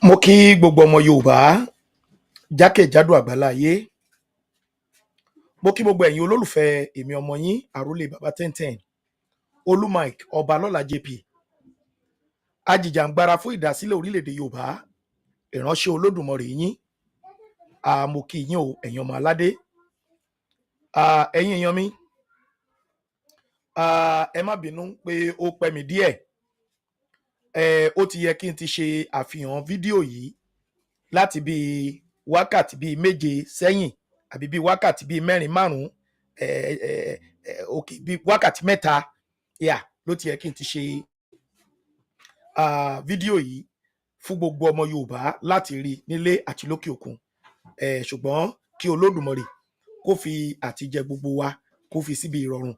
Mo kí gbogbo ọmọ Yorùbá jákèjádò àgbáláyé. Mo kí gbogbo ẹ̀yin olólùfẹ́ èmi ọmọ yín àrólé baba 1010 Olúmike Ọbalọ́lá JP, ajìjàǹgbara fún ìdásílẹ̀ orílẹ̀-èdè Yorùbá, ìránṣẹ́ Olódùmarè yín. Mo kí yín o, ẹ̀yin ọmọ aládé. Ẹ̀yin èèyàn mi, ẹ má bínú pé ó pẹ́ mi díẹ̀. Ó ti yẹ kí n ti ṣe àfihàn fídíò yìí láti bí wákàtí bíi méje sẹ́yìn, àbí bí wákàtí bíi mẹ́rin márùn-ún, òkè bí wákàtí mẹ́ta ló ti yẹ kí n ti ṣe fídíò yìí fún gbogbo ọmọ Yorùbá láti rí nílé àti lókè òkun. Ṣùgbọ́n kí Olódùmarè kó fi àtijẹ gbogbo wa kó fi síbi ìrọ̀rùn.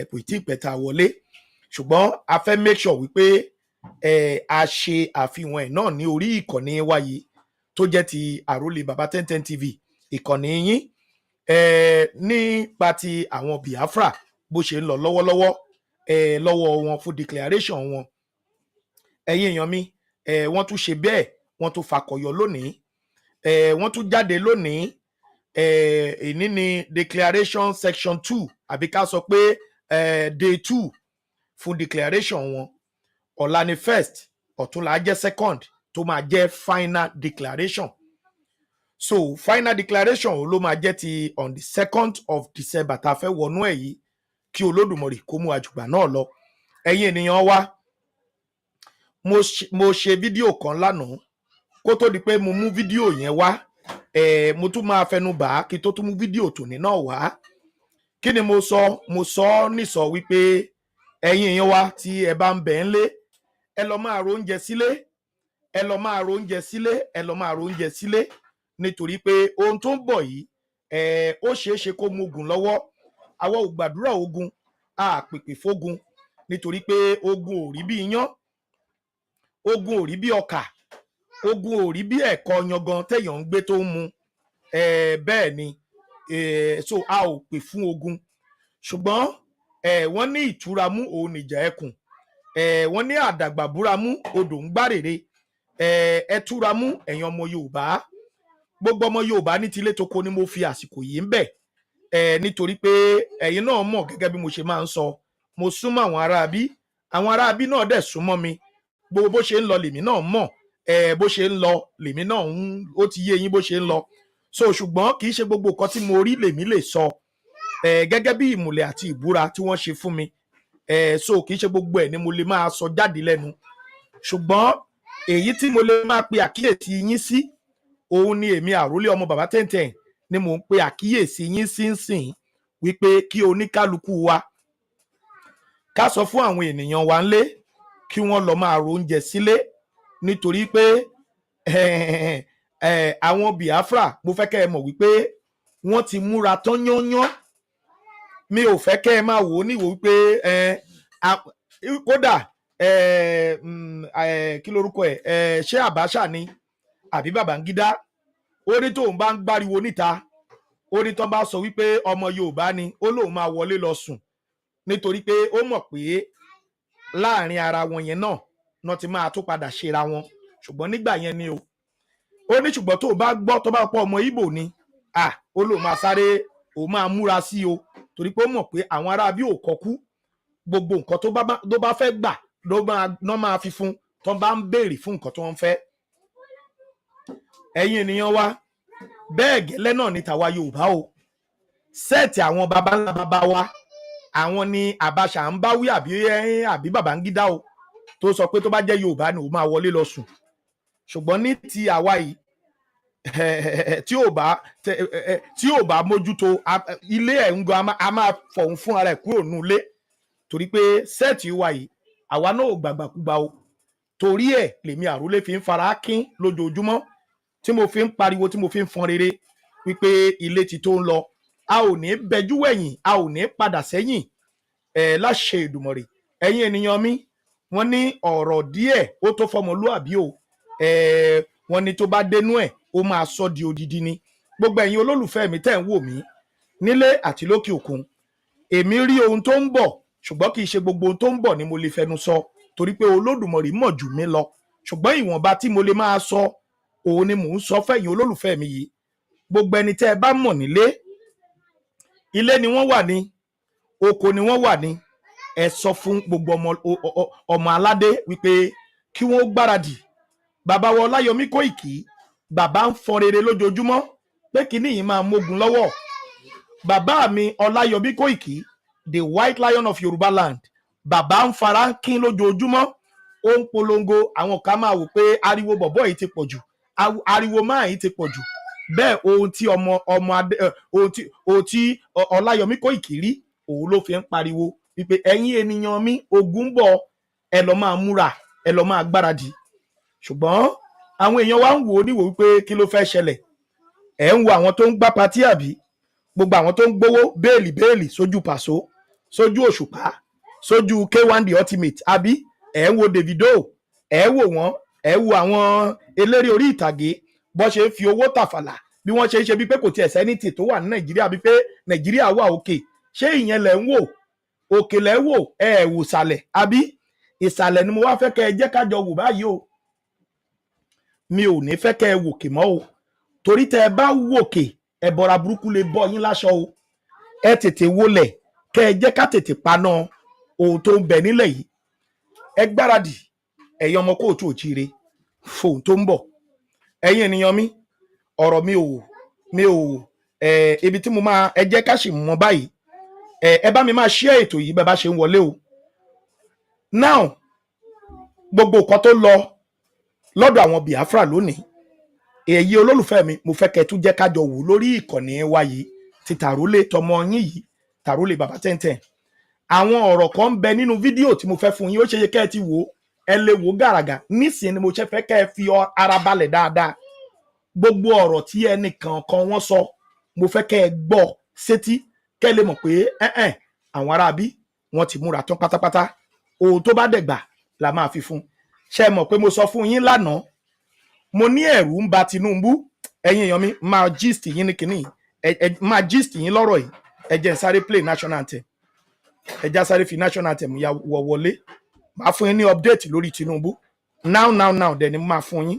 Kò tí ì pẹ́ tá a wọlé, ṣùgbọ́n a fẹ́ make sure wípé a ṣe àfihàn ẹ̀ náà ní orí ìkànnì wa yìí tó jẹ́ ti àrólé baba 1010 TV, ìkànnì yín, nípa ti àwọn Biafra bó ṣe ń lọ lọ́wọ́lọ́wọ́ lọ́wọ́ wọn fún declaration wọn. Ẹ̀yin èèyàn mi, wọ́n tún ṣe bẹ́ẹ̀, wọ́n tún fakọyọ lónìí, wọ́n tún jáde lónìí. Èní ni declaration section 2, àbí ká sọ pé day 2 fún declaration wọn. Ọ̀la ni first, ọ̀túnla jẹ́ second, tó máa jẹ́ final declaration. So final declaration ló máa jẹ́ ti on the 2nd of December tá a fẹ́ wọnú ẹ̀ yìí, kí Olódùmarè kó mú àjùgbà náà lọ. Ẹ̀yin ènìyàn wa, mo ṣe fídíò kan lánàá, kó tó di pé mo mú fídíò yẹn wá, mo tún máa fẹnu bà á kí tó tún mú fídíò tòní náà wá. Kí ni mo sọ? Mo sọ nísọ wípé ẹ̀yin èèyàn wa tí ẹ bá ń bẹ̀ ń lé, ẹ lọ máa ro oúnjẹ sílé, ẹ lọ máa ro oúnjẹ sílé, ẹ lọ máa ro oúnjẹ sílé, nítorí pé ohun tó ń bọ̀ yìí, ó ṣeé ṣe kó mú ogun lọ́wọ́. Àwa ò gbàdúrà ogun, a pèpè fógun, nítorí pé ogun ò rí bí iyán, ogun ò rí bí ọkà, ogun ò rí bí ẹ̀kọ yangan téèyàn ń gbé tó ń mu. Bẹ́ẹ̀ ni, so a ò pè fún ogun, ṣùgbọ́n wọ́n ní ìtura mú òun nìjà ẹkùn. Wọ́n ní àdàgbà búra mú odò ń gbárèrè. Ẹ túra mú ẹ̀yin ọmọ Yorùbá, gbogbo ọmọ Yorùbá ní tilé toko ni mo fi àsìkò yìí ń bẹ̀, nítorí pé ẹ̀yin náà mọ̀ gẹ́gẹ́ bí mo ṣe máa ń sọ, mo súnmọ́ àwọn aráabí, àwọn aráabí náà dẹ̀ súnmọ́ mi. Gbogbo bó ṣe ń lọ lèmi náà mọ̀, bó ṣe ń lọ lèmi náà ó ti yé yín bó ṣe ń lọ. So ṣùgbọ́n kì í ṣe gbogbo nǹkan tí mo rí lèmi lè sọ, gẹ́gẹ́ bí ìmùlẹ̀ àti ìbúra tí wọ́n ṣe fún mi. So kì í ṣe gbogbo ẹ̀ ni mo lè máa sọ jáde lẹ́nu, ṣùgbọ́n èyí tí mo lè máa pe àkíyèsí yín sí, òun ni èmi àrólé ọmọ baba 1010 ni mò ń pe àkíyèsí yín sí ń sìn, wípé kí oníkálukú wa ká sọ fún àwọn ènìyàn wa ńlé kí wọ́n lọ máa ro oúnjẹ sílé, nítorí pé àwọn Biafra, mo fẹ́ kẹ́ ẹ mọ̀ wípé wọ́n ti múra tán yányán. Mi ò fẹ́ kẹ́ ẹ máa wò ó níwò wípé kódà kí lorúkọ ẹ̀, ṣé Abacha ni àbí Babangida, ó ní tóun bá ń gbáriwo níta, ó ní tán bá sọ wípé ọmọ Yorùbá ni, ó lóun máa wọlé lọ sùn, nítorí pé ó mọ̀ pé láàrin ara wọn yẹn náà ti máa tó padà ṣera wọn. Ṣùgbọ́n nígbà yẹn ni ó ní ṣùgbọ́n tó bá gbọ́ tó bá pọ̀ ọmọ Ìgbò ni, ó lóun máa sáré, òun máa múra sí o, torí pé ó mọ̀ pé àwọn aráabí ò kọkú, gbogbo nǹkan tó bá fẹ́ gbà ló máa fi fún, tó bá ń béèrè fún nǹkan tó ń fẹ́. Ẹ̀yin ènìyàn wa, bẹ́ẹ̀ gẹ́lẹ́ náà ni tàwa Yorùbá o. Sẹ́ẹ̀tì àwọn baba ńlá baba wa, àwọn ni Abacha ń bá wí àbí Babangida o, tó sọ pé tó bá jẹ́ Yorùbá ni òun máa wọlé lọ sùn. Ṣùgbọ́n ní ti àwa yìí, tí ò bá mójútó ilé ẹ̀ ń gan, a máa fọ̀hún fún ara ẹ̀ kúrò nínú ilé, torí pé sẹ́ẹ̀tì wa yìí àwa náà ò gbàgbàkúgbà o. Torí ẹ̀ lèmi àrólé fi ń fara kín lójoojúmọ́, tí mo fi ń pariwo, tí mo fi ń fọn rere wípé ilé ti tó ń lọ. A ò ní bẹjú wẹ̀yìn, a ò ní padà sẹ́yìn, láṣẹ Èdùmàrè. Ẹ̀yin ènìyàn mi, wọ́n ní ọ̀rọ̀ díẹ̀ ó tó fọmọlúàbí o. Wọ́n ní tó bá dénú ẹ̀ ó máa sọ di odidi ni. Gbogbo ẹ̀yin olólùfẹ́ mi tẹ́ ń wò mí nílé àti lókè òkun, èmi rí ohun tó ń bọ̀, ṣùgbọ́n kì í ṣe gbogbo ohun tó ń bọ̀ ni mo lè fẹnu sọ, torí pé Olódùmarè mọ̀ jù mí lọ. ṣùgbọ́n ìwọ̀nba tí mo lè máa sọ òun ni mò ń sọ fẹ́yìn olólùfẹ́ mi yìí. Gbogbo ẹni tẹ́ ẹ bá mọ̀ nílé, ilé ni wọ́n wà ní, oko ni wọ́n wà ní, ẹ sọ fún gbogbo ọmọ aládé wípé kí wọ́n gbáradì. Bàbá wa Ọláyọmí Kóìkì, bàbá ń fọn rere lójoojúmọ́ pé kíní yìí máa mógun lọ́wọ́. Bàbá mi Ọláyọmí Kóìkì, the white lion of Yorùbá land, bàbá ń fara kín lójoojúmọ́. Ó ń polongo, àwọn kan máa wò pé ariwo bọ̀bọ́ yìí ti pọ̀ jù, ariwo máa yìí ti pọ̀ jù. Bẹ́ẹ̀ ohun tí Ọláyọmí Kóìkì rí, òun ló fi ń pariwo wípé ẹ̀yin ènìyàn mi, ogun ń bọ̀, ẹ lọ máa múra, ẹ lọ máa gbáradì. Ṣùgbọ́n àwọn èèyàn wa ń wò ó níwò wípé kí ló fẹ́ ṣẹlẹ̀. Ẹ ń wo àwọn tó ń gbá patí àbí, gbogbo àwọn tó ń gbowó béèlì sójú Pàṣọ, sójú Òṣùpá, sójú K1 the ultimate àbí, ẹ ń wo Davido, ẹ wò wọ́n, ẹ wo àwọn eléré orí ìtàgé bó ṣe ń fi owó tàfàlà, bí wọ́n ṣe ń ṣe bí pé kò tiẹ̀ sẹ́nìtì tó wà ní Nàìjíríà, bí pé Nàìjíríà wà òkè. Ṣé ìyẹn lẹ̀ ń wò? Òkè lẹ̀ wò, ẹ wò ìsàlẹ̀ àbí? Ìsàlẹ̀ ni mo wá fẹ́ kẹ́ ẹ jẹ́ kájọ wò báyìí o. Mi ò ní fẹ́ kẹ́ ẹ wòkè mọ́ o, torí tẹ́ ẹ bá wòkè ẹbọra burúkú lè bọ́ yín láṣọ o. Ẹ tètè wọlẹ̀ kẹ́ ẹ jẹ́ ká tètè paná ohun tó ń bẹ nílẹ̀ yìí. Ẹ gbáradì ẹ̀yin ọmọ kóòtù òjíire fóun tó ń bọ̀. Ẹ̀yin ènìyàn mi, ọ̀rọ̀ mi ò ibi tí mo máa, ẹ jẹ́ ká sì mọ báyìí. Ẹ bá mi máa share ètò yìí bẹ́ẹ̀ bá ṣe ń wọlé o. Now gbogbo nǹkan tó lọ lọ́dọ̀ àwọn Biafra lónìí, èyí olólùfẹ́ mi, mo fẹ́ kẹ́ tún jẹ́ kájọ wò lórí ìkànnì wa yìí ti Tàrólé tọmọ yín yìí, Tàrólé bàbá tẹ́ntẹ́n. Àwọn ọ̀rọ̀ kan ń bẹ nínú fídíò tí mo fẹ́ fún yín, ó ṣe yẹ kẹ́ ẹ ti wò, ẹ lè wò gàràgà. Nísìnyí ni mo ṣe fẹ́ kẹ́ ẹ fi ara balẹ̀ dáadáa. Gbogbo ọ̀rọ̀ tí ẹnìkan kan wọ́n sọ, mo fẹ́ kẹ́ ẹ gbọ́ sétí, kẹ́ ẹ lè mọ̀ pé àwọn aráabí wọ́n ti múra tán pátápátá. Ohun tó bá dẹ̀gbà la máa fi fún. Ṣé ẹ mọ̀ pé mo sọ fún yín lánàá, mo ní ẹ̀rù ń ba Tinubu. Ẹ̀yin èèyàn mi, máa gist yín ní kinní, máa gist yín lọ́rọ̀ yìí. Ẹ jẹ́ n sáré play national anthem, ẹ já sáré fi national anthem ya wọlé. Máa fún yín ní update lórí Tinubu. Now dẹ̀ ni máa fún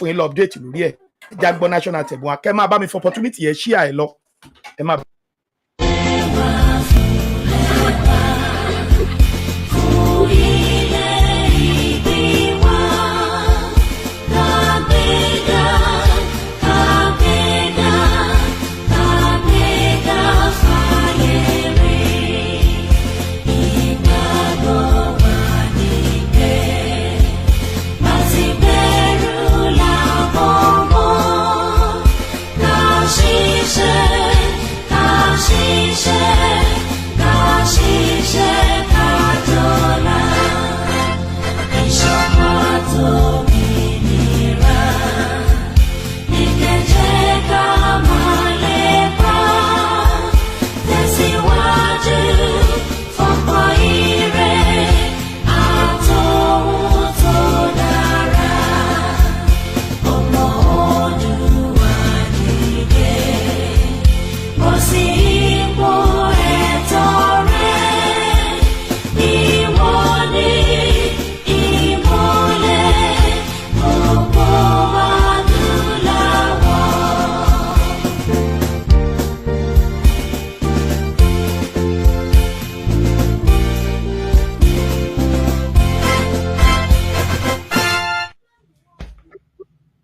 yín lọ update lórí ẹ̀. Ẹ já gbọ́ national anthem wa, kẹ́ máa bá mi for opportunity yẹn share ẹ lọ. Ẹ máa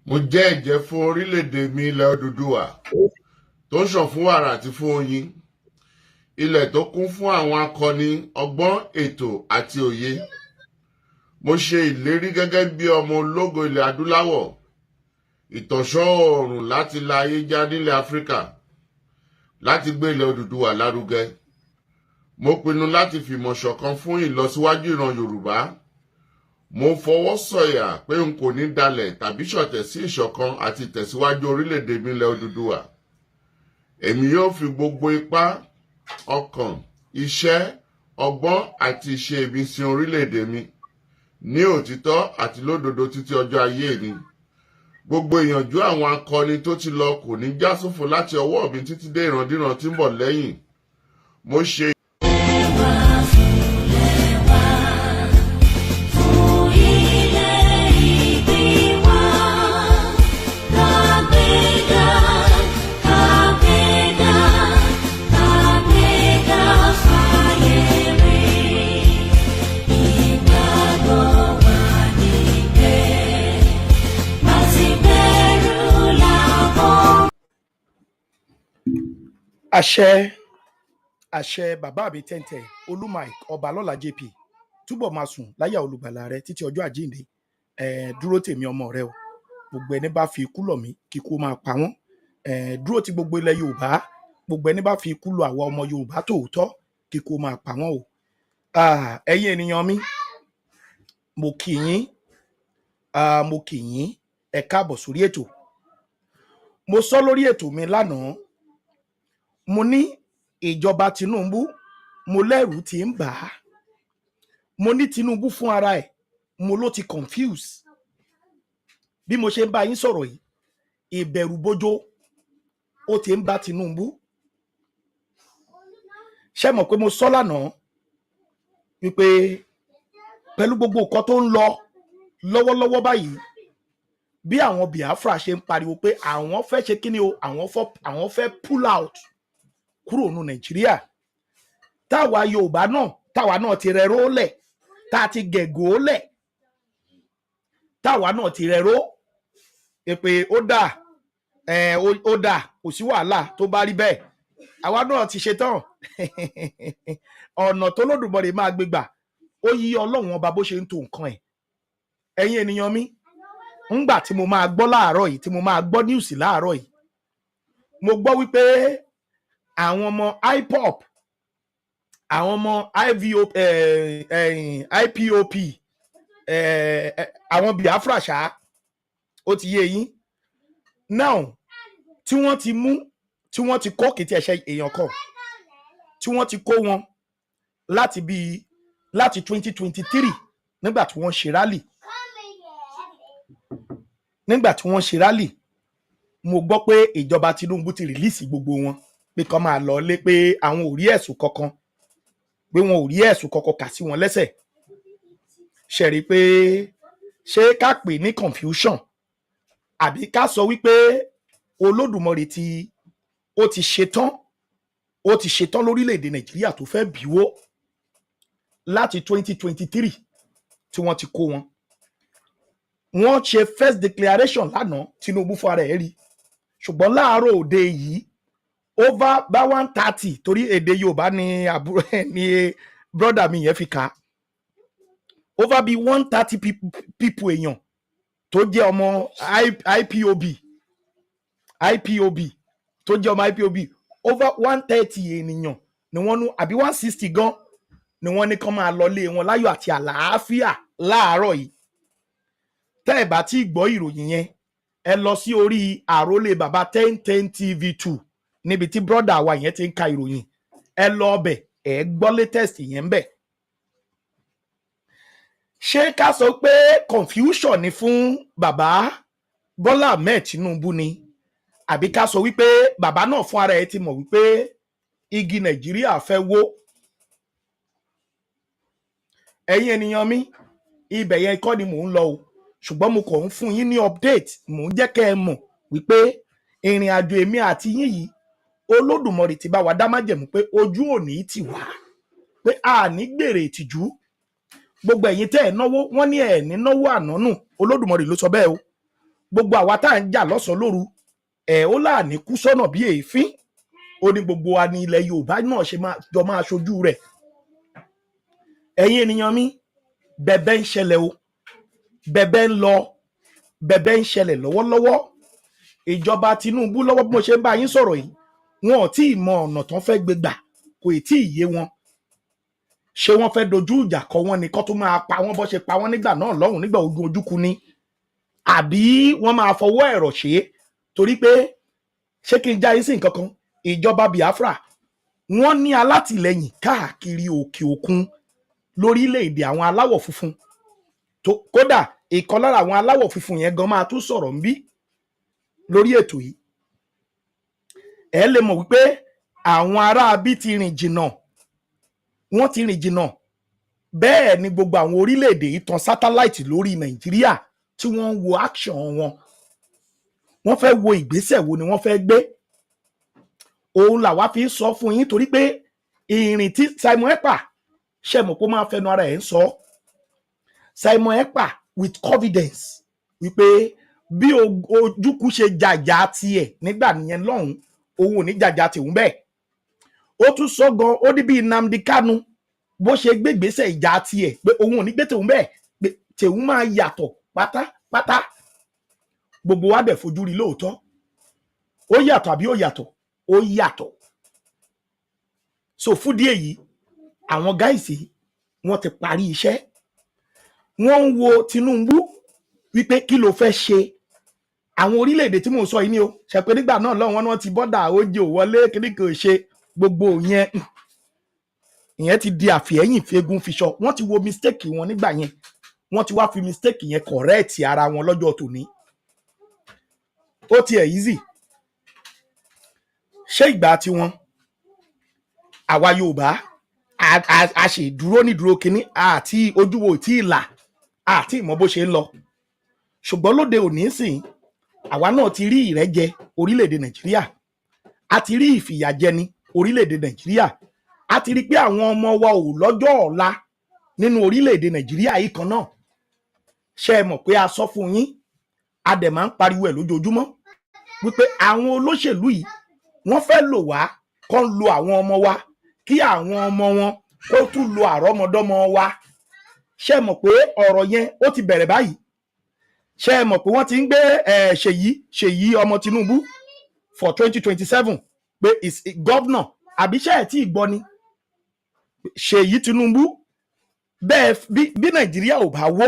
mo jẹ́ ẹ̀jẹ́ fún orílẹ̀-èdè mi ilẹ̀ Odùduwà tó ń ṣàn fún wàrà àti fún oyin, ilẹ̀ tó kún fún àwọn akọni ọgbọ́n, ètò àti òye. Mo ṣe ìlérí gẹ́gẹ́ bí ọmọ ológo ilẹ̀ adúláwọ̀, ìtànṣán oòrùn láti la ayé já nílẹ̀ Áfíríkà, láti gbé ilẹ̀ Odùduwà lárugẹ. Mo pinnu láti fìmọ̀ ṣọ̀kan fún ìlọsíwájú ìran Yorùbá. Mo fọwọ́ sọ̀yà pé n kò ní dalẹ̀ tàbí ṣọ̀tẹ̀ sí ìṣọ̀kan àti ìtẹ̀síwájú orílẹ̀-èdè mi ilẹ̀ Odùduwà. Èmi yóò fi gbogbo ipá, ọkàn, iṣẹ́, ọgbọ́n àti ìṣe mi sin orílẹ̀-èdè mi ní òtítọ́ àti lódodo títí ọjọ́ ayé mi. Gbogbo ìyànjú àwọn akọni tó ti lọ kò ní já sófo láti ọwọ́ mi títí dé ìrandíran tí ń bọ̀ lẹ́yìn. Mo ṣe àṣẹ àṣẹ bàbá mi tẹ́ntẹ́ olúmọ̀ọ́k ọbalọ́lá jp túbọ̀ máa sùn láyà olùgbàlà rẹ títí ọjọ́ àjíǹde dúró tèmi ọmọ rẹ o gbogbo ẹni bá fi ikú lọ̀ mí kíkú máa pa wọ́n dúró ti gbogbo ilẹ̀ yorùbá gbogbo ẹni bá fi ikú lọ̀ àwa ọmọ yorùbá tòótọ́ kíkú máa pa wọ́n o. ẹ̀yin ènìyàn mi mo kí yín ẹ káàbọ̀ sórí ètò. mo sọ lórí ètò mi lánàá mo ní ìjọba Tinubu mo lẹ́rù tí ń bà á, mo ní Tinubu fún ara ẹ̀ mo ló ti confuse. bí mo ṣe ń bá yín sọ̀rọ̀ yìí ìbẹ̀rù bójó ó ti ń bá Tinubu. ṣé mọ̀ pé mo sọ lánàá wípé pẹ̀lú gbogbo nǹkan tó ń lọ lọ́wọ́lọ́wọ́ báyìí bí àwọn Biafra ṣe ń pariwo pé àwọn fẹ́ ṣe kíni o, àwọn fẹ́ pull out kúrò nù Nàìjíríà, táwa Yorùbá náà táwa náà ti rẹ̀rọ lẹ̀, tá a ti gẹ̀gò lẹ̀, táwa náà ti rẹ̀rọ pé ó dà kò sí wàhálà tó bá rí bẹ́ẹ̀ àwa náà ti ṣetán ọ̀nà tó lódùmarè máa gbégbà ó yí Ọlọ́run ọba bó ṣe ń to nǹkan ẹ̀. ẹ̀yin ènìyàn mi ńgbà tí mo máa gbọ́ láàárọ̀ yìí, tí mo máa gbọ́ news láàárọ̀ yìí, mo gbọ́ wípé àwọn ọmọ IPOB, àwọn ọmọ IPOP, àwọn Biafra ṣá, ó ti yé yín now, tí wọ́n ti mú, tí wọ́n ti kó kìtì ẹ̀ṣẹ̀ èèyàn kan, tí wọ́n ti kó wọn láti 2023 nígbà tí wọ́n ṣe rally, mo gbọ́ pé ìjọba Tinubu ti rìlíìsì gbogbo wọn pé kán máa lọ lé, pé àwọn ò rí ẹ̀sùn kankan, pé wọn ò rí ẹ̀sùn kankan kà sí wọn lẹ́sẹ̀. ṣe rí i pé ṣé ká pè ní confusion àbí ká sọ wípé Olódùmarè ó ti ṣetán lórílẹ̀‐èdè Nàìjíríà tó fẹ́ bíwó láti 2023 tí wọ́n ti kó wọn. wọ́n ṣe first declaration lánàá, Tinubu fún ara ẹ̀ rí, ṣùgbọ́n láàárọ̀ òde yìí over bá 130, torí èdè Yorùbá ni àbúrò ni brother mi yẹn fi kà á, over bí 130 people èèyàn tó jẹ́ ọmọ IPOB tó jẹ́ ọmọ IPOB, over 130 ènìyàn ni wọ́n nú, àbí 160 gan ni wọ́n ní kán máa lọ lé wọn láyọ̀ àti àlàáfíà láàárọ̀ yìí. tẹ́ ẹ̀ bá tí gbọ́ ìròyìn yẹn ẹ lọ sí orí àrólé bàbá 1010 TV2 níbi tí brọ́dà wa yẹn ti ń ka ìròyìn, ẹ lọ ọbẹ̀ ẹ gbọ́ latest yẹn ń bẹ̀. ṣé ká sọ pé confusion ni fún bàbá Bọ́lá Ahmed Tinubu ni, àbí ká sọ wípé bàbá náà fún ara ẹ ti mọ̀ wípé igi Nàìjíríà fẹ́ wó? ẹ̀yin ènìyàn mi ibẹ̀ yẹn kọ́ ni mò ń lọ o, ṣùgbọ́n mo kàn ń fún yín ní update, mò ń jẹ́ kẹ́ ẹ mọ̀ wípé ìrìn àjò èmi àti yín yìí Olódùmarè ti bá wa dá májẹ̀mú pé ojú òní ti wà, pé a ní gbèrè ìtìjú. gbogbo ẹ̀yin tẹ́ ẹ̀ náwó, wọ́n ní ẹ̀ ní náwó ànánù, Olódùmarè ló sọ bẹ́ẹ̀ o. gbogbo àwa tá à ń jà lọ́sàn-án lóru ó láàní kú sọ́nà bí èéfín, ó ní gbogbo wa ní ilẹ̀ Yorùbá náà ṣe jọ máa ṣojú rẹ̀. ẹ̀yin ènìyàn mi bẹ̀bẹ̀ ń ṣẹlẹ̀ o, bẹ̀bẹ̀ ń lọ, bẹ̀bẹ̀ ń ṣẹlẹ̀ lọ́wọ́lọ́wọ́. ìjọba Tinubu lọ́wọ́ bí mo ṣe ń bá yín sọ̀rọ̀ yìí, wọn ò tí ì mọ ọ̀nà tán fẹ́ gbé gbà, kò tí ì yé wọn. ṣé wọ́n fẹ́ dojú ìjà kọ wọ́n ni, kó tó máa pa wọ́n bó ṣe pa wọ́n nígbà náà lọ́hùn nígbà ogun ojúkú ni, àbí wọ́n máa fọwọ́ ẹ̀rọ̀ ṣe é? torí pé ṣé kí n já yín sí nǹkan kan, ìjọba Biafra wọ́n ní alátìlẹyìn káàkiri òkè òkun lórílẹ̀‐èdè àwọn aláwọ̀ funfun, kódà ìkan lára àwọn aláwọ̀ funfun yẹn gan máa tún sọ̀rọ̀ ń bí lórí ètò yìí. ẹ lè mọ̀ wípé àwọn aráabí ti rìn jìnnà, wọ́n ti rìn jìnnà. bẹ́ẹ̀ ni gbogbo àwọn orílẹ̀‐èdè yìí tan sátáláìtì lórí Nàìjíríà tí wọ́n ń wo action wọn, wọ́n fẹ́ wo ìgbésẹ̀ wo ni wọ́n fẹ́ gbé. òun làwa fi ń sọ fún yín, torí pé ìrìn tí Simon Ekpa ṣe mọ̀ pé ó máa fẹnu ara ẹ̀ ń sọ, Simon Ekpa with confidence wípé bí Ojukwu ṣe jàjà tiẹ̀ nígbà nìyẹn lọ́hùn, òun ò ní jàjà tìhún bẹ́ẹ̀. ó tún sọ gan, ó ní bí Nnamdi Kanu bó ṣe gbégbèsè ìjà tiẹ̀ pé òun ò ní gbé tòun bẹ́ẹ̀ pé tòun máa yàtọ̀ pátápátá. Gbogbo wa dẹ̀ fojú rí lóòótọ́, ó yàtọ̀ àbí ó yàtọ̀, ó yàtọ̀. So fúdí èyí àwọn gáìsì wọ́n ti parí iṣẹ́, wọ́n ń wo Tinubu wípé kí ló fẹ́ ṣe. Àwọn orílẹ̀-èdè tí mò ń sọ yìí ni o, ṣe pé nígbà náà lọ́wọ́ wọn ti bọ́dà oúnjẹ ò wọlé kíní kò ṣe gbogbo yẹn, ìyẹn ti di àfihẹ́yìn fegun fiṣọ. Wọ́n ti wo mistake wọn nígbà yẹn, wọ́n ti wá fi mistake yẹn correct ara wọn lọ́jọ́ tòní. Ó tiẹ̀ easy. Ṣé ìgbà tiwọn àwa Yorùbá a ṣe dúró ní dúró kíní àti ojúwo tí ìlà àti ìmọ̀ bó ṣe ń lọ, ṣùgbọ́n lóde òní sìn àwa náà ti rí ìrẹ́jẹ orílẹ̀-èdè Nàìjíríà, a ti rí ìfìyàjẹni orílẹ̀-èdè Nàìjíríà, a ti rí pé àwọn ọmọ wa ò lọ́jọ́ ọ̀la nínú orílẹ̀-èdè Nàìjíríà yìí kan náà. Ṣé ẹ mọ̀ pé a sọ fún yín, a dẹ̀ máa ń pariwo ẹ̀ lójoojúmọ́ wípé àwọn olóṣèlú yìí wọ́n fẹ́ lò wá kán lo àwọn ọmọ wa kí àwọn ọmọ wọn kó tún lo àrọ́mọdọ́mọ wa. Ṣé ẹ mọ̀ pé ọ̀rọ̀ yẹn ó ti bẹ̀rẹ̀ báyìí? Ṣé ẹ mọ̀ pé wọ́n ti ń gbé Ṣèyí ọmọ Tinubu for 2027 pé is governor, àbí ṣé ẹ tí ì gbọ́ ni? Ṣèyí Tinubu bẹ́ẹ̀ bí Nàìjíríà ò bá wó,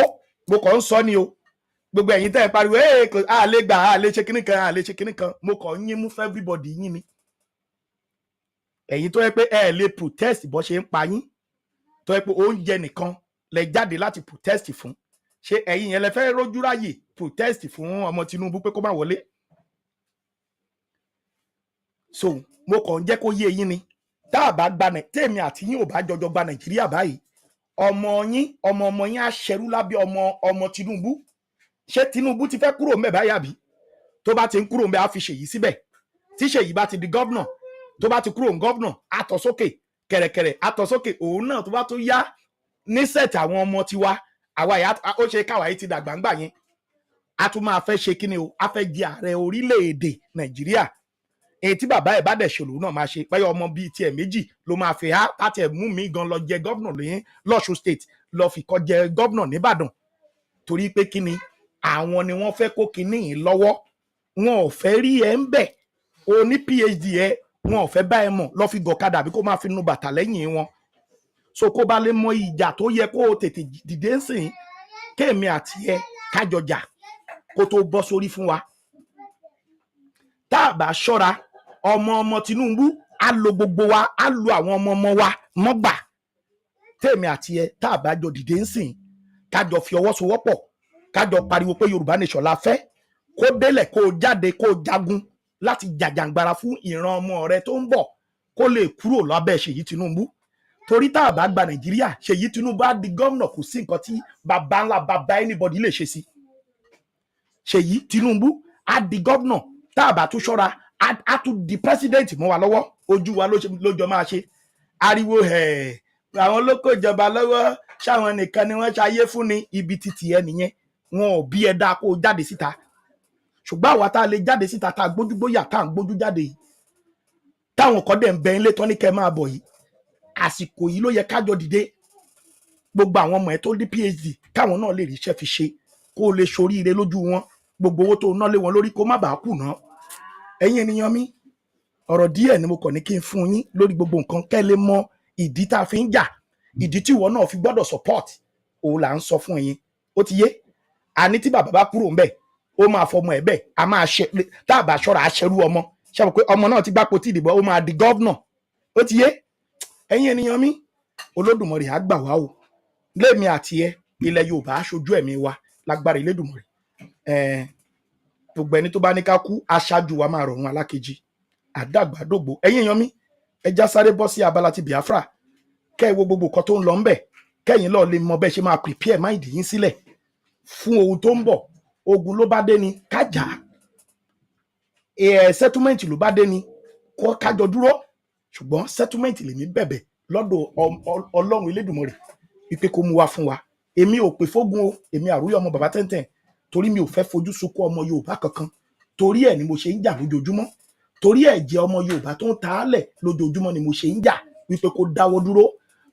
mo kàn ń sọ ni o, gbogbo ẹ̀yin tẹ́ ẹ pariwo a lè gbà, a lè ṣe kíní kan, a lè ṣe kíní kan, mo kàn ń yín mú fún everybody yín ni. Ẹ̀yin tó yẹ pé ẹ lè protest bó ṣe ń pa yín, tó yẹ pé oúnjẹ nìkan lẹ jáde láti protest fún, ṣé ẹ̀yin yẹn lẹ fẹ́ rójú ráyè protest fún ọmọ Tinubu pé kó má wọlé? So mo kàn ń jẹ́ kó yé yín ni, tá a bá gba tèmi àti yín ò bá jọjọ gba Nàìjíríà báyìí, ọmọ yín á ṣẹrú lábẹ́ ọmọ Tinubu. Ṣé Tinubu ti fẹ́ kúrò ńbẹ̀ báyìí àbí? Tó bá ti ń kúrò ńbẹ̀ á fi Ṣèyí síbẹ̀, tí Ṣèyí bá ti di gọ́vnà, tó bá ti kúrò ń gọ́vnà á tọ́ sókè kẹ̀rẹ̀kẹ̀rẹ̀, á tọ́ sókè. Òun náà tó bá tó yá ní sẹ́ẹ̀tì àwọn ọmọ tiwa, àwa yà ó ṣe káwa yìí ti dàgbà ńgbà yẹn, a tún máa fẹ́ ṣe kí ni o, a fẹ́ di ààrẹ orílẹ̀-èdè Nàìjíríà. Èyí tí bàbá ẹ̀ bá dẹ̀ ṣòlò náà máa ṣe, báyọ̀ ọmọ bíi tiẹ̀ méjì ló máa fẹ́ láti ẹ̀ mú mi gan lọ jẹ gọ́vnà lọ́ṣun state, lọ fi kọ́ jẹ gọ́vnà nìbàdàn, torí pé kí ni àwọn ni wọ́n fẹ́ kó kinní yìí lọ́wọ́. Wọn ò fẹ́ rí ẹ ń bẹ̀, o ní PhD ẹ, wọn ò fẹ́ bá ẹ mọ̀ lọ́ fi gọ̀kadà àbí kó máa fi nu bàtà lẹ́yìn wọn. So kó bá lè mọ ìjà tó yẹ kó o tètè dìde sìn, kéèmí àti ẹ kájọjà kó tó bọ́ sórí fún wa. Tá a bá ṣọ́ra, ọmọ Tinubu á lo gbogbo wa, á lo àwọn ọmọ wa mọ́gbà. Tèmi àti ẹ tá a bá jọ dìde ń sìn, kájọ fi ọwọ́ sowọ́pọ̀, kájọ pariwo pé Yorùbá nation la fẹ́, kó délẹ̀ kó jáde kó jagun láti jàjàǹgbara fún ìran ọmọ rẹ tó ń bọ̀, kó lè kúrò lábẹ́ Ṣèyí Tinubu. Torí tá a bá gba Nàìjíríà, Ṣèyí Tinubu á di gómìnà, kò sí nǹkan tí bàbá ńlá bàbá anybody lè ṣe sí. Ṣèyí Tinubu á di gómìnà, tá a bá tún ṣọ́ra á tún di president mọ́ wa lọ́wọ́, ojú wa lójọ máa ṣe. Ariwo àwọn olóko ìjọba lọ́wọ́, ṣáwọn nìkan ni wọ́n ṣayé fún ni, ibi títì ẹ nìyẹn. Wọn ò bí ẹ dáa kó jáde síta, ṣùgbọ́n àwa tá a lè jáde síta, tá a gbójúgbóyà, tá a ń gbójú jáde yìí, táwọn kan dẹ̀ ń bẹ ilé tán ní kẹ́ máa bọ̀ yìí, àsìkò yìí ló yẹ kájọ dìde. Gbogbo àwọn ọmọ ẹ tó ní PhD káwọn náà lè ríṣẹ́ fi ṣe, kó lè ṣoríire lójú wọn, gbogbo owó tó ná lé wọn lórí kó má bàa kùnà. Ẹ̀yin ènìyàn mi, ọ̀rọ̀ díẹ̀ ni mo kàn ní kí n fún yín lórí gbogbo nǹkan, kẹ́ lè mọ ìdí tá a fi ń jà, ìdí tí ìwọ náà fi gbọ́dọ̀ support, òun là ń sọ fún yín. Ó ti yé? Àní tí bàbá bá kúrò ńbẹ̀, ó máa fọmọ ẹ̀ bẹ́ẹ̀, a máa ṣe, tá a bá ṣọ́ra aṣẹ́rú ọmọ. Ṣé mo pé ọmọ náà ti gbápo tí ìdìbò, ó máa di gọ́vnà. Ó ti yé? Ẹ̀yin ènìyàn mi, Olódùmarè á gbà wá o. Lémi àti ẹ, ilẹ̀ Yorùbá aṣojú ẹ̀mí wa lágbára Elédùmarè. Gbogbo ẹni tó bá ní ká kú, aṣáájú wa máa rọ̀run alákejì, àdàgbàdògbò. Ẹ̀yin èèyàn mi, ẹ já sáré bọ́ sí abala ti Biafra, kẹ́ ẹ wo gbogbo nǹkan tó ń lọ ńbẹ̀, kẹ́yìn lọ́ọ́ lè mọ bẹ́ẹ̀ ṣe máa prepare mind yín sílẹ̀ fún ohun tó ń bọ̀. Ogun ló bá dé ni kájà, settlement ló bá dé ni kó kájọ dúró, ṣùgbọ́n settlement lèmi bẹ̀bẹ̀ lọ́dọ̀ Ọlọ́run Elédùmarè wípé kó mú wá fún wa. Èmi ò pè fógun o, èmi Àrúyọ̀ ọmọ bàbá tẹ́ntẹ́n, torí mi ò fẹ́ fojú sunkún ọmọ Yorùbá kankan, torí ẹ̀ ni mo ṣe ń jà lójoojúmọ́. torí ẹ̀jẹ̀ ọmọ Yorùbá tó ń ta á lẹ̀ lójoojúmọ́ ni mo ṣe ń jà wípé kó dáwọ́ dúró,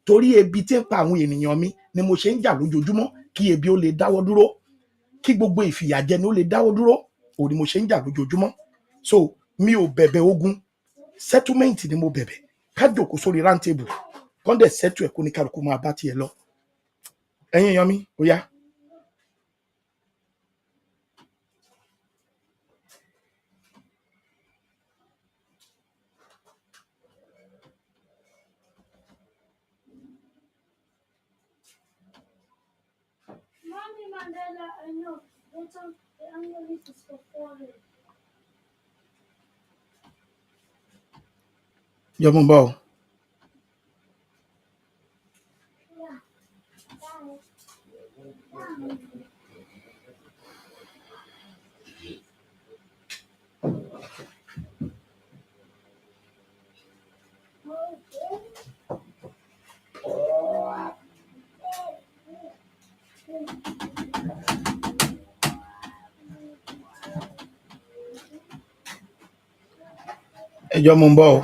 torí ebi tí ń pa àwọn ènìyàn mi ni mo ṣe ń jà lójoojúmọ́ kí ebi ó lè dáwọ́ dúró, kí gbogbo ìfìyàjẹni ó lè dáwọ́ dúró, òun ni mo ṣe ń jà lójoojúmọ́. So mi ò bẹ̀bẹ̀ ogun, settlement ni mo bẹ̀bẹ̀, ká jòkó sórí round table kán dẹ̀ settle ẹ̀ kó ní kálukú máa bá tiẹ̀ lọ. Ẹ̀yin èèyàn mi, ó yá. Yọmọ ń bọ̀ o. Ẹjọ́ mo ń bọ̀ o.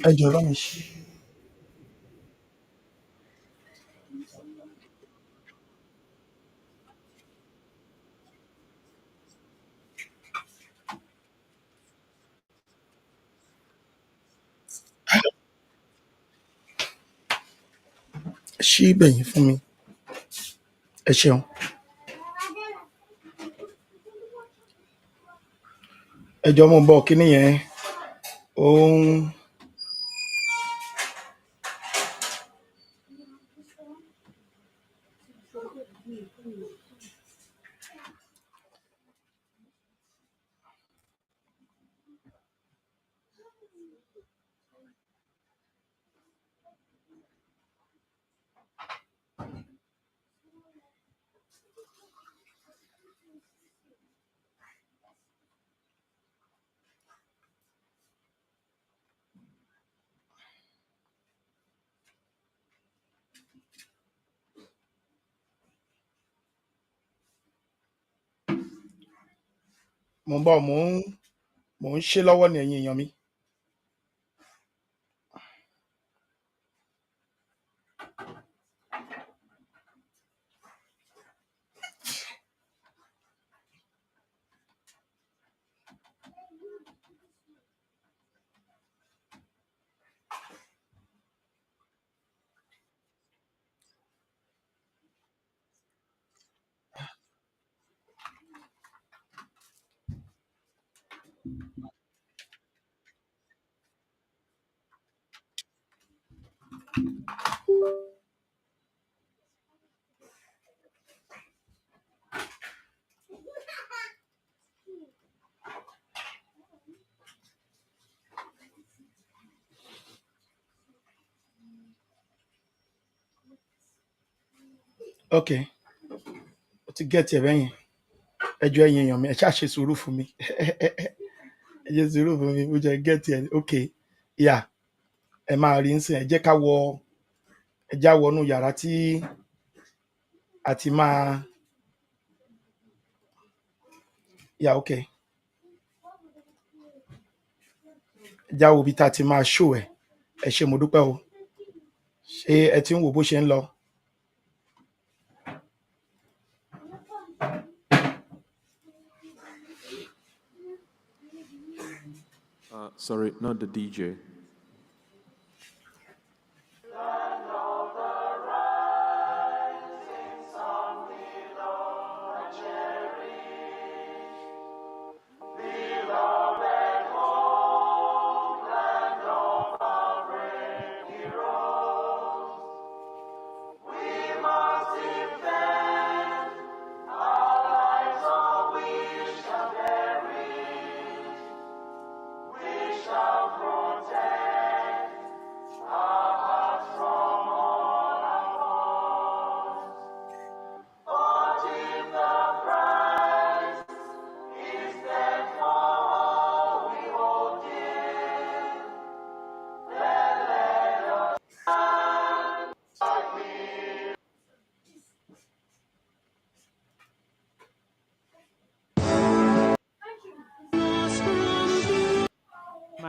Ẹjọ́ bá mi ṣí. Ṣí ibẹ̀ yẹn fún mi. Ẹ ṣeun. Ẹjọ́ mo ń bọ̀, kíní yẹn ó ń. Mo ń bọ̀, mò ń ṣe lọ́wọ́ ni ẹ̀yin èèyàn mi. Ok, ó ti gẹ́ẹ̀tì ẹ̀ bẹ́yẹn. Ẹjọ́ ẹ̀yin èèyàn mi, ẹ ṣáà ṣe sùúrù fún mi. Ẹ ṣe sùúrù fún mi, ó jẹ́ gẹ́ẹ̀tì ẹ̀. Ok, ìyá ẹ máa rí nsìn, ẹ jẹ́ ká wọ, ẹ já wọnú yàrá tí a ti máa. Ìyá ok, ẹ já wo ibi tá a ti máa show ẹ̀. Ẹ ṣé mo dúpẹ́ o. Ṣé ẹ ti ń wò bó ṣe ń lọ? Sorry, not the DJ. Protect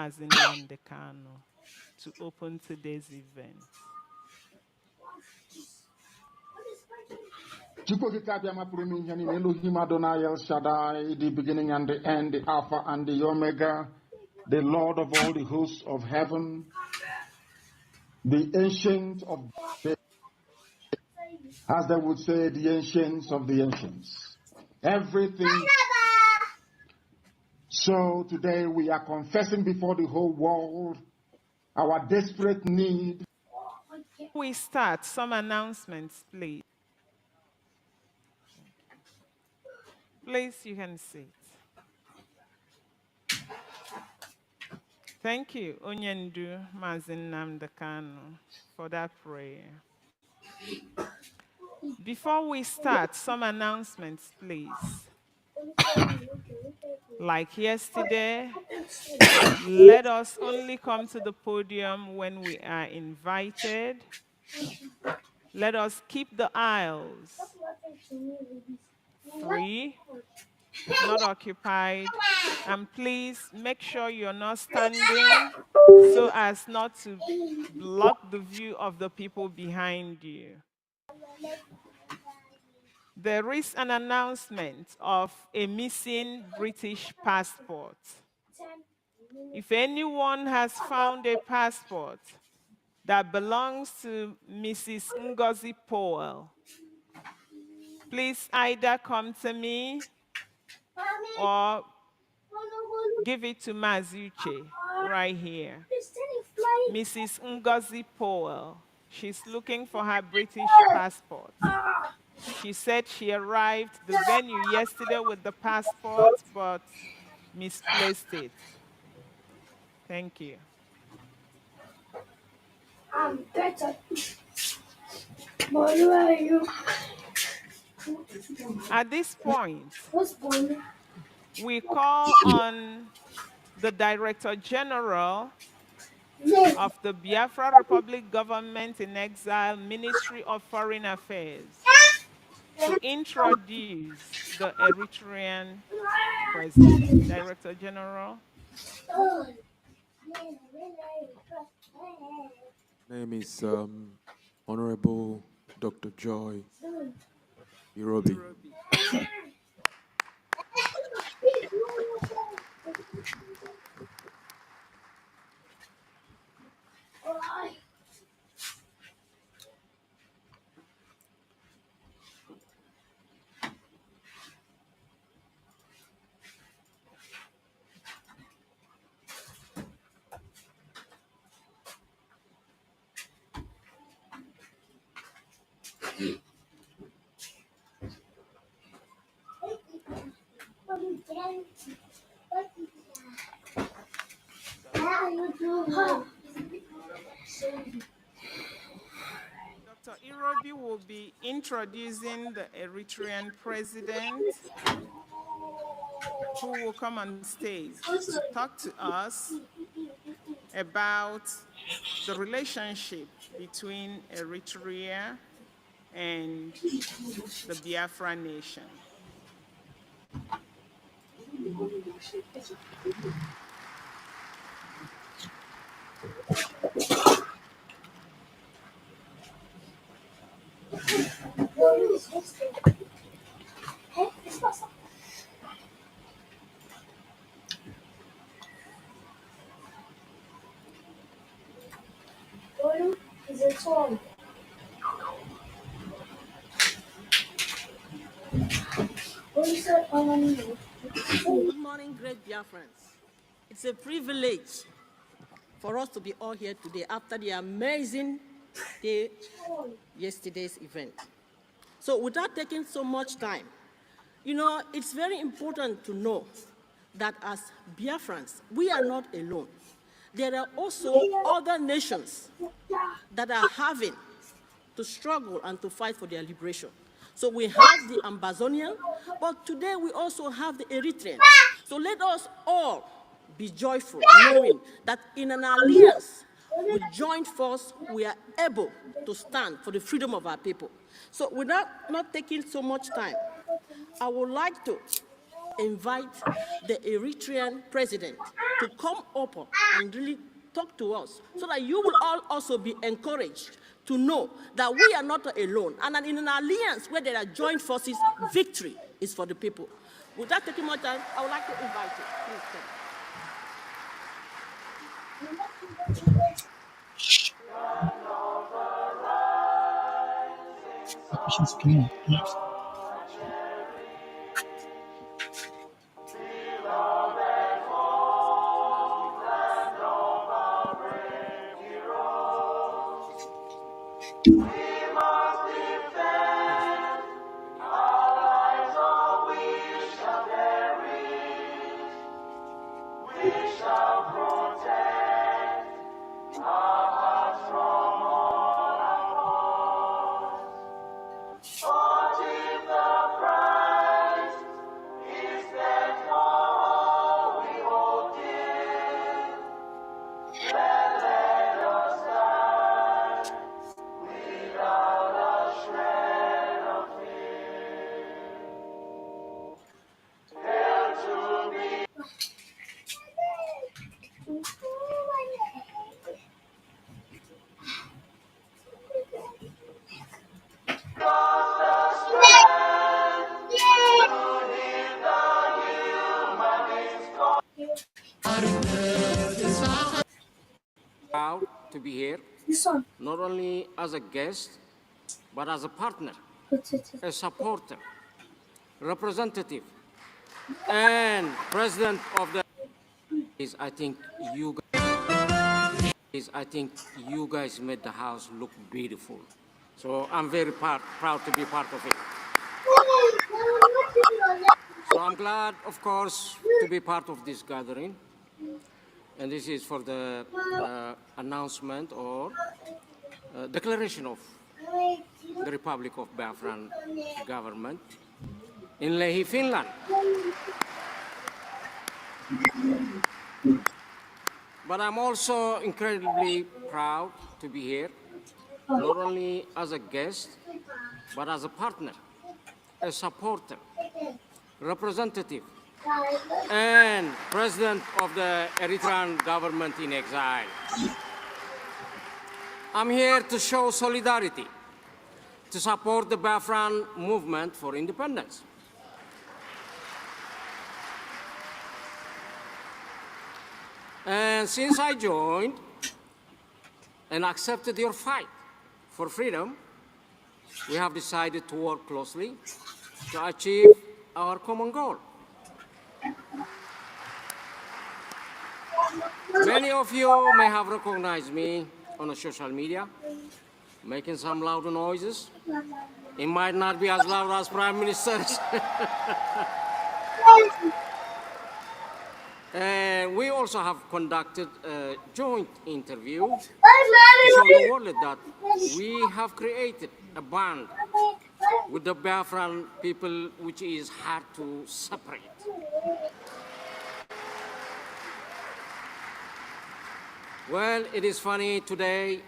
Mazin Namdekano to open today's event. Elohim Adonai El Shaddai, the beginning and the end, the Alpha and the Omega, the Lord of all the hosts of heaven, the ancient of days, as they would say, the ancients of the ancients. Everything. So today we are confessing before the whole world our desperate need. We start, some announcements, please. Please, you can sit. Thank you, Onyendu Mazin Namdekano, for that prayer. Before we start, some announcements, please. Like yesterday, let us only come to the podium when we are invited. Let us keep the aisles free, not occupied, and please make sure you're not standing so as not to block the view of the people behind you. There is an announcement of a missing British passport. If anyone has found a passport that belongs to Mrs. Ngozi Powell, please either come to me or give it to Mazuche right here. Mrs. Ngozi Powell, she's looking for her British passport. She said she arrived the venue yesterday with the passport, but misplaced it. Thank you. I'm better. Where are you? At this point, we call on the Director General of the Biafra Republic Government in Exile, Ministry of Foreign Affairs, to introduce the Eritrean president. Director General. Name is Honorable Dr. Joy Irobi. Dr. Irobi will be introducing the Eritrean president, who will come on stage to talk to us about the relationship between Eritrea and the Biafra nation. Good morning, great Biafrans. It's a privilege for us to be all here today after the amazing day, yesterday's event. So without taking so much time, it's very important to know that as Biafrans, we are not alone. There are also other nations that are having to struggle and to fight for their liberation. So we have the Amazonian, but today we also have the Eritrean. So let us all be joyful, knowing that in an alliance with joint force, we are able to stand for the freedom of our people. So without not taking so much time, I would like to invite the Eritrean president to come up and really talk to us so that you will all also be encouraged to know that we are not alone. And in an alliance where there are joint forces, victory is for the people. Without taking more time, I would like to invite you. Please come. Proud to be here, not only as a guest, but as a partner, a supporter, representative, and president of the. I think you guys made the house look beautiful. So I'm very proud to be part of it. So I'm glad, of course, to be part of this gathering. And this is for the announcement or declaration of the Republic of Biafran government in Lehi, Finland. But I'm also incredibly proud to be here, not only as a guest, but as a partner, a supporter, representative, and president of the Eritrean government in exile. I'm here to show solidarity, to support the Biafran movement for independence. And since I joined and accepted your fight for freedom, we have decided to work closely to achieve our common goal. Many of you may have recognized me on social media, making some loud noises. It might not be as loud as Prime Minister's. And we also have conducted a joint interview to show the world that we have created a bond with the Biafran people which is hard to separate. Well, it is funny today,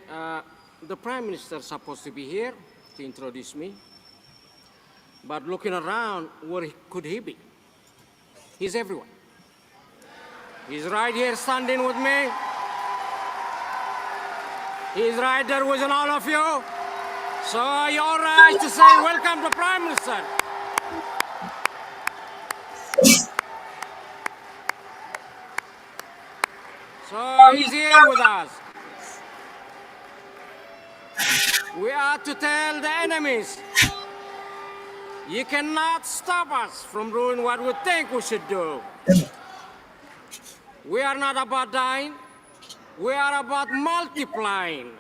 the Prime Minister is supposed to be here to introduce me, but looking around, where could he be? He's everywhere. He's right here standing with me. He's right there with all of you. So you're all right to say welcome to Prime Minister. So he's here with us. We are to tell the enemies, you cannot stop us from doing what we think we should do. We are not about dying. We are about multiplying.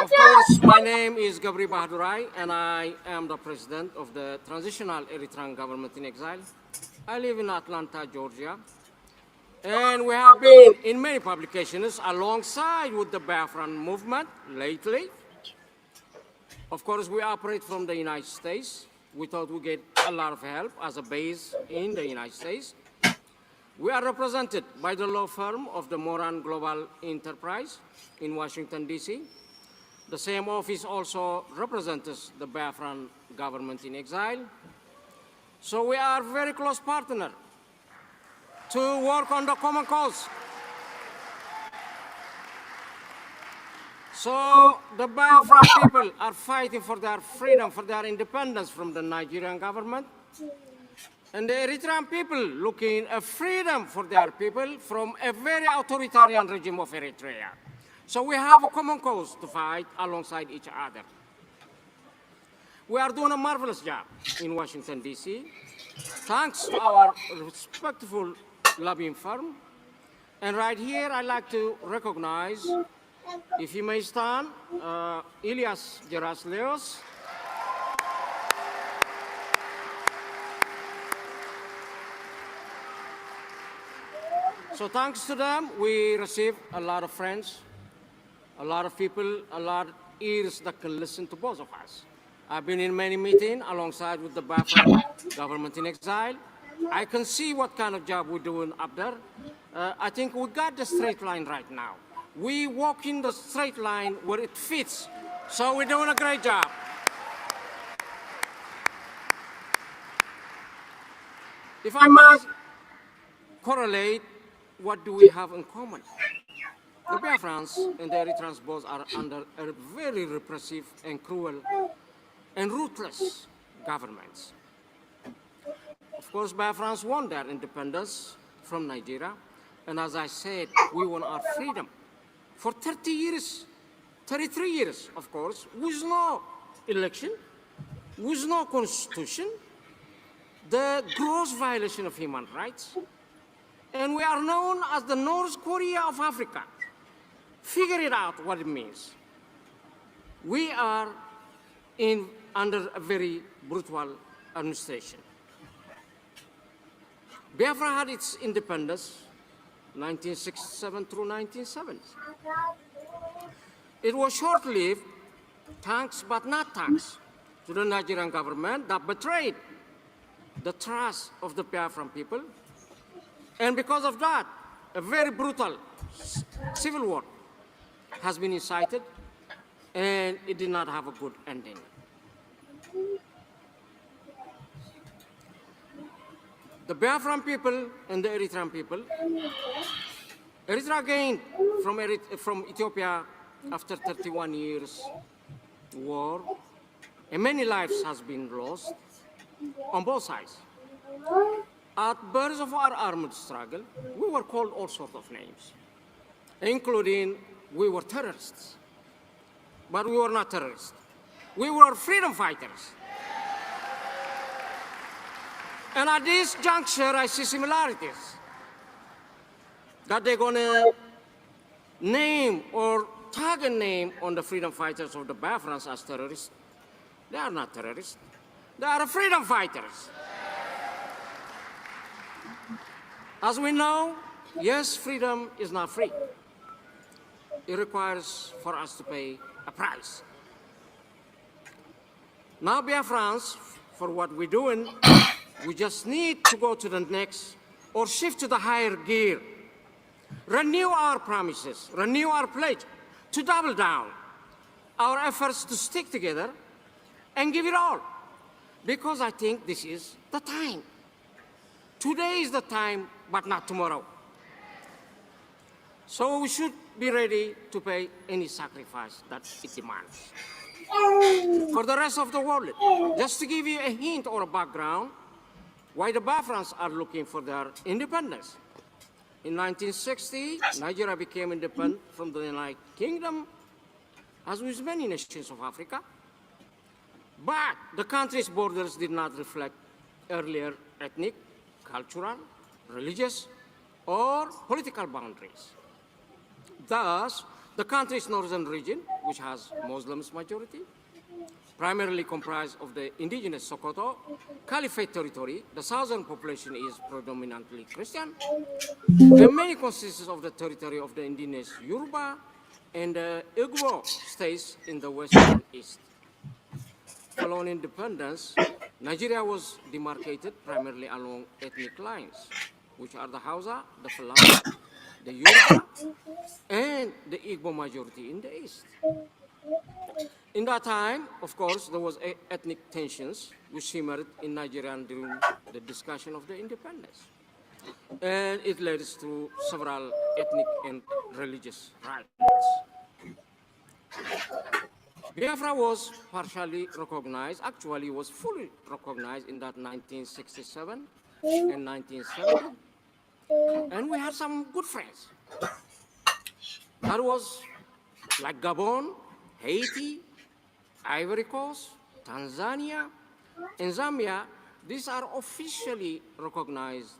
Of course, my name is Gabri Bahadurai, and I am the president of the Transitional Eritrean Government in Exile. I live in Atlanta, Georgia, and we have been in many publications alongside with the Biafran movement lately. Of course, we operate from the United States. We thought we'd get a lot of help as a base in the United States. We are represented by the law firm of the Moran Global Enterprise in Washington, D.C. The same office also represents the Biafran government in exile. So we are very close partner to work on the common cause. So the Biafra people are fighting for their freedom, for their independence from the Nigerian government. And the Eritrean people looking at freedom for their people from a very authoritarian regime of Eritrea. So we have a common cause to fight alongside each other. We are doing a marvelous job in Washington, D.C., thanks to our respectful lobbying firm. And right here, I'd like to recognize, if you may stand, Ilias Gerasleos. So thanks to them, we receive a lot of friends, a lot of people, a lot of ears that can listen to both of us. I've been in many meetings alongside with the Biafran government in exile. I can see what kind of job we're doing up there. I think we got the straight line right now. We walk in the straight line where it fits. So we're doing a great job. If I must correlate, what do we have in common? The Biafrans and the Eritreans both are under a very repressive and cruel and ruthless governments. Of course, Biafrans won their independence from Nigeria. And as I said, we won our freedom for 30 years, 33 years, of course, with no election, with no constitution, the gross violation of human rights. And we are known as the North Korea of Africa. Figure it out what it means. We are under a very brutal administration. Biafra had its independence 1967 through 1970. It was short-lived, thanks but not thanks to the Nigerian government that betrayed the trust of the Biafran people. And because of that, a very brutal civil war has been incited, and it did not have a good ending. The Biafran people and the Eritrean people, Eritrea gained from Ethiopia after 31 years war, and many lives has been lost on both sides. At birth of our armed struggle, we were called all sorts of names, including we were terrorists. But we were not terrorists. We were freedom fighters. And at this juncture, I see similarities. That they're gonna name or tag a name on the freedom fighters of the Biafrans as terrorists. They are not terrorists. They are freedom fighters. As we know, yes, freedom is not free. It requires for us to pay a price. Now, Biafrans, for what we're doing, we just need to go to the next or shift to the higher gear. Renew our promises, renew our pledge to double down our efforts to stick together and give it all. Because I think this is the time. Today is the time, but not tomorrow. So we should be ready to pay any sacrifice that it demands. For the rest of the world, just to give you a hint or a background, why the Biafrans are looking for their independence. In 1960, Nigeria became independent from the United Kingdom, as with many nations of Africa. But the country's borders did not reflect earlier ethnic, cultural, religious, or political boundaries. Thus, the country's northern region, which has Muslims majority, primarily comprised of the indigenous Sokoto Caliphate territory, the southern population is predominantly Christian, and many consists of the territory of the indigenous Yoruba and the Igbo states in the western east. Following independence, Nigeria was demarcated primarily along ethnic lines, which are the Hausa, the Fulani, the Yoruba, and the Igbo majority in the east. In that time, of course, there was ethnic tensions which simmered in Nigeria during the discussion of the independence. And it led to several ethnic and religious riots. Biafra was partially recognized, actually was fully recognized in that 1967 and 1970. And we had some good friends. That was like Gabon, Haiti, Ivory Coast, Tanzania, and Zambia. These are officially recognized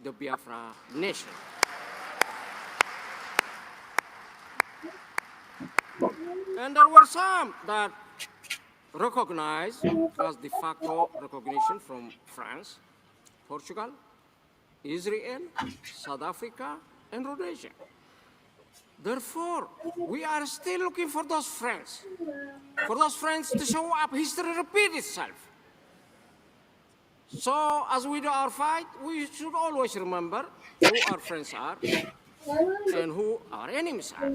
the Biafra nation. And there were some that recognized as de facto recognition from France, Portugal, Israel, South Africa, and Rhodesia. Therefore, we are still looking for those friends to show up. History repeats itself. So, as we do our fight, we should always remember who our friends are and who our enemies are.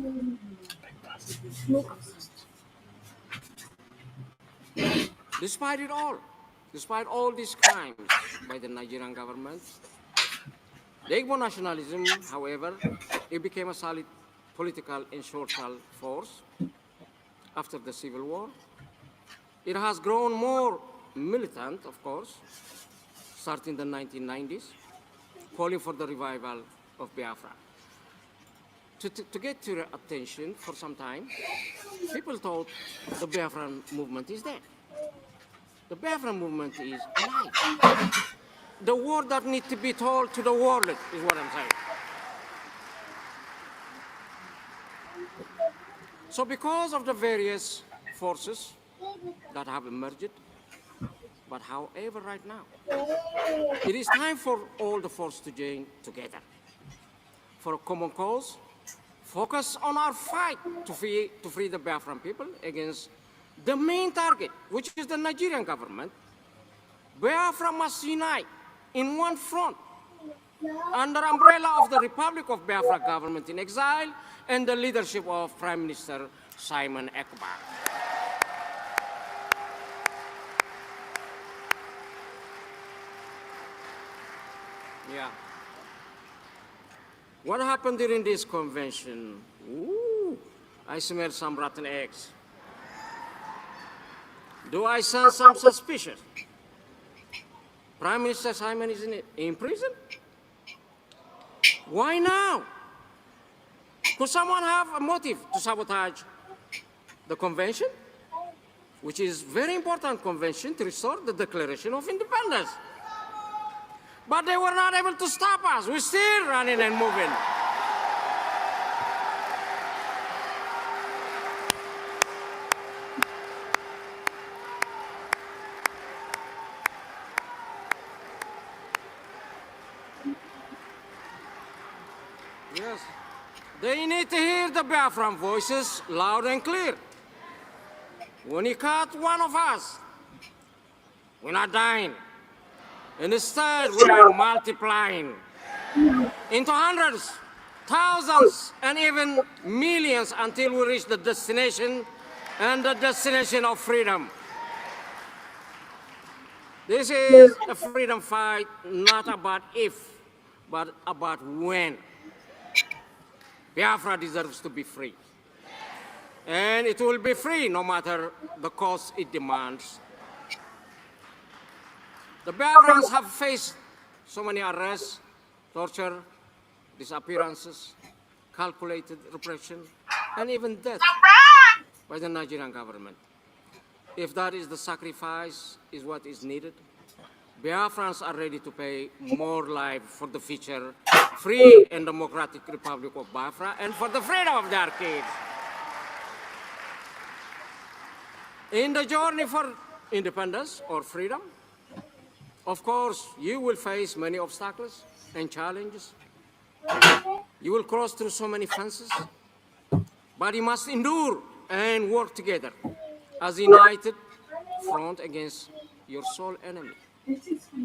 Despite it all, despite all these crimes by the Nigerian government, the Igbo nationalism, however, it became a solid political and social force after the Civil War. It has grown more militant, of course, starting in the 1990s, calling for the revival of Biafra. To get to your attention for some time, people thought the Biafran movement is dead. The Biafran movement is alive. The word that needs to be told to the world is what I'm saying. So because of the various forces that have emerged, but however right now, it is time for all the forces to join together for a common cause, focus on our fight to free the Biafran people against the main target, which is the Nigerian government. Biafra must unite in one front under umbrella of the Republic of Biafra government in exile and the leadership of Prime Minister Simon Ekpa. Yeah. What happened during this convention? Ooh, I smell some rotten eggs. Do I sense some suspicion? Prime Minister Simon is in prison? Why now? Could someone have a motive to sabotage the convention, which is a very important convention to restore the Declaration of Independence? But they were not able to stop us. We're still running and moving. Yes. They need to hear the Biafran voices loud and clear. When you cut one of us, we're not dying. Instead, we are multiplying into hundreds, thousands, and even millions until we reach the destination, and the destination of freedom. This is a freedom fight not about if, but about when. Biafra deserves to be free. And it will be free no matter the cost it demands. The Biafrans have faced so many arrests, torture, disappearances, calculated repression, and even death by the Nigerian government. If that is the sacrifice is what is needed, Biafrans are ready to pay more life for the future free and democratic Republic of Biafra and for the freedom of their kids. In the journey for independence or freedom, of course, you will face many obstacles and challenges. You will cross through so many fences, but you must endure and work together as a united front against your sole enemy,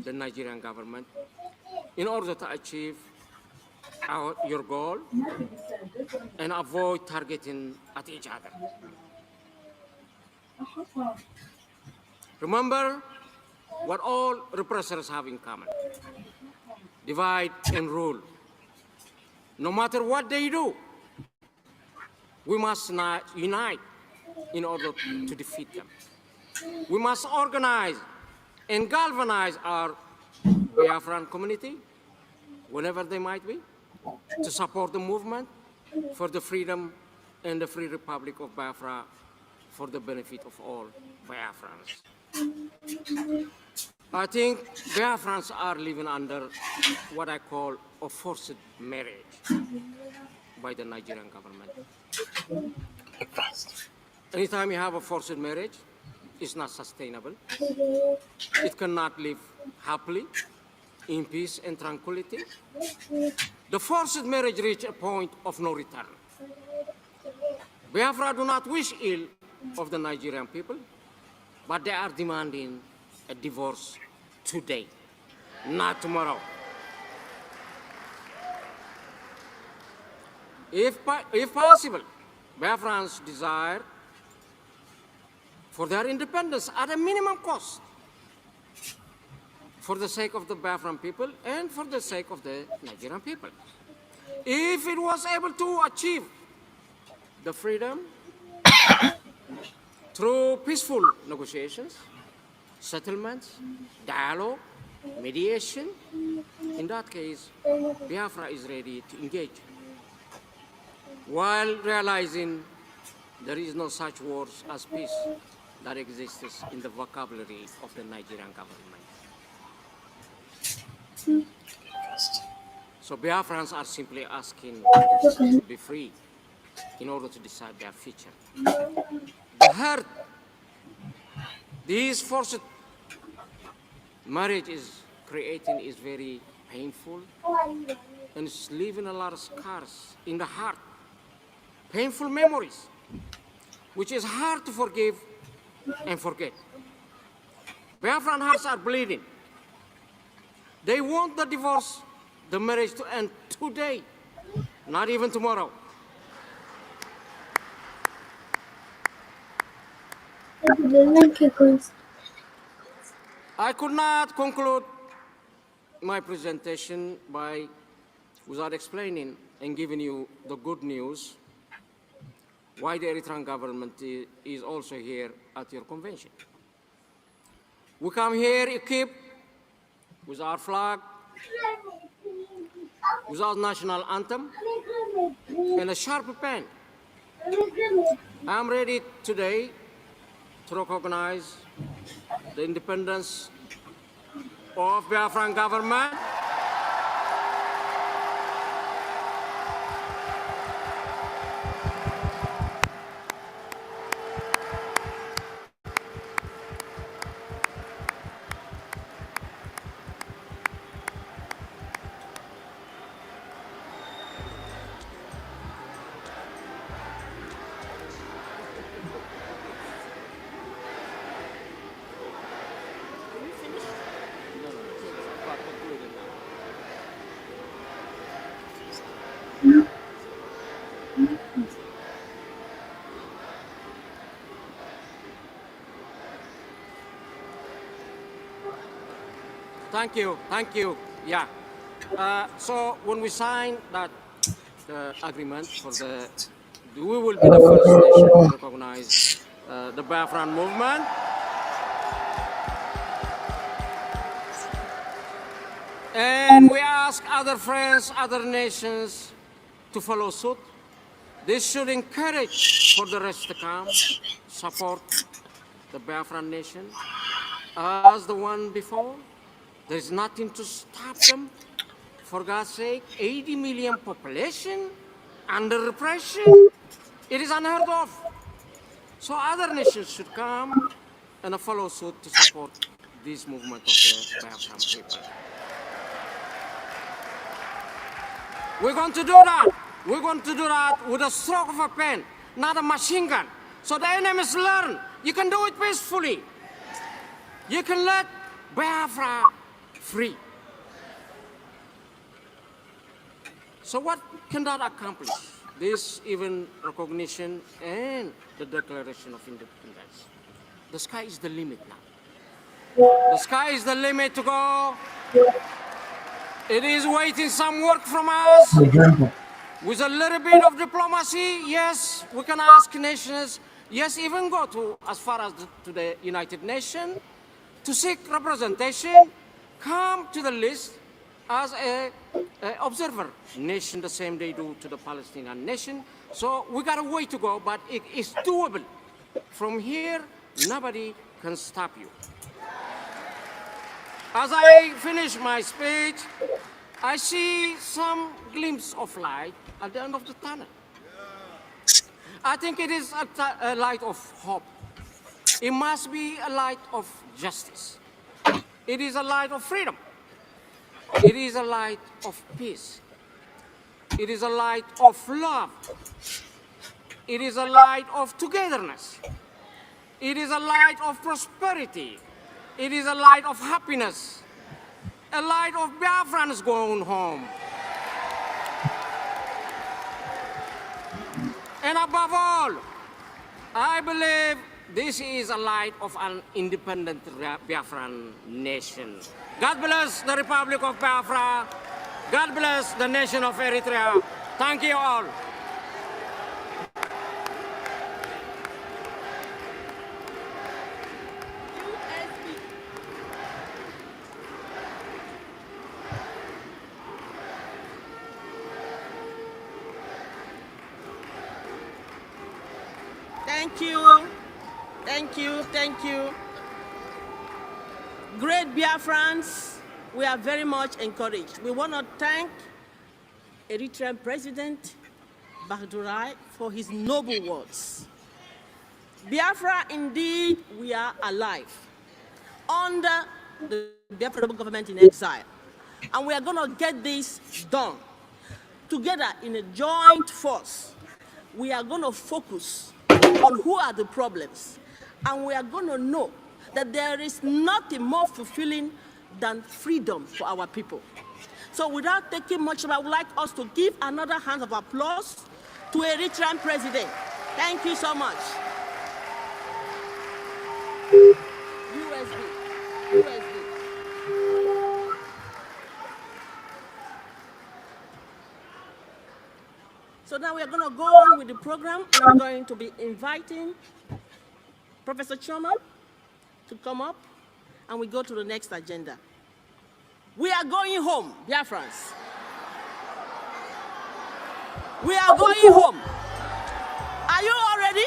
the Nigerian government, in order to achieve your goal and avoid targeting at each other. Remember what all repressors have in common: divide and rule. No matter what they do, we must not unite in order to defeat them. We must organize and galvanize our Biafran community, whenever they might be, to support the movement for the freedom and the free Republic of Biafra for the benefit of all Biafrans. I think Biafrans are living under what I call a forced marriage by the Nigerian government. Anytime you have a forced marriage, it's not sustainable. It cannot live happily, in peace and tranquility. The forced marriage reached a point of no return. Biafra do not wish ill of the Nigerian people, but they are demanding a divorce today, not tomorrow. If possible, Biafrans desire for their independence at a minimum cost, for the sake of the Biafran people and for the sake of the Nigerian people. If it was able to achieve the freedom through peaceful negotiations, settlements, dialogue, mediation, in that case, Biafra is ready to engage, while realizing there is no such words as peace that exists in the vocabulary of the Nigerian government. So Biafrans are simply asking to be free in order to decide their future. The hurt this forced marriage is creating is very painful, and it's leaving a lot of scars in the heart, painful memories, which is hard to forgive and forget. Biafran hearts are bleeding. They want the divorce, the marriage to end today, not even tomorrow. I could not conclude my presentation without explaining and giving you the good news why the Eritrean government is also here at your convention. We come here equipped with our flag, with our national anthem, and a sharp pen. I'm ready today to recognize the independence of Biafran government. Thank you, yeah. So when we sign that agreement we will be the first nation to recognize the Biafran movement. And we ask other friends, other nations to follow suit. This should encourage for the rest to come, support the Biafran nation as the one before. There's nothing to stop them. For God's sake, 80 million population under repression. It is unheard of. So other nations should come and follow suit to support this movement of the Biafran people. We're going to do that. We're going to do that with a stroke of a pen, not a machine gun. So the enemies learn. You can do it peacefully. You can let Biafra free. So what can that accomplish? This even recognition and the Declaration of Independence. the sky is the limit now. The sky is the limit to go. It is waiting some work from us. With a little bit of diplomacy, yes, we can ask nations, yes, even go to as far as to the United Nations to seek representation, come to the list as a observer nation, the same they do to the Palestinian nation. So we got a way to go, but it is doable. From here, nobody can stop you. As I finish my speech, I see some glimpse of light at the end of the tunnel. I think it is a light of hope. It must be a light of justice. It is a light of freedom. It is a light of peace. It is a light of love. It is a light of togetherness. It is a light of prosperity. It is a light of happiness. A light of Biafrans going home. And above all, I believe this is a light of an independent Biafran nation. God bless the Republic of Biafra. God bless the nation of Eritrea. Thank you all. Thank you. Thank you. Thank you. Great Biafrans, we are very much encouraged. We want to thank Eritrean President Bahdurai for his noble words. Biafra, indeed, we are alive under the Biafra government in exile. And we are going to get this done. Together in a joint force, we are going to focus on who are the problems. And we are going to know that there is nothing more fulfilling than freedom for our people. So without taking much time, I would like us to give another hand of applause to Eritrean President. Thank you so much. USB. So now we are going to go on with the program, and I'm going to be inviting Professor Choma to come up, and we go to the next agenda. We are going home, Biafrans. We are going home. Are you all ready?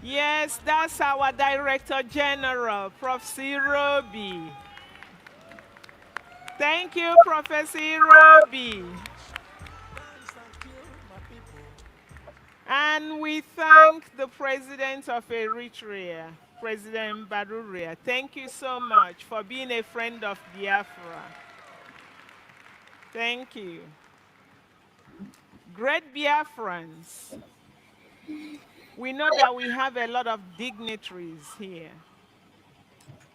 Yes, that's our Director General, Prof. Roby. Thank you, Professor Roby. And we thank the President of Eritrea, President Baduria. Thank you so much for being a friend of Biafra. Thank you. Great Biafrans, we know that we have a lot of dignitaries here.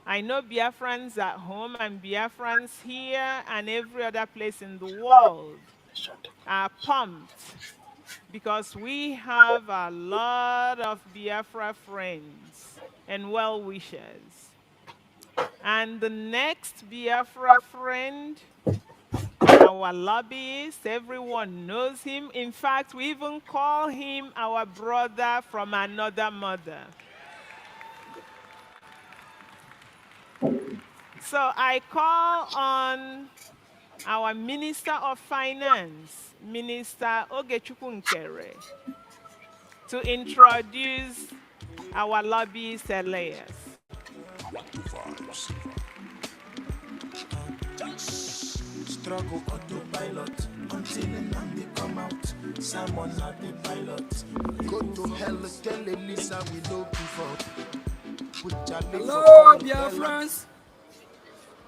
I know Biafrans at home and Biafrans here and every other place in the world are pumped because we have a lot of Biafra friends and well-wishers. And the next Biafra friend, our lobbyist, everyone knows him. In fact, we even call him our brother from another mother. So I call on our Minister of Finance, Minister Ogechukwu Nkere, to introduce our lobbyist Elias. Struggle autopilot until the come out. Someone not the pilot. Go to hell, tell Elisa we know before. Hello, Biafrans.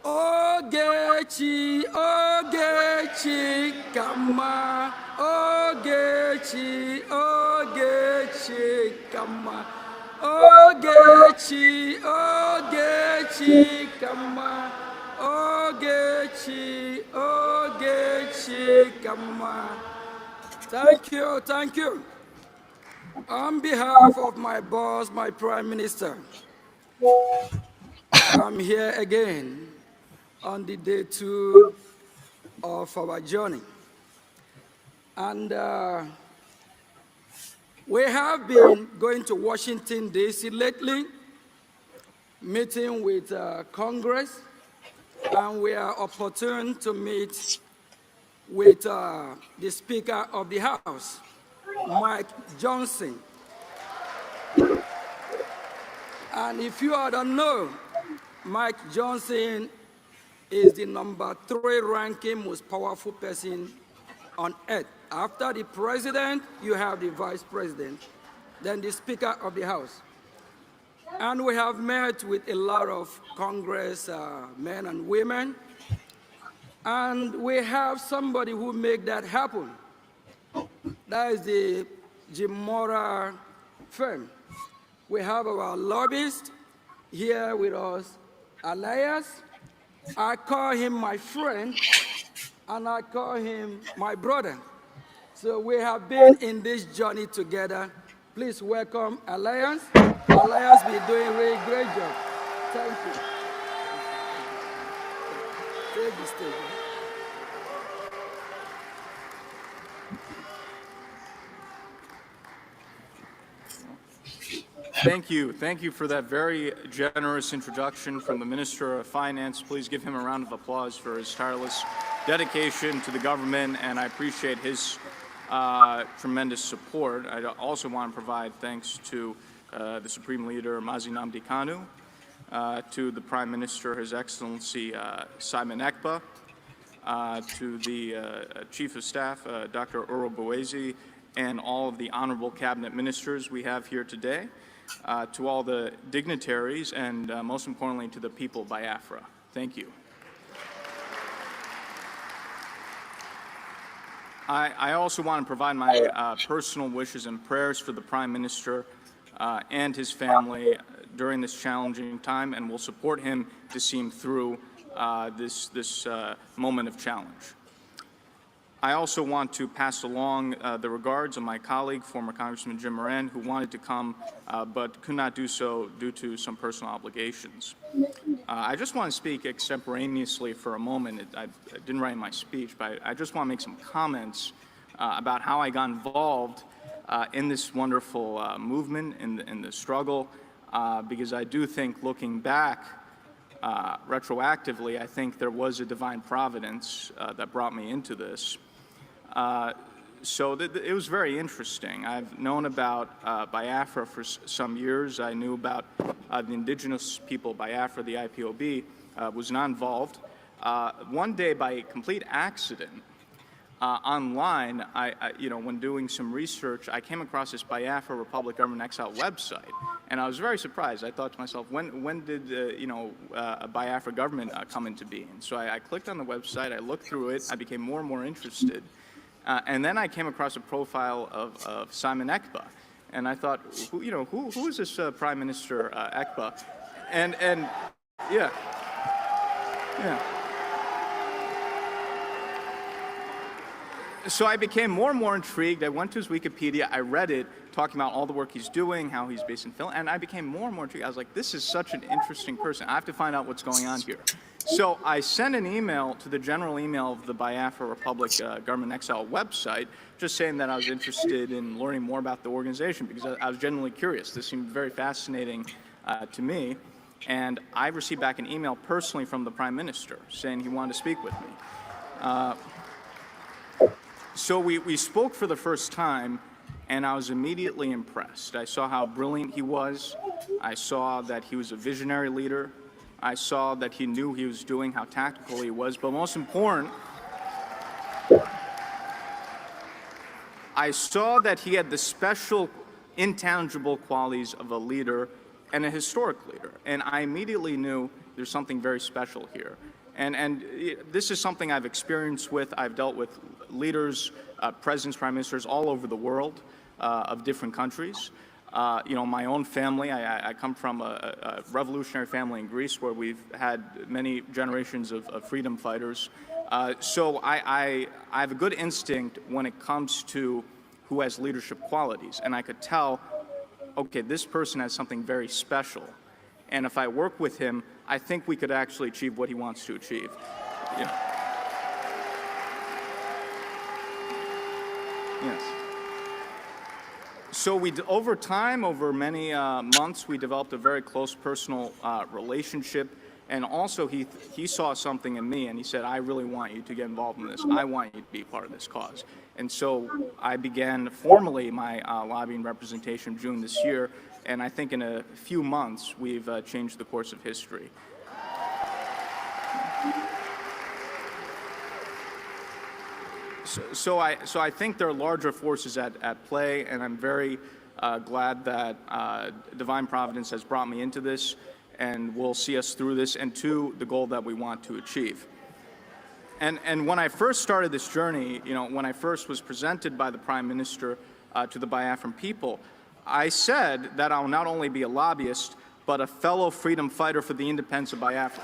Ogechi, Ogechi, Kama. Ogechi, Ogechi, Kama. Ogechi, Ogechi, Kama. Ogechi, Ogechi, Kama. Thank you, thank you. On behalf of my boss, my Prime Minister, I'm here again on the day 2 of our journey. And we have been going to Washington, D.C. lately, meeting with Congress, and we are opportune to meet with the Speaker of the House, Mike Johnson. And if you all don't know, Mike Johnson is the #3 ranking most powerful person on earth. After the president, you have the vice president, then the Speaker of the House. And we have met with a lot of Congress men and women, and we have somebody who made that happen. That is the Jim Mora firm. We have our lobbyist here with us, Elias. I call him my friend, and I call him my brother. So we have been in this journey together. Please welcome Elias. Elias been doing a really great job. Thank you. Take the stage. Thank you for that very generous introduction from the Minister of Finance. Please give him a round of applause for his tireless dedication to the government, and I appreciate his tremendous support. I also want to provide thanks to the Supreme Leader, Mazi Nnamdi Kanu, to the Prime Minister, His Excellency Simon Ekpa, to the Chief of Staff, Dr. Urobuezi, and all of the honorable cabinet ministers we have here today, to all the dignitaries, and most importantly, to the people of Biafra. Thank you. I also want to provide my personal wishes and prayers for the Prime Minister and his family during this challenging time, and will support him to see him through this moment of challenge. I also want to pass along the regards of my colleague, former Congressman Jim Moran, who wanted to come but could not do so due to some personal obligations. I just want to speak extemporaneously for a moment. I didn't write my speech, but I just want to make some comments about how I got involved in this wonderful movement, in the struggle, because I do think, looking back retroactively, I think there was a divine providence that brought me into this. So it was very interesting. I've known about Biafra for some years. I knew about the indigenous people of Biafra. The IPOB was not involved. One day, by complete accident, online, when doing some research, I came across this Biafra Republic Government Exile website, and I was very surprised. I thought to myself, when did a Biafra government come into being? So I clicked on the website, I looked through it, I became more and more interested. And then I came across a profile of Simon Ekpa, and I thought, who is this Prime Minister Ekpa? And yeah. So I became more and more intrigued. I went to his Wikipedia, I read it, talking about all the work he's doing, how he's based in Finland, and I became more and more intrigued. I was like, this is such an interesting person. I have to find out what's going on here. So I sent an email to the general email of the Biafra Republic Government Exile website, just saying that I was interested in learning more about the organization, because I was genuinely curious. This seemed very fascinating to me. And I received back an email personally from the Prime Minister saying he wanted to speak with me. So we spoke for the first time, and I was immediately impressed. I saw how brilliant he was. I saw that he was a visionary leader. I saw that he knew what he was doing, how tactical he was. But most important, I saw that he had the special, intangible qualities of a leader and a historic leader. And I immediately knew there's something very special here. And this is something I've experienced with. I've dealt with leaders, presidents, prime ministers all over the world of different countries. My own family, I come from a revolutionary family in Greece where we've had many generations of freedom fighters. So I have a good instinct when it comes to who has leadership qualities. And I could tell, okay, this person has something very special. And if I work with him, I think we could actually achieve what he wants to achieve. Yeah. Yes. So over time, over many months, we developed a very close personal relationship. And also, he saw something in me, and he said, I really want you to get involved in this. I want you to be part of this cause. And so I began formally my lobbying representation June this year, and I think in a few months, we've changed the course of history. So I think there are larger forces at play, and I'm very glad that divine providence has brought me into this and will see us through this and to the goal that we want to achieve. And when I first started this journey, when I first was presented by the Prime Minister to the Biafran people, I said that I'll not only be a lobbyist, but a fellow freedom fighter for the independence of Biafra.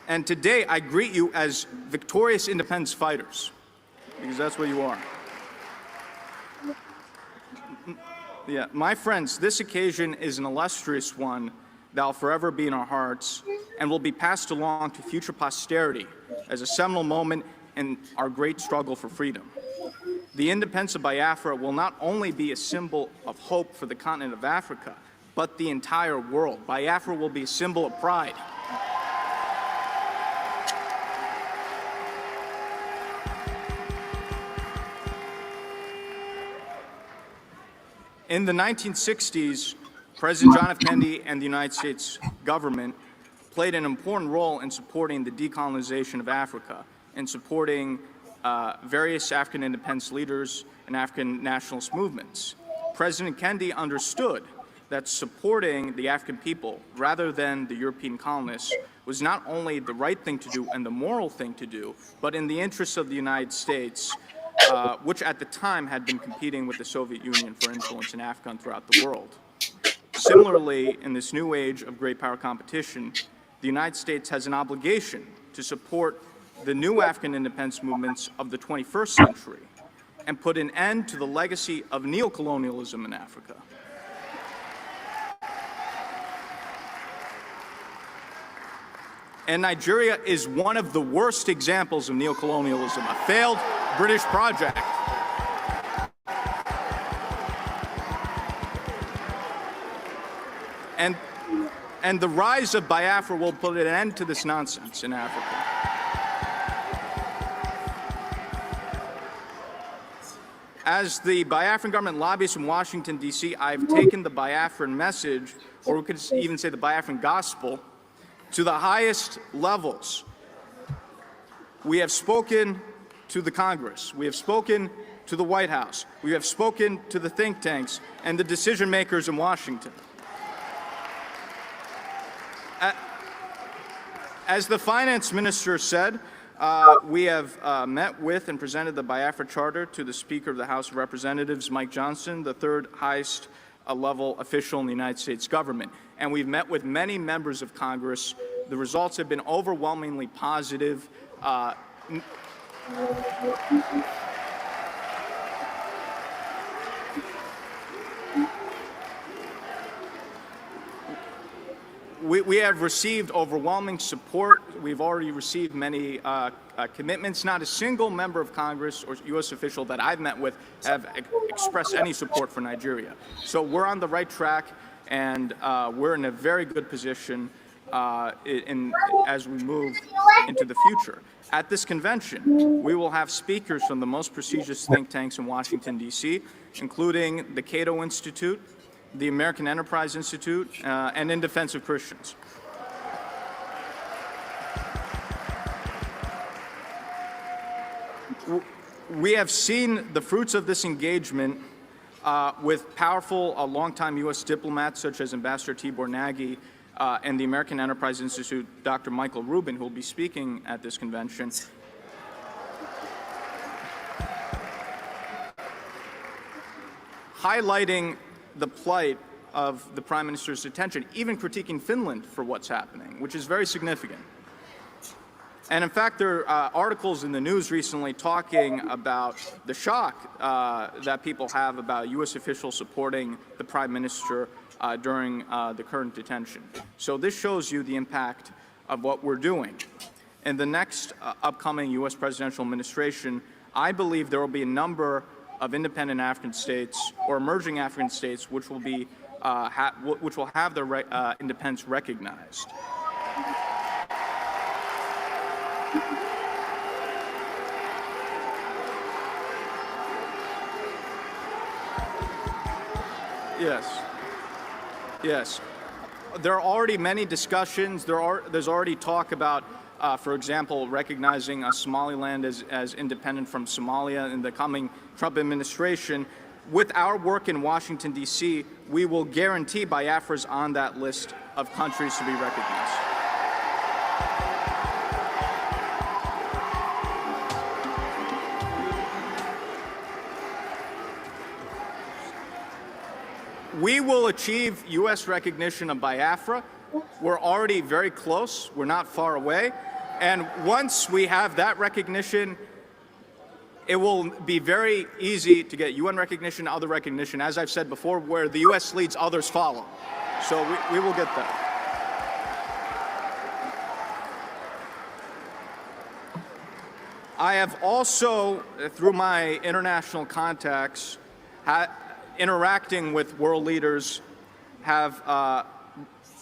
And today, I greet you as victorious independence fighters, because that's what you are. Yeah, my friends, this occasion is an illustrious one that will forever be in our hearts and will be passed along to future posterity as a seminal moment in our great struggle for freedom. The independence of Biafra will not only be a symbol of hope for the continent of Africa, but the entire world. Biafra will be a symbol of pride. In the 1960s, President John F. Kennedy and the United States government played an important role in supporting the decolonization of Africa and supporting various African independence leaders and African nationalist movements. President Kennedy understood that supporting the African people rather than the European colonists was not only the right thing to do and the moral thing to do, but in the interests of the United States, which at the time had been competing with the Soviet Union for influence in Africa and throughout the world. Similarly, in this new age of great power competition, the United States has an obligation to support the new African independence movements of the 21st century and put an end to the legacy of neocolonialism in Africa. And Nigeria is one of the worst examples of neocolonialism, a failed British project. And the rise of Biafra will put an end to this nonsense in Africa. As the Biafran government lobbyist in Washington, D.C., I've taken the Biafran message, or we could even say the Biafran gospel, to the highest levels. We have spoken to the Congress. We have spoken to the White House. We have spoken to the think tanks and the decision makers in Washington. As the finance minister said, we have met with and presented the Biafra Charter to the Speaker of the House of Representatives, Mike Johnson, the third highest level official in the United States government. And we've met with many members of Congress. The results have been overwhelmingly positive. We have received overwhelming support. We've already received many commitments. Not a single member of Congress or U.S. official that I've met with have expressed any support for Nigeria. So we're on the right track, and we're in a very good position as we move into the future. At this convention, we will have speakers from the most prestigious think tanks in Washington, D.C., including the Cato Institute, the American Enterprise Institute, and In Defense of Christians. We have seen the fruits of this engagement with powerful longtime U.S. diplomats such as Ambassador Tibor Nagy and the American Enterprise Institute, Dr. Michael Rubin, who will be speaking at this convention. Highlighting the plight of the Prime Minister's detention, even critiquing Finland for what's happening, which is very significant. And in fact, there are articles in the news recently talking about the shock that people have about U.S. officials supporting the Prime Minister during the current detention. So this shows you the impact of what we're doing. In the next upcoming U.S. presidential administration, I believe there will be a number of independent African states or emerging African states which will be which will have their independence recognized. Yes. Yes. There are already many discussions. There's already talk about, for example, recognizing Somaliland as independent from Somalia in the coming Trump administration. With our work in Washington, D.C., we will guarantee Biafra is on that list of countries to be recognized. We will achieve U.S. recognition of Biafra. We're already very close. We're not far away. And once we have that recognition, it will be very easy to get UN recognition, other recognition, as I've said before, where the U.S. leads, others follow. So we will get that. I have also, through my international contacts, interacting with world leaders, have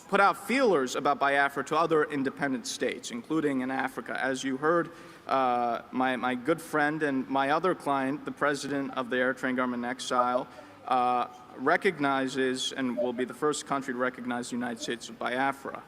put out feelers about Biafra to other independent states, including in Africa. As you heard, my good friend and my other client, the president of the Eritrean government in exile, recognizes and will be the first country to recognize the United States of Biafra.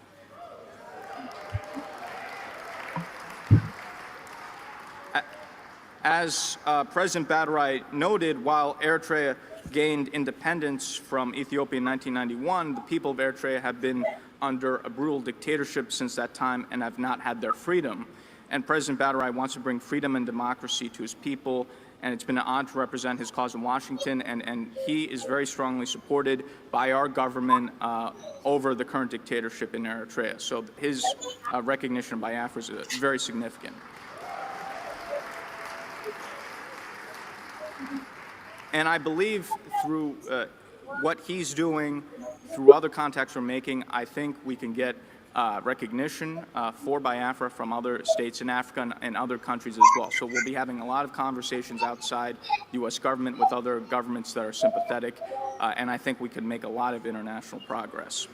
As President Badarai noted, while Eritrea gained independence from Ethiopia in 1991, the people of Eritrea have been under a brutal dictatorship since that time and have not had their freedom. And President Badarai wants to bring freedom and democracy to his people, and it's been an honor to represent his cause in Washington, and he is very strongly supported by our government over the current dictatorship in Eritrea. So his recognition of Biafra is very significant. And I believe through what he's doing, through other contacts we're making, I think we can get recognition for Biafra from other states in Africa and other countries as well. So we'll be having a lot of conversations outside the U.S. government with other governments that are sympathetic, and I think we can make a lot of international progress.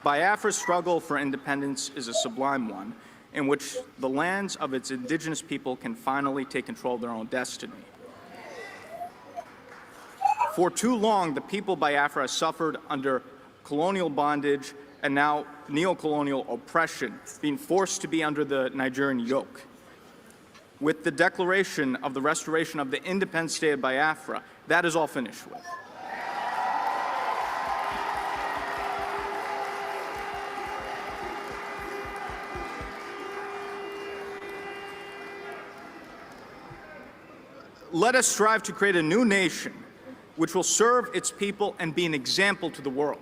Biafra's struggle for independence is a sublime one, in which the lands of its indigenous people can finally take control of their own destiny. For too long, the people of Biafra have suffered under colonial bondage and now neo-colonial oppression, being forced to be under the Nigerian yoke. With the declaration of the restoration of the independent state of Biafra, that is all finished with. Let us strive to create a new nation which will serve its people and be an example to the world.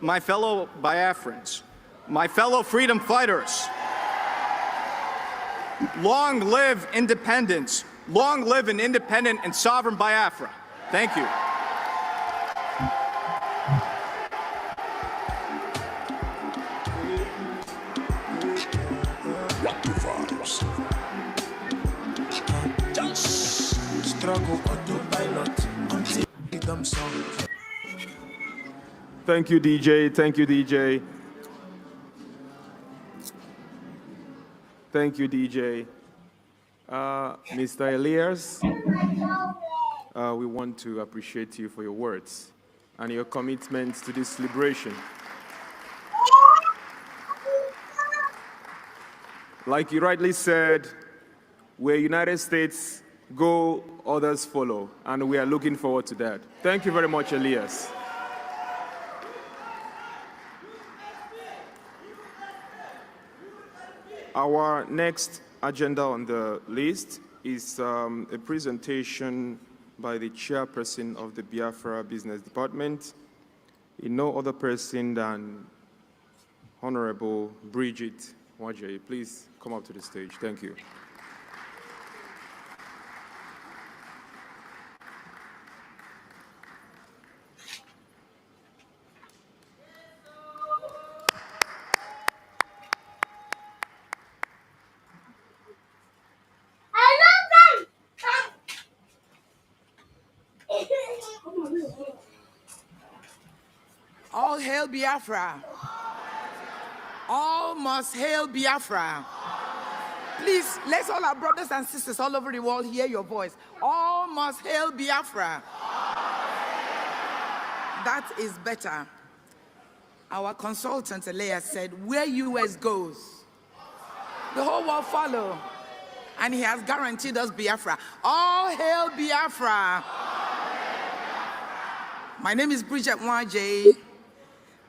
My fellow Biafrans, my fellow freedom fighters, long live independence, long live an independent and sovereign Biafra. Thank you. Thank you, DJ. Thank you, DJ. Thank you, DJ. Mr. Elias, we want to appreciate you for your words and your commitment to this liberation. Like you rightly said, where United States go, others follow, and we are looking forward to that. Thank you very much, Elias. Our next agenda on the list is a presentation by the chairperson of the Biafra Business Department, no other person than Honorable Bridget Wajay. Please come up to the stage. Thank you. All hail Biafra. All must hail Biafra. Please, let's all our brothers and sisters all over the world hear your voice. All must hail Biafra. That is better. Our consultant, Elias, said, where US goes, the whole world follow. And he has guaranteed us Biafra. All hail Biafra. My name is Bridget Wajay,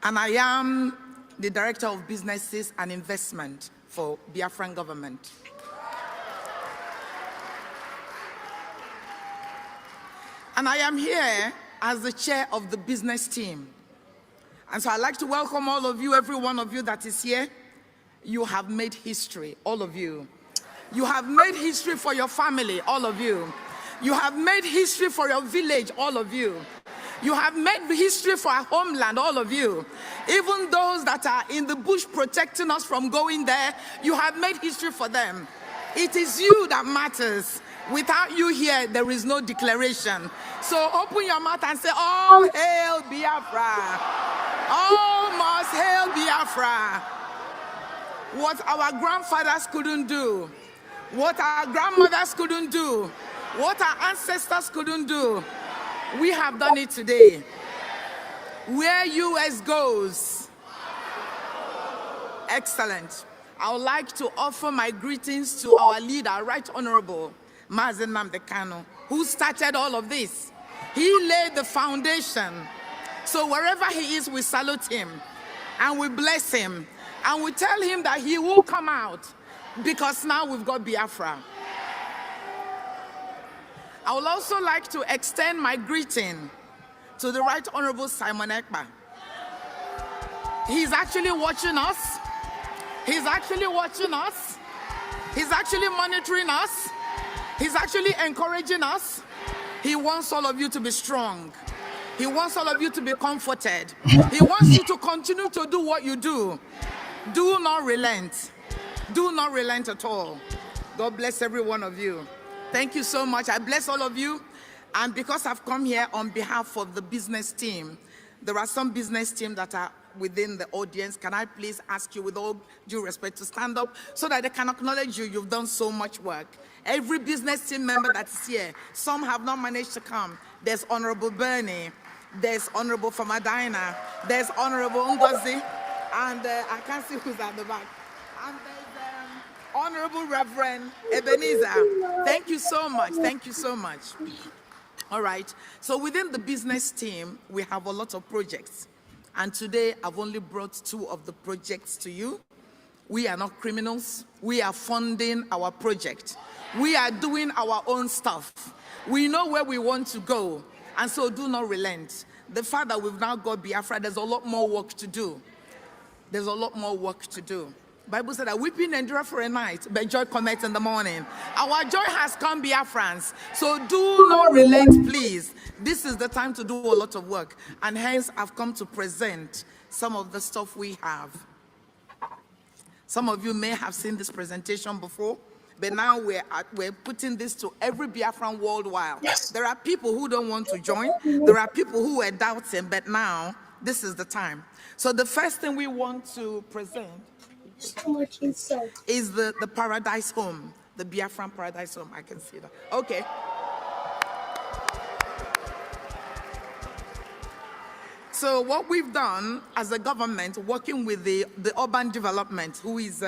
and I am the Director of Businesses and Investment for Biafran government. And I am here as the chair of the business team. And so I'd like to welcome all of you, every one of you that is here. You have made history, all of you. You have made history for your family, all of you. You have made history for your village, all of you. You have made history for our homeland, all of you. Even those that are in the bush protecting us from going there, you have made history for them. It is you that matters. Without you here, there is no declaration. So open your mouth and say, all hail Biafra. All must hail Biafra. What our grandfathers couldn't do, what our grandmothers couldn't do, what our ancestors couldn't do, we have done it today. Where US goes. Excellent. I would like to offer my greetings to our leader, Right Honorable Mazen Nnamdi Kanu, who started all of this. He laid the foundation. So wherever he is, we salute him and we bless him and we tell him that he will come out, because now we've got Biafra. I would also like to extend my greeting to the Right Honorable Simon Ekpa. He's actually watching us. He's actually watching us. He's actually monitoring us. He's actually encouraging us. He wants all of you to be strong. He wants all of you to be comforted. He wants you to continue to do what you do. Do not relent. Do not relent at all. God bless every one of you. Thank you so much. I bless all of you. And because I've come here on behalf of the business team, there are some business team that are within the audience. Can I please ask you, with all due respect, to stand up so that they can acknowledge you? You've done so much work. Every business team member that's here, some have not managed to come. There's Honorable Bernie, there's Honorable Famadina, there's Honorable Ngozi, and I can't see who's at the back. And there's Honorable Reverend Ebenezer. Thank you so much. Thank you so much. All right. So within the business team, we have a lot of projects. And today, I've only brought 2 of the projects to you. We are not criminals. We are funding our project. We are doing our own stuff. We know where we want to go. And so do not relent. The fact that we've now got Biafra, there's a lot more work to do. There's a lot more work to do. Bible said that weeping endure for a night, but joy cometh in the morning. Our joy has come, Biafrans. So do not relent, please. This is the time to do a lot of work. And hence, I've come to present some of the stuff we have. Some of you may have seen this presentation before, but now we're putting this to every Biafran worldwide. Yes. There are people who don't want to join. There are people who were doubting, but now this is the time. So the first thing we want to present so much inside is the Paradise Home, the Biafran Paradise Home. I can see that. Okay. So what we've done as a government, working with the urban development, who is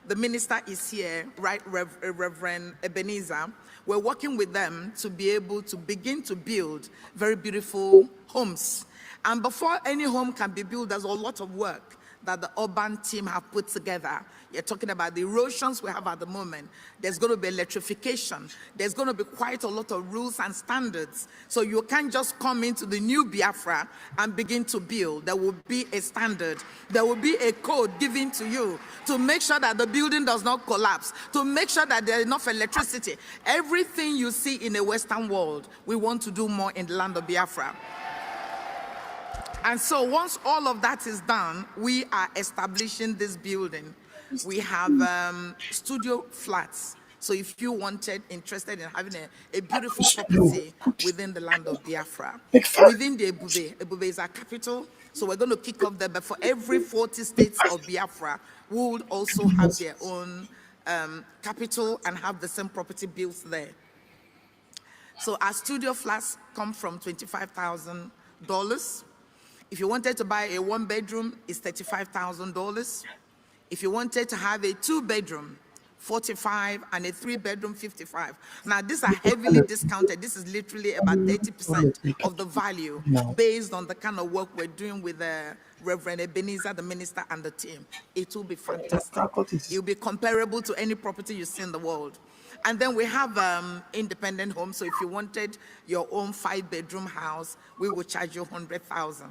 The minister is here, right, Reverend Ebenezer. We're working with them to be able to begin to build very beautiful homes. And before any home can be built, there's a lot of work that the urban team have put together. You're talking about the erosions we have at the moment. There's going to be electrification. There's going to be quite a lot of rules and standards. So you can't just come into the new Biafra and begin to build. There will be a standard. There will be a code given to you to make sure that the building does not collapse, to make sure that there's enough electricity. Everything you see in the Western world, we want to do more in the land of Biafra. And so once all of that is done, we are establishing this building. We have studio flats. So if you interested in having a beautiful property within the land of Biafra, within the Ebube is our capital. So we're going to kick off there. But for every 40 states of Biafra, we will also have their own capital and have the same property built there. So our studio flats come from $25,000. If you wanted to buy a 1-bedroom, it's $35,000. If you wanted to have a 2-bedroom, $45,000, and a 3-bedroom, $55,000. Now, these are heavily discounted. This is literally about 30% of the value based on the kind of work we're doing with Reverend Ebenezer, the minister, and the team. It will be fantastic. It will be comparable to any property you see in the world. And then we have independent homes. So if you wanted your own 5-bedroom house, we will charge you $100,000.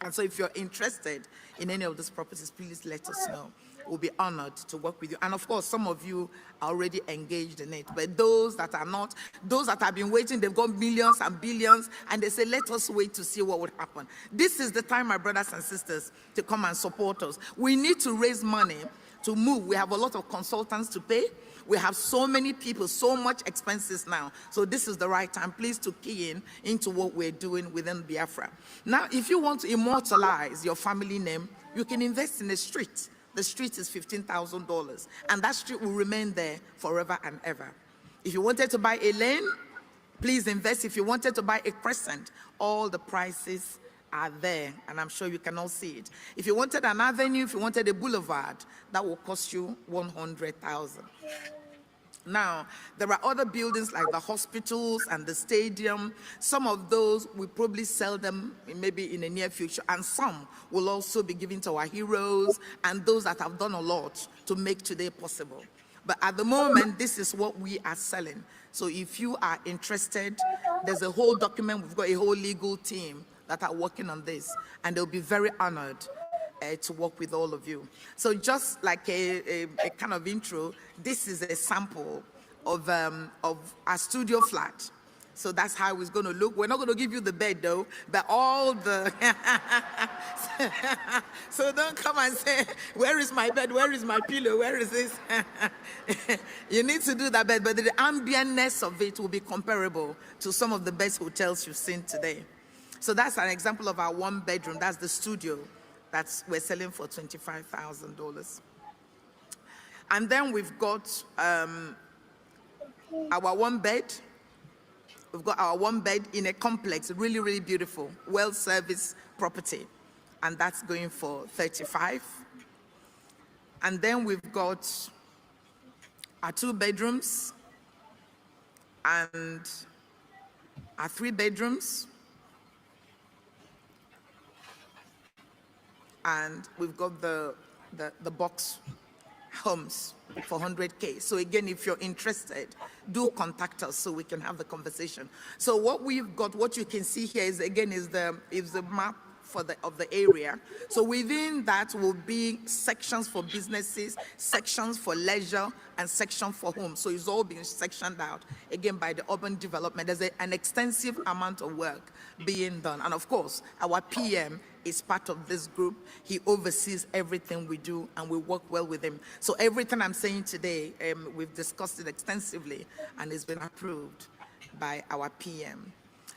And so if you're interested in any of these properties, please let us know. We'll be honored to work with you. And of course, some of you are already engaged in it. But those that are not, those that have been waiting, they've got millions and billions, and they say, let us wait to see what would happen. This is the time, my brothers and sisters, to come and support us. We need to raise money to move. We have a lot of consultants to pay. We have so many people, so much expenses now. So this is the right time, please, to key into what we're doing within Biafra. Now, if you want to immortalize your family name, you can invest in a street. The street is $15,000, and that street will remain there forever and ever. If you wanted to buy a lane, please invest. If you wanted to buy a crescent, all the prices are there, and I'm sure you can all see it. If you wanted an avenue, if you wanted a boulevard, that will cost you $100,000. Now, there are other buildings like the hospitals and the stadium. Some of those, we probably sell them maybe in the near future, and some will also be given to our heroes and those that have done a lot to make today possible. But at the moment, this is what we are selling. So if you are interested, there's a whole document. We've got a whole legal team that are working on this, and they'll be very honored to work with all of you. So just like a kind of intro, this is a sample of our studio flat. So that's how it's going to look. We're not going to give you the bed though, but all the... So don't come and say, where is my bed? Where is my pillow? Where is this? You need to do that bed, but the ambientness of it will be comparable to some of the best hotels you've seen today. So that's an example of our 1-bedroom. That's the studio we're selling for $25,000. And then we've got our 1-bed. We've got our 1-bed in a complex, really, really beautiful, well-serviced property. And that's going for $35,000. And then we've got our 2 bedrooms and our 3 bedrooms. And we've got the box homes for $100K. So again, if you're interested, do contact us so we can have the conversation. So what we've got, what you can see here is, again, is the map of the area. So within that will be sections for businesses, sections for leisure, and section for homes. So it's all being sectioned out, again, by the urban development. There's an extensive amount of work being done. And of course, our PM is part of this group. He oversees everything we do, and we work well with him. So everything I'm saying today, we've discussed it extensively, and it's been approved by our PM.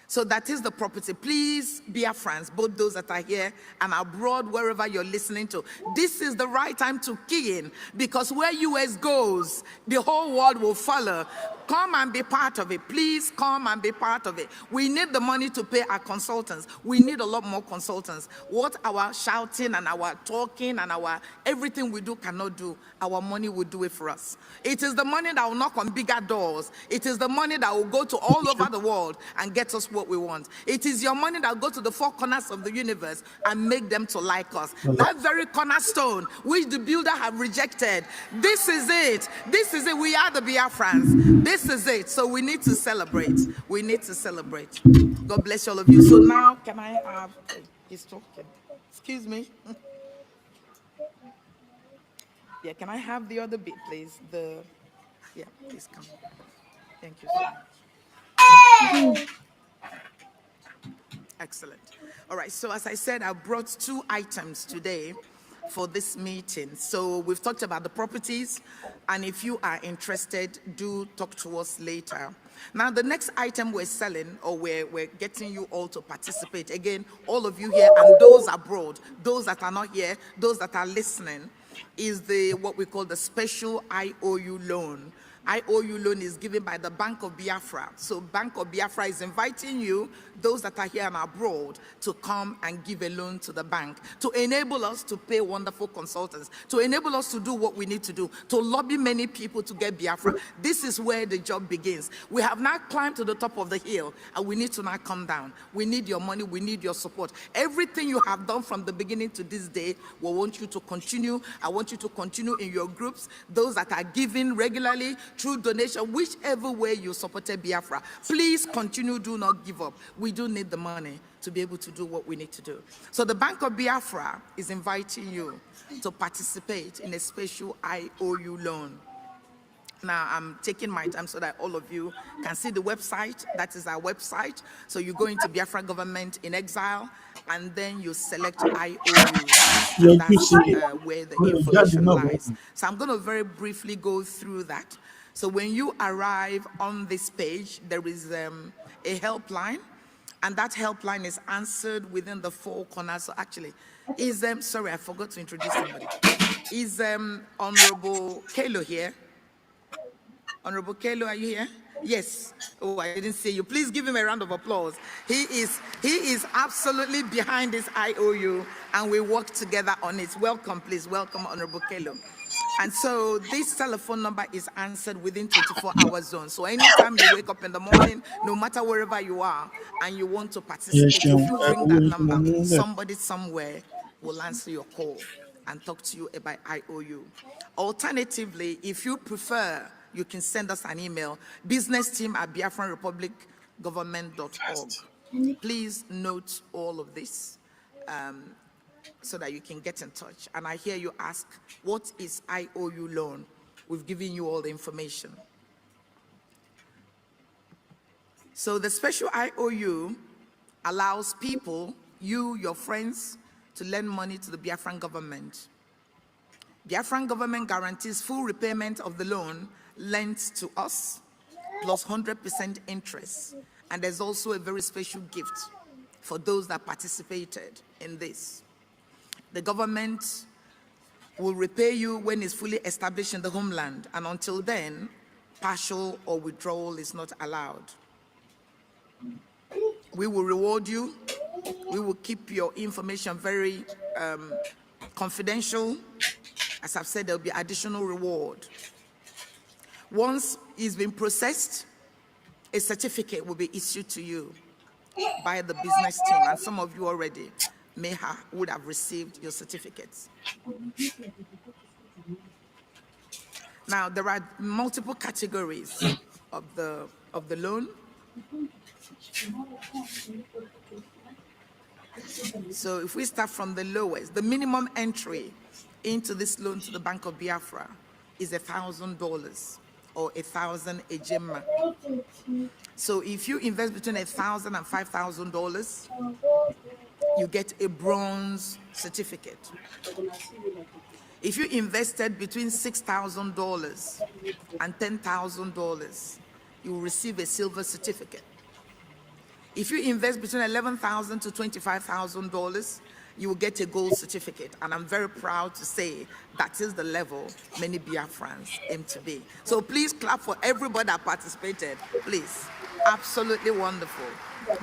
So that is the property. Please, Biafrans, both those that are here and abroad, wherever you're listening to, this is the right time to key in, because where US goes, the whole world will follow. Come and be part of it. Please come and be part of it. We need the money to pay our consultants. We need a lot more consultants. What our shouting and our talking and our everything we do cannot do, our money will do it for us. It is the money that will knock on bigger doors. It is the money that will go to all over the world and get us what we want. It is your money that will go to the four corners of the universe and make them to like us. That very cornerstone which the builder have rejected. This is it. This is it. We are the Biafrans. This is it. So we need to celebrate. We need to celebrate. God bless all of you. So now, can I have, he's talking. Excuse me. Yeah, can I have the other bit, please? Yeah, please come. Thank you so much. Excellent. All right, so as I said, I brought 2 items today for this meeting. So we've talked about the properties, and if you are interested, do talk to us later. Now, the next item we're selling, or we're getting you all to participate, again, all of you here and those abroad, those that are not here, those that are listening, is what we call the special IOU loan. IOU loan is given by the Bank of Biafra. So Bank of Biafra is inviting you, those that are here and abroad, to come and give a loan to the bank, to enable us to pay wonderful consultants, to enable us to do what we need to do, to lobby many people to get Biafra. This is where the job begins. We have now climbed to the top of the hill, and we need to now come down. We need your money, we need your support. Everything you have done from the beginning to this day, we want you to continue. I want you to continue in your groups, those that are giving regularly, through donation, whichever way you supported Biafra. Please continue, do not give up. We do need the money to be able to do what we need to do. So the Bank of Biafra is inviting you to participate in a special IOU loan. Now, I'm taking my time so that all of you can see the website. That is our website. So you go into Biafra Government in Exile, and then you select IOU. That's where the information lies. So I'm going to very briefly go through that. So when you arrive on this page, there is a helpline, and that helpline is answered within the 4 corners. So actually, sorry, I forgot to introduce somebody. Is Honorable Kelo here? Honorable Kelo, are you here? Yes. Oh, I didn't see you. Please give him a round of applause. He is absolutely behind this IOU, and we work together on it. Welcome, please. Welcome, Honorable Kelo. And so this telephone number is answered within 24-hour zone. So anytime you wake up in the morning, no matter wherever you are, and you want to participate, if you ring that number, somebody somewhere will answer your call and talk to you about IOU. Alternatively, if you prefer, you can send us an email, businessteam@biafranrepublicgovernment.org. Please note all of this so that you can get in touch. And I hear you ask, what is IOU loan? We've given you all the information. So the special IOU allows people, you, your friends, to lend money to the Biafran government. Biafran government guarantees full repayment of the loan lent to us, plus 100% interest. And there's also a very special gift for those that participated in this. The government will repay you when it's fully established in the homeland, and until then, partial or withdrawal is not allowed. We will reward you. We will keep your information very confidential. As I've said, there'll be additional reward. Once it's been processed, a certificate will be issued to you by the business team, and some of you already would have received your certificates. Now, there are multiple categories of the loan. So if we start from the lowest, the minimum entry into this loan to the Bank of Biafra is $1,000 or 1,000 ejema. So if you invest between $1,000 and $5,000, you get a bronze certificate. If you invested between $6,000 and $10,000, you will receive a silver certificate. If you invest between $11,000 to $25,000, you will get a gold certificate. And I'm very proud to say that is the level many Biafrans aim to be. So please clap for everybody that participated, please. Absolutely wonderful.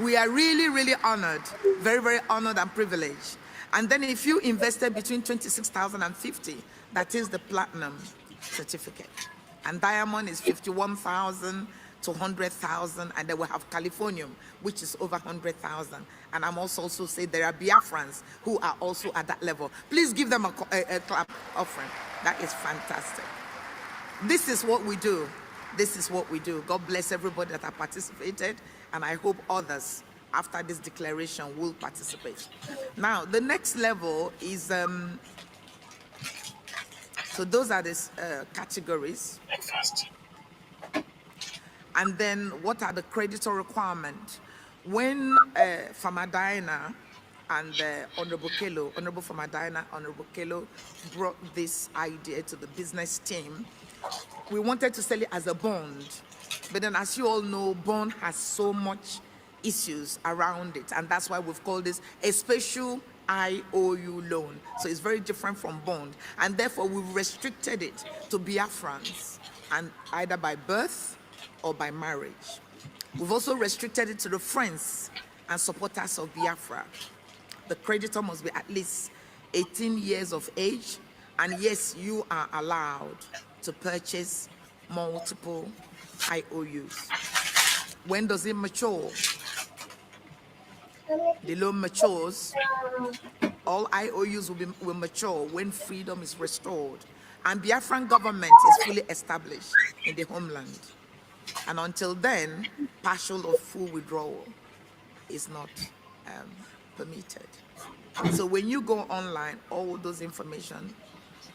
We are really, really honored, very, very honored and privileged. And then if you invested between 26,000 and 50, that is the platinum certificate. And diamond is 51,000 to 100,000, and then we have Californium, which is over 100,000. And I'm also say there are Biafrans who are also at that level. Please give them a clap offering. That is fantastic. This is what we do. This is what we do. God bless everybody that have participated, and I hope others after this declaration will participate. Now, the next level is, so those are the categories. And then what are the creditor requirements? When Famadina and Honorable Kelo, Honorable Famadina, Honorable Kelo brought this idea to the business team, we wanted to sell it as a bond. But then as you all know, bond has so much issues around it. And that's why we've called this a special IOU loan. So it's very different from bond. And therefore we've restricted it to Biafrans, and either by birth or by marriage. We've also restricted it to the friends and supporters of Biafra. The creditor must be at least 18 years of age, and yes, you are allowed to purchase multiple IOUs. When does it mature? The loan matures. All IOUs will mature when freedom is restored and Biafran government is fully established in the homeland. And until then, partial or full withdrawal is not permitted. So when you go online, all those information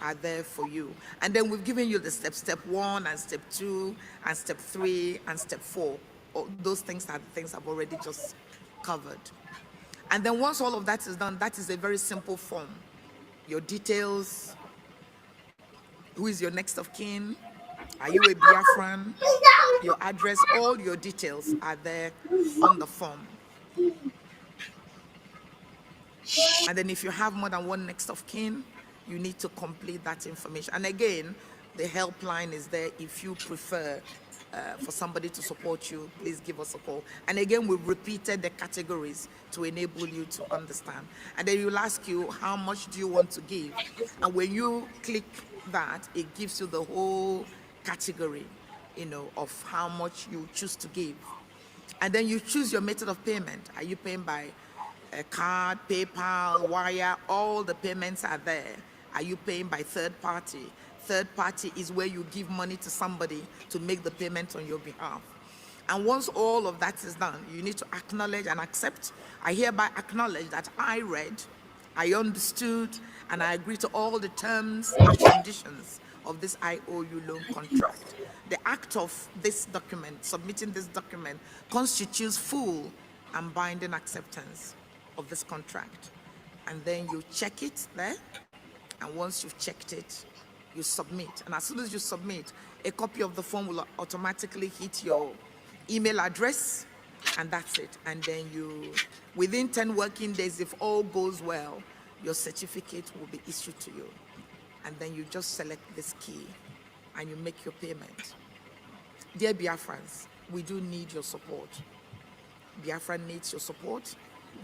are there for you. And then we've given you the step 1 and step 2 and step 3 and step 4. All those things are the things I've already just covered. And then once all of that is done, that is a very simple form. Your details, who is your next of kin, are you a Biafran, your address, all your details are there on the form. And then if you have more than one next of kin, you need to complete that information. And again, the helpline is there if you prefer for somebody to support you, please give us a call. And again, we've repeated the categories to enable you to understand. And then you'll ask you, how much do you want to give? And when you click that, it gives you the whole category, of how much you choose to give. And then you choose your method of payment. Are you paying by a card, PayPal, wire? All the payments are there. Are you paying by third party? Third party is where you give money to somebody to make the payment on your behalf. And once all of that is done, you need to acknowledge and accept. I hereby acknowledge that I read, I understood, and I agree to all the terms and conditions of this IOU loan contract. The act of this document, submitting this document, constitutes full and binding acceptance of this contract. And then you check it there, and once you've checked it, you submit. And as soon as you submit, a copy of the form will automatically hit your email address, and that's it. And then within 10 working days, if all goes well, your certificate will be issued to you. And then you just select this key and you make your payment. Dear Biafrans, we do need your support. Biafra needs your support.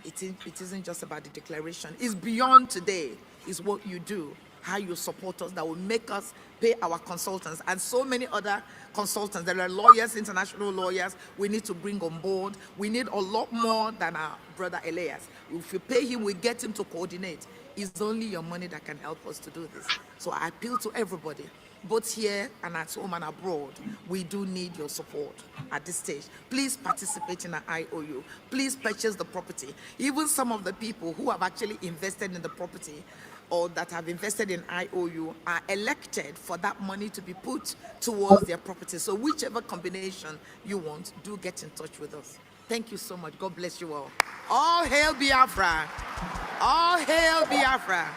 It isn't just about the declaration. It's beyond today. It's what you do, how you support us, that will make us pay our consultants and so many other consultants. There are lawyers, international lawyers, we need to bring on board. We need a lot more than our brother Elias. If you pay him, we get him to coordinate. It's only your money that can help us to do this. So I appeal to everybody, both here and at home and abroad. We do need your support at this stage. Please participate in an IOU. Please purchase the property. Even some of the people who have actually invested in the property or that have invested in IOU are elected for that money to be put towards their property. So whichever combination you want, do get in touch with us. Thank you so much. God bless you all. All hail Biafra. All hail Biafra.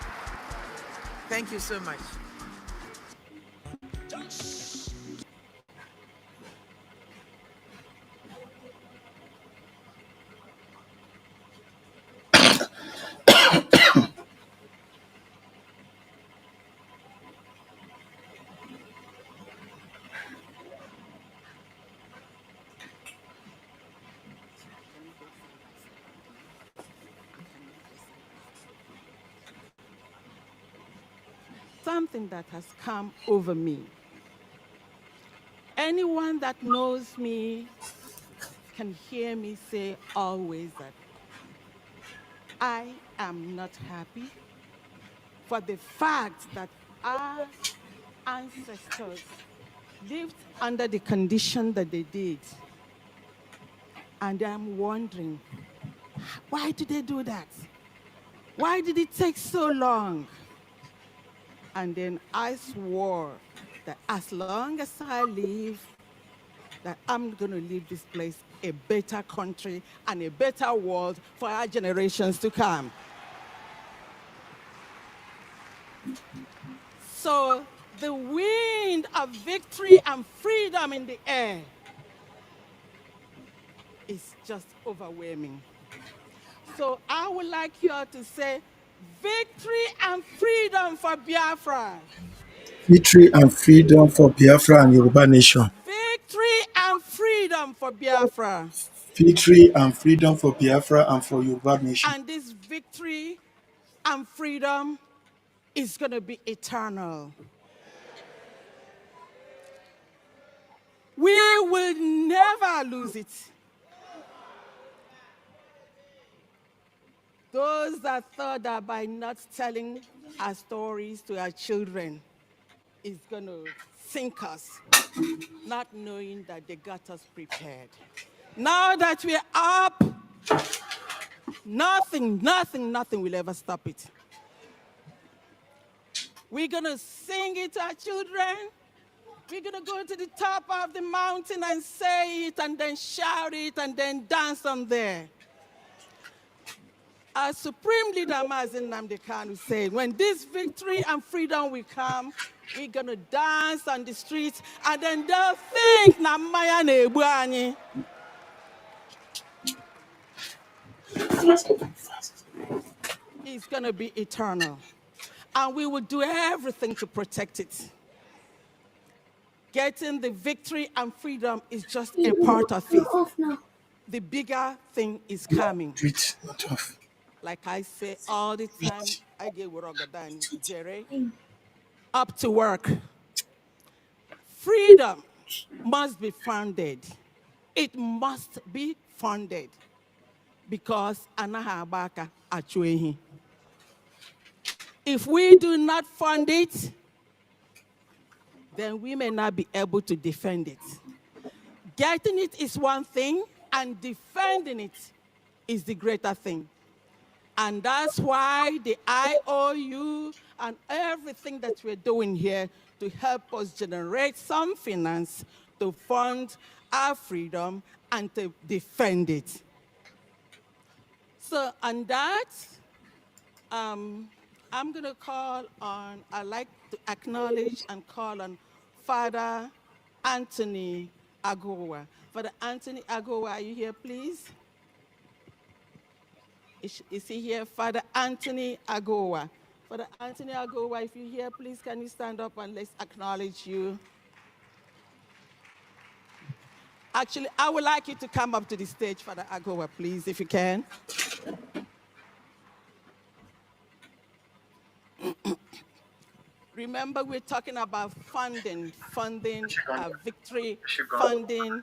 Thank you so much. something that has come over me. Anyone that knows me can hear me say always that I am not happy for the fact that our ancestors lived under the condition that they did. And I'm wondering, why did they do that? Why did it take so long? And then I swore that as long as I live, that I'm going to leave this place a better country and a better world for our generations to come. So the wind of victory and freedom in the air is just overwhelming. So I would like you all to say, victory and freedom for Biafra. Victory and freedom for Biafra and Yoruba nation. Victory and freedom for Biafra. Victory and freedom for Biafra and for Yoruba nation. And this victory and freedom is going to be eternal. We will never lose it. Those that thought that by not telling our stories to our children is going to sink us, not knowing that they got us prepared. Now that we're up, nothing will ever stop it. We're going to sing it to our children. We're going to go to the top of the mountain and say it and then shout it and then dance on there. Our Supreme Leader, Mazen Nnamdi Kanu, said, when this victory and freedom will come, we're going to dance on the streets and then they'll think na mmanya na-egbu anyị. It's going to be eternal. And we will do everything to protect it. Getting the victory and freedom is just a part of it. The bigger thing is coming. Like I say all the time, I get Worogadan, Jerry, up to work. Freedom must be funded. It must be funded because anaha abaka achwehi. If we do not fund it, then we may not be able to defend it. Getting it is one thing, and defending it is the greater thing. And that's why the IOU and everything that we're doing here to help us generate some finance to fund our freedom and to defend it. So on that, I'm going to call on, I'd like to acknowledge and call on Father Anthony Agowa. Father Anthony Agowa, are you here, please? Is he here? Father Anthony Agowa. Father Anthony Agowa, if you're here, please can you stand up and let's acknowledge you. Actually, I would like you to come up to the stage, Father Agowa, please, if you can. Remember, we're talking about funding victory, funding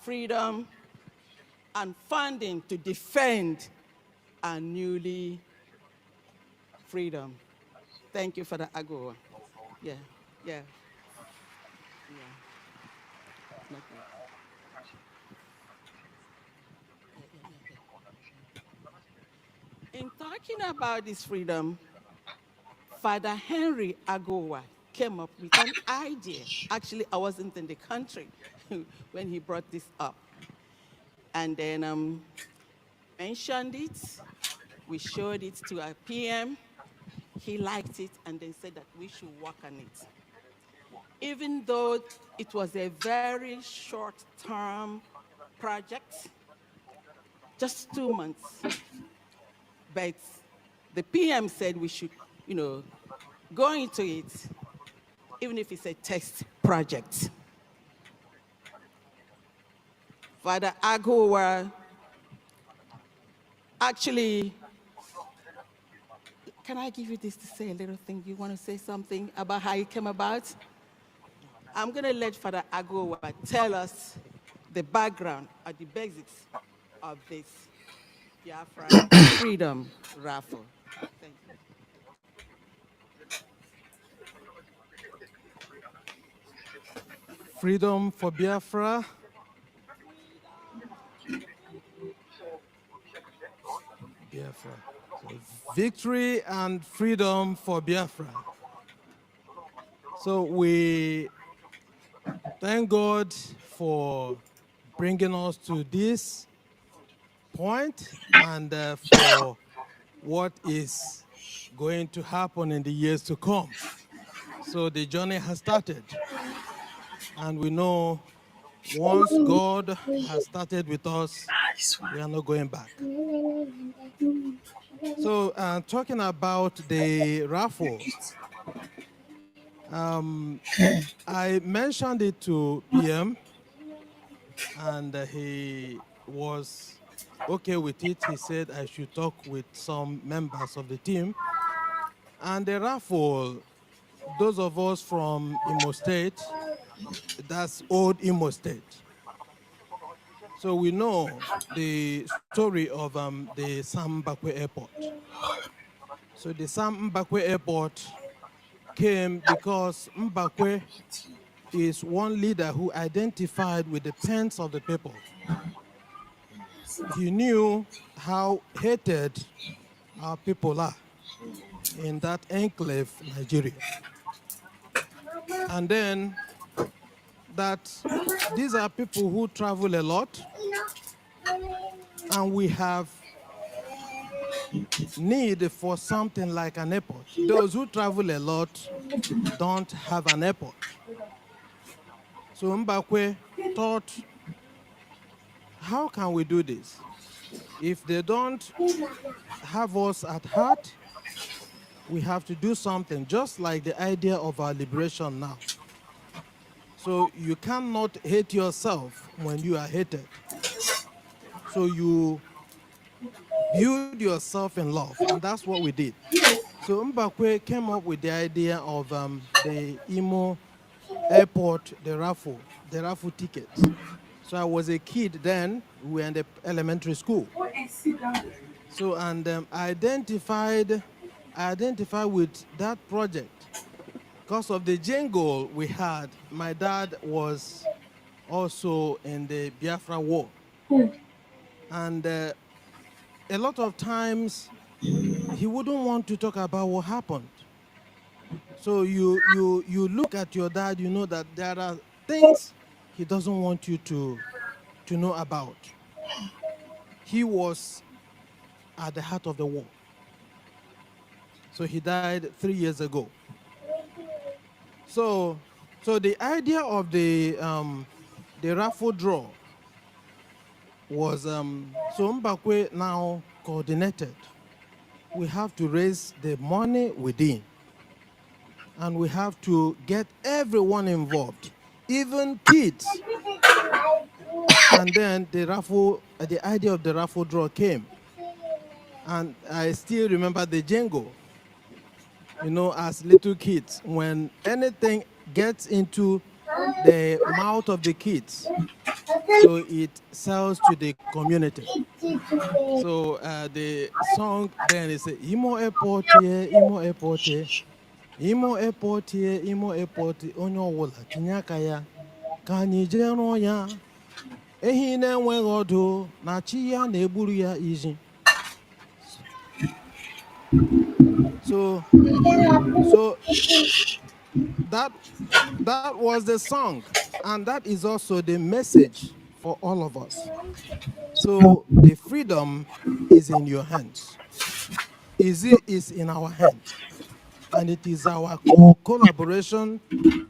freedom, and funding to defend our newly freedom. Thank you for the Agoa. Yeah. In talking about this freedom, Father Henry Agowa came up with an idea. Actually, I wasn't in the country when he brought this up. And then mentioned it. We showed it to our PM. He liked it and then said that we should work on it. Even though it was a very short-term project, just 2 months. But the PM said we should, go into it, even if it's a test project. Father Agowa actually Can I give you this to say a little thing? You want to say something about how it came about? I'm going to let Father Agowa tell us the background or the basics of this Biafra Freedom Raffle. Thank you. Freedom for Biafra. Biafra. So victory and freedom for Biafra. So we thank God for bringing us to this point and for what is going to happen in the years to come. So the journey has started. And we know once God has started with us, we are not going back. So talking about the raffle, I mentioned it to PM, and he was okay with it. He said I should talk with some members of the team. And the raffle, those of us from Imo State, that's old Imo State. So we know the story of the Sam Mbakwe Airport. So the Sam Mbakwe Airport came because Mbakwe is one leader who identified with the pains of the people. He knew how hated our people are in that enclave, Nigeria. And then that these are people who travel a lot, and we have need for something like an airport. Those who travel a lot don't have an airport. So Mbakwe thought, how can we do this? If they don't have us at heart, we have to do something, just like the idea of our liberation now. So you cannot hate yourself when you are hated. So you build yourself in love, and that's what we did. So Mbakwe came up with the idea of the Imo airport, the raffle tickets. So I was a kid then, we were in the elementary school. So, and I identified with that project because of the jingle we had. My dad was also in the Biafra war. And a lot of times he wouldn't want to talk about what happened. So you look at your dad, you know that there are things he doesn't want you to know about. He was at the heart of the war. So he died 3 years ago. So the idea of the raffle draw was so Mbakwe now coordinated. We have to raise the money within, and we have to get everyone involved, even kids. And then the idea of the raffle draw came. And I still remember the jingle. You know, as little kids, when anything gets into the mouth of the kids, so it sells to the community. So the song then is Imo Airport here, Imo Airport here, Imo Airport here, Imo Airport, onyo wola tinyaka ya, ka anyị jee rụọ ya, ehi na-enweghị ọdụ, na chi ya na-egburu ya izi. So that was the song, and that is also the message for all of us. So the freedom is in your hands. Is in our hands, and it is our collaboration,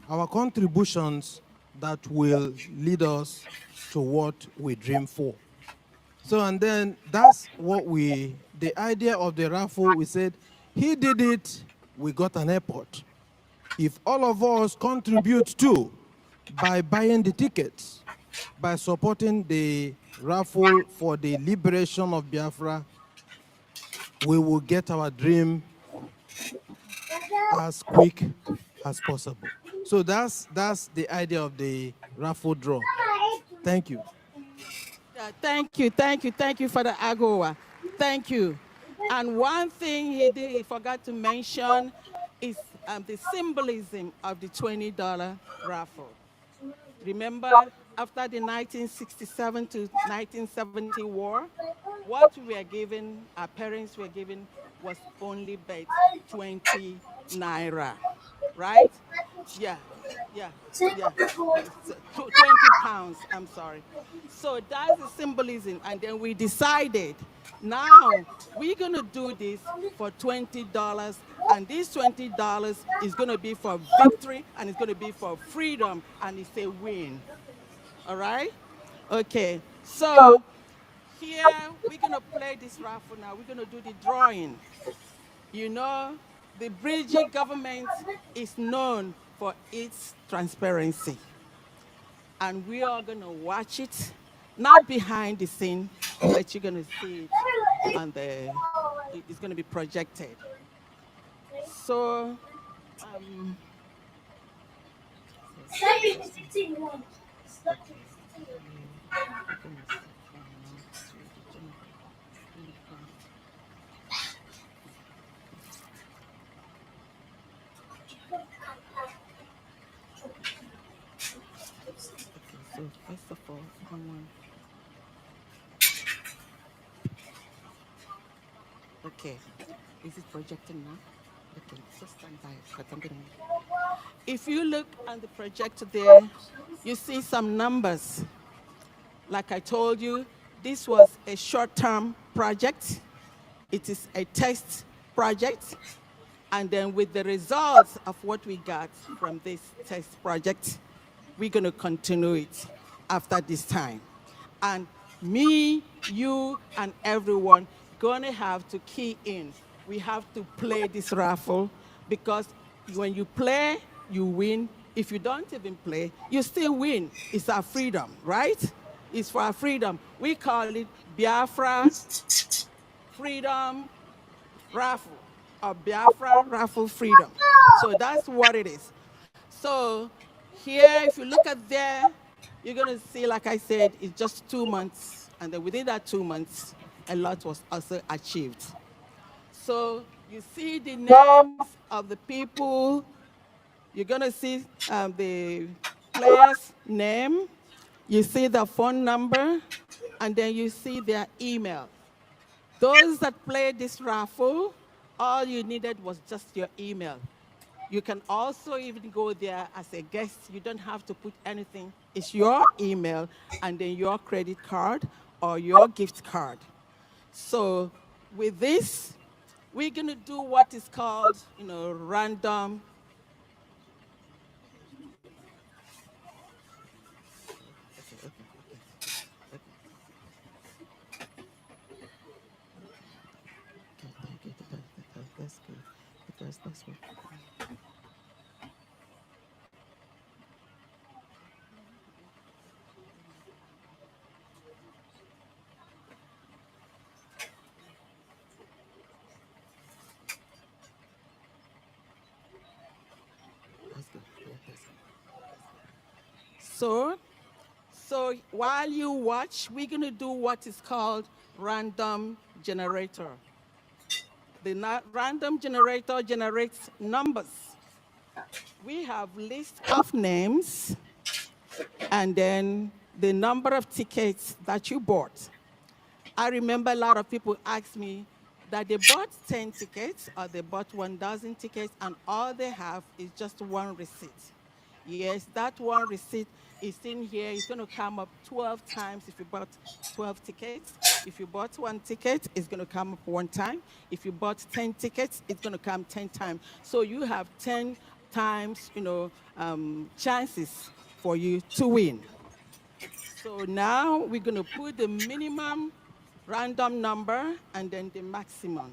our contributions that will lead us to what we dream for. So, and then that's what the idea of the raffle, we said, he did it, we got an airport. If all of us contribute too, by buying the tickets, by supporting the raffle for the liberation of Biafra, we will get our dream as quick as possible. So that's the idea of the raffle draw. Thank you. Yeah, thank you for the AGOA. Thank you. And one thing he forgot to mention is the symbolism of the $20 raffle. Remember, after the 1967 to 1970 war, what we were given, our parents were given, was only bet 20 naira, right? Yeah, yeah, yeah. 20 pounds, I'm sorry. So that's the symbolism. And then we decided, now we're going to do this for $20. And this $20 is going to be for victory, and it's going to be for freedom, and it's a win. All right? Okay. So here, we're going to play this raffle now. We're going to do the drawing. You know, the British government is known for its transparency. And we are going to watch it, not behind the scene, but you're going to see it on it's going to be projected. So, okay, so first of all, I want. Okay, is it projecting now? Okay, so stand by, because I'm gonna. If you look on the projector there, you see some numbers. Like I told you, this was a short-term project. It is a test project. And then with the results of what we got from this test project, we're going to continue it after this time. And me, you, and everyone going to have to key in. We have to play this raffle, because when you play, you win. If you don't even play, you still win. It's our freedom, right? It's for our freedom. We call it Biafra Freedom Raffle, or Biafra Raffle Freedom. So that's what it is. So here, if you look at there, you're going to see, like I said, it's just 2 months. And then within that 2 months, a lot was also achieved. So you see the names of the people. You're going to see the player's name. You see the phone number. And then you see their email. Those that played this raffle, all you needed was just your email. You can also even go there as a guest. You don't have to put anything. It's your email and then your credit card or your gift card. So with this, we're going to do what is called, random. Okay, thank you. That's good, because that's what. That's good. Yeah, that's good. So while you watch, we're going to do what is called random generator. The random generator generates numbers. We have list of names and then the number of tickets that you bought. I remember a lot of people ask me that they bought 10 tickets or they bought 1,000 tickets, and all they have is just one receipt. Yes, that one receipt is in here. It's going to come up 12 times if you bought 12 tickets. If you bought one ticket, it's going to come up one time. If you bought 10 tickets, it's going to come 10 times. So you have 10 times, chances for you to win. So now we're going to put the minimum random number and then the maximum.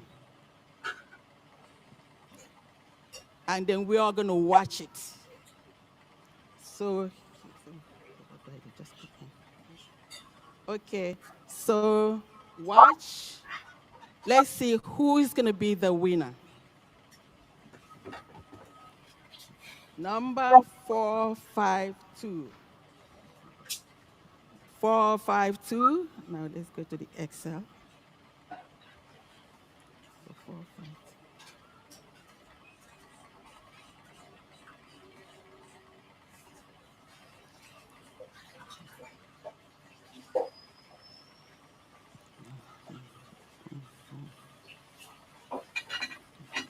And then we are going to watch it. So, okay, so watch. Let's see who is going to be the winner. Number 452. 452. Now let's go to the Excel. So 452.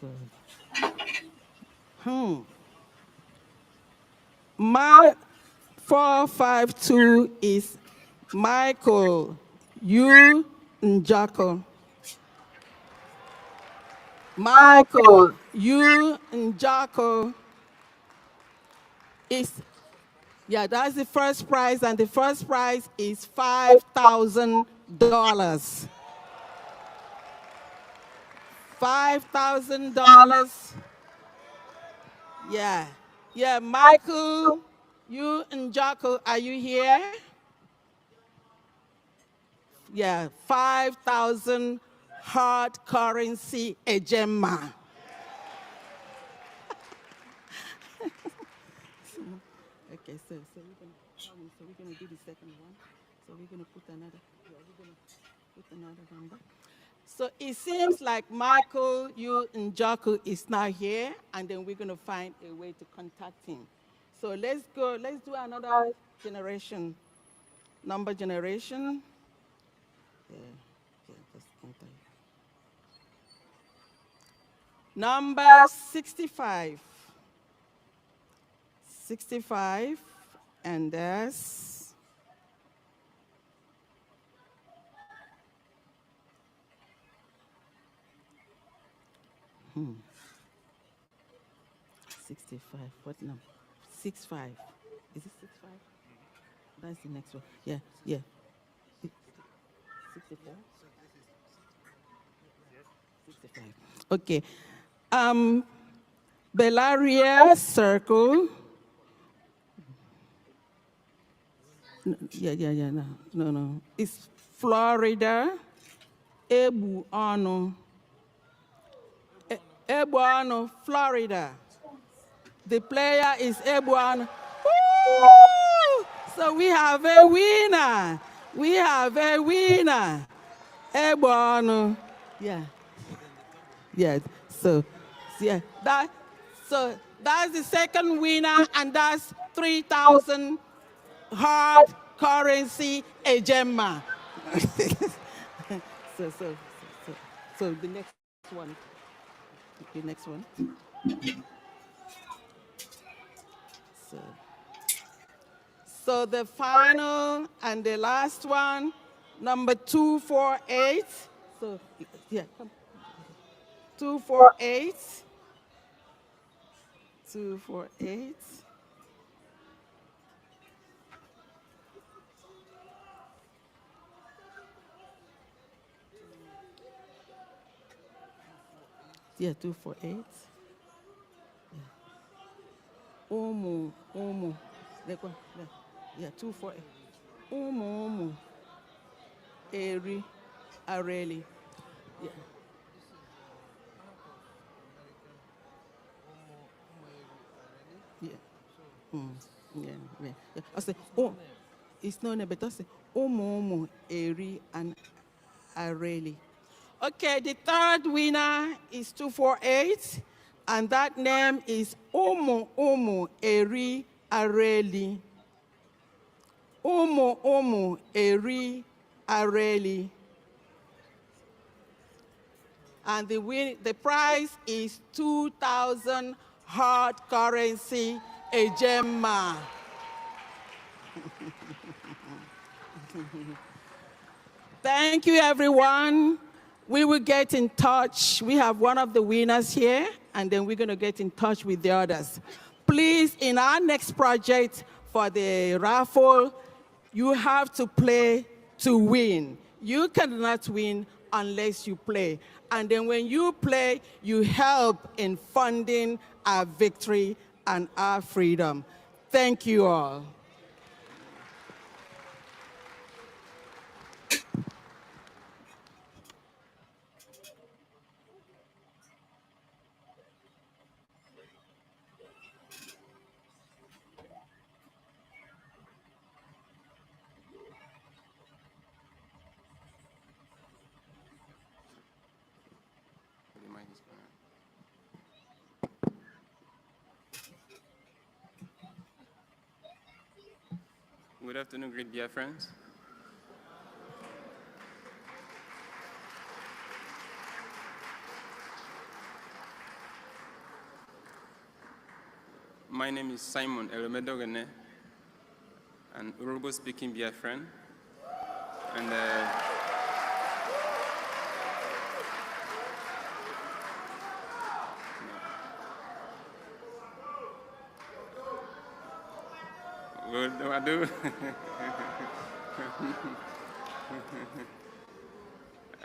Good. My 452 is Michael U. Njako. Michael U. Njako is, yeah, that's the first prize, and the first prize is $5,000. $5,000. Yeah. Yeah, Michael, you and Jocko, are you here? Yeah, 5,000 hard currency ejema. Okay, so we're gonna do the second one. So we're gonna put another, number. So it seems like Michael, you and Jocko is not here, and then we're gonna find a way to contact him. So let's do another generation, number generation. Just enter. Number 65. 65, and that's 65. What number? 65. Is it 65? That's the next one. Yeah, yeah. 64? 65. Okay. Bellaria Circle. Yeah, no. It's Florida. Ebuano, Florida. The player is Ebuano. So we have a winner. Ebuano. Yeah. Yeah. So that's the second winner, and that's 3,000 hard currency ejema. So the next one. The next one. So the final and the last one, number 248. So yeah, come. 248. 248. Yeah, 248. Umu. Yeah, 248. Umu. Eri. Areli. Yeah. Yeah. I say, oh, it's not but I say, Umu, Eri, and Areli. Okay, the third winner is 248, and that name is Umu Eri Areli. Umu Eri Areli. And the prize is 2,000 hard currency ejema. Thank you, everyone. We will get in touch. We have one of the winners here, and then we're going to get in touch with the others. Please, in our next project for the raffle, you have to play to win. You cannot win unless you play. And then when you play, you help in funding our victory and our freedom. Thank you all. Good afternoon, great Biafrans. My name is Simon Elomedogene, an Urobo-speaking Biafran, and what do I do?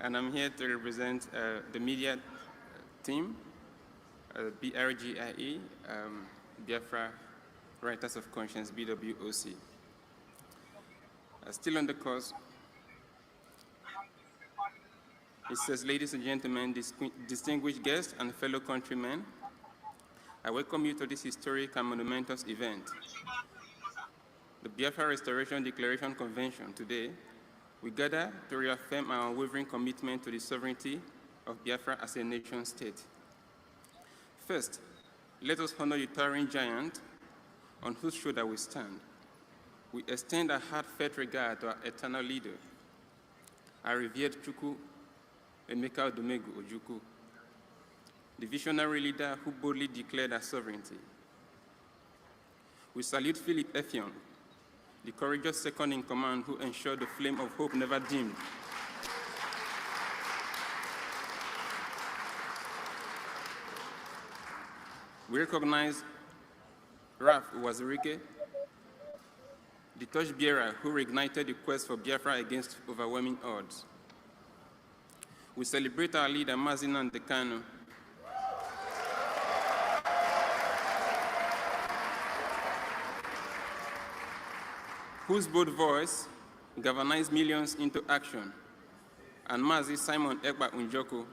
And I'm here to represent the media team, BRGIE, Biafra Writers of Conscience, BWOC. Still on the course, it says, ladies and gentlemen, distinguished guests and fellow countrymen, I welcome you to this historic and monumentous event. The Biafra Restoration Declaration Convention. Today, we gather to reaffirm our unwavering commitment to the sovereignty of Biafra as a nation state. First, let us honor the towering giant on whose shoulder we stand. We extend our heartfelt regard to our eternal leader, our revered Chukwu Emeka Odumegwu Ojukwu, the visionary leader who boldly declared our sovereignty. We salute Philip Effiong, the courageous second in command who ensured the flame of hope never dimmed. We recognize Ralph Wazirike, the torchbearer who reignited the quest for Biafra against overwhelming odds. We celebrate our leader, Mazinan Dekano, whose bold voice galvanized millions into action, and Mazi Simon Ekpa Unjoko,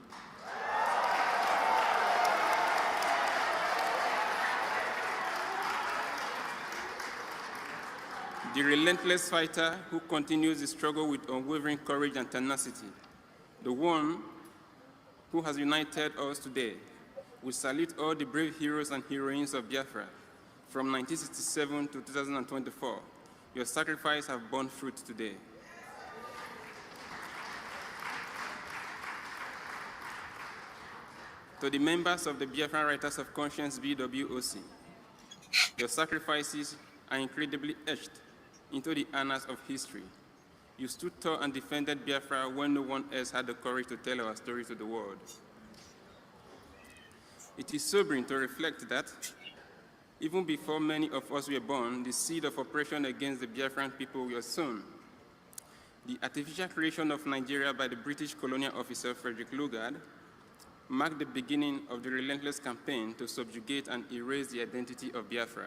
the relentless fighter who continues the struggle with unwavering courage and tenacity, the one who has united us today. We salute all the brave heroes and heroines of Biafra from 1967 to 2024. Your sacrifice have borne fruit today. To the members of the Biafra Writers of Conscience, BWOC, your sacrifices are incredibly etched into the annals of history. You stood tall and defended Biafra when no one else had the courage to tell our story to the world. It is sobering to reflect that even before many of us were born, the seed of oppression against the Biafran people was sown. The artificial creation of Nigeria by the British colonial officer Frederick Lugard marked the beginning of the relentless campaign to subjugate and erase the identity of Biafra.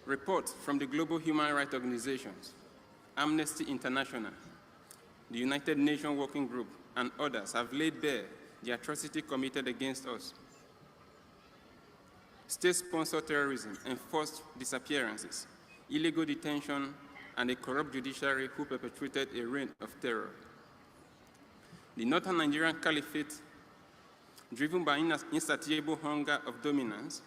Reports from the global human rights organizations, Amnesty International, the United Nations Working Group, and others have laid bare the atrocity committed against us. State-sponsored terrorism, enforced disappearances, illegal detention, and a corrupt judiciary who perpetuated a reign of terror. The Northern Nigerian Caliphate, driven by insatiable hunger of dominance,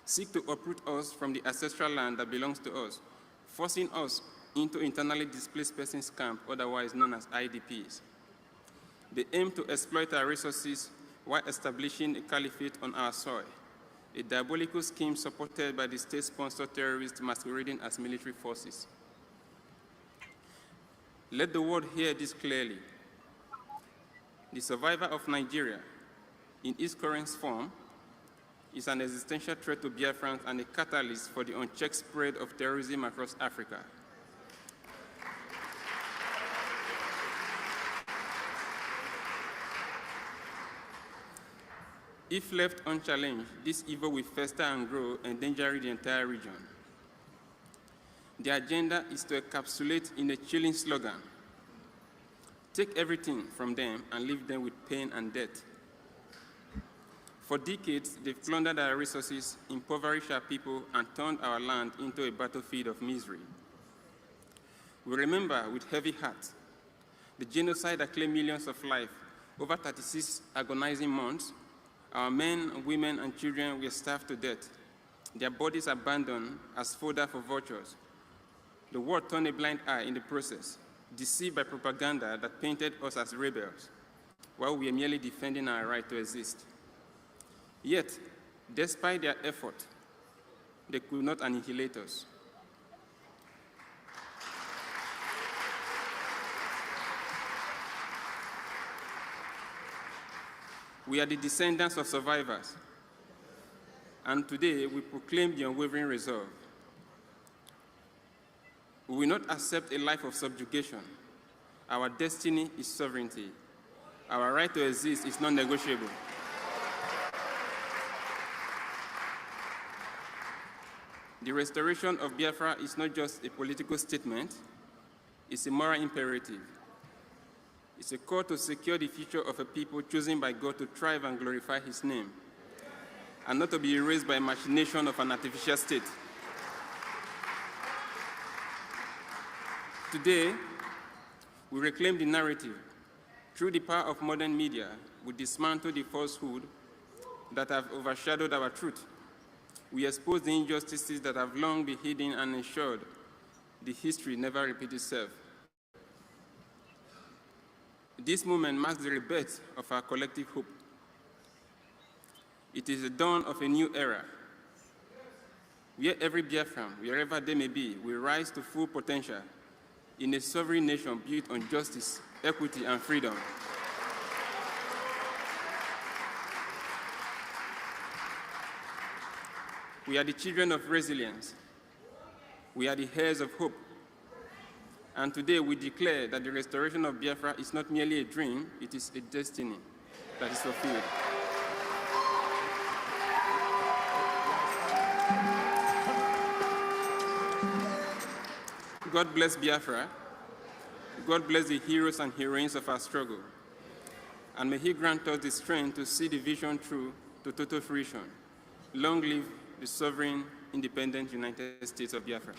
seek to uproot us from the ancestral land that belongs to us, forcing us into internally displaced persons camp, otherwise known as IDPs. They aim to exploit our resources while establishing a caliphate on our soil, a diabolical scheme supported by the state-sponsored terrorists masquerading as military forces. Let the world hear this clearly. The survival of Nigeria, in its current form, is an existential threat to Biafrans and a catalyst for the unchecked spread of terrorism across Africa. If left unchallenged, this evil will fester and grow, endangering the entire region. The agenda is to encapsulate in a chilling slogan: take everything from them and leave them with pain and death. For decades, they've plundered our resources, impoverished our people, and turned our land into a battlefield of misery. We remember with heavy heart the genocide that claimed millions of lives. Over 36 agonizing months, our men, women, and children were starved to death. their bodies abandoned as fodder for vultures. The world turned a blind eye in the process, deceived by propaganda that painted us as rebels, while we are merely defending our right to exist. Yet, despite their effort, they could not annihilate us. We are the descendants of survivors, and today we proclaim the unwavering resolve. We will not accept a life of subjugation. Our destiny is sovereignty. Our right to exist is non-negotiable. The restoration of Biafra is not just a political statement, it's a moral imperative. It's a call to secure the future of a people chosen by God to thrive and glorify His name, and not to be erased by machination of an artificial state. Today, we reclaim the narrative. Through the power of modern media, we dismantle the falsehood that have overshadowed our truth. We expose the injustices that have long been hidden and ensured the history never repeats itself. This moment marks the rebirth of our collective hope. It is the dawn of a new era, where every Biafran, wherever they may be, will rise to full potential in a sovereign nation built on justice, equity, and freedom. We are the children of resilience. We are the heirs of hope. And today we declare that the restoration of Biafra is not merely a dream, it is a destiny that is fulfilled. God bless Biafra. God bless the heroes and heroines of our struggle. And may He grant us the strength to see the vision through to total fruition. Long live the sovereign, independent United States of Biafra.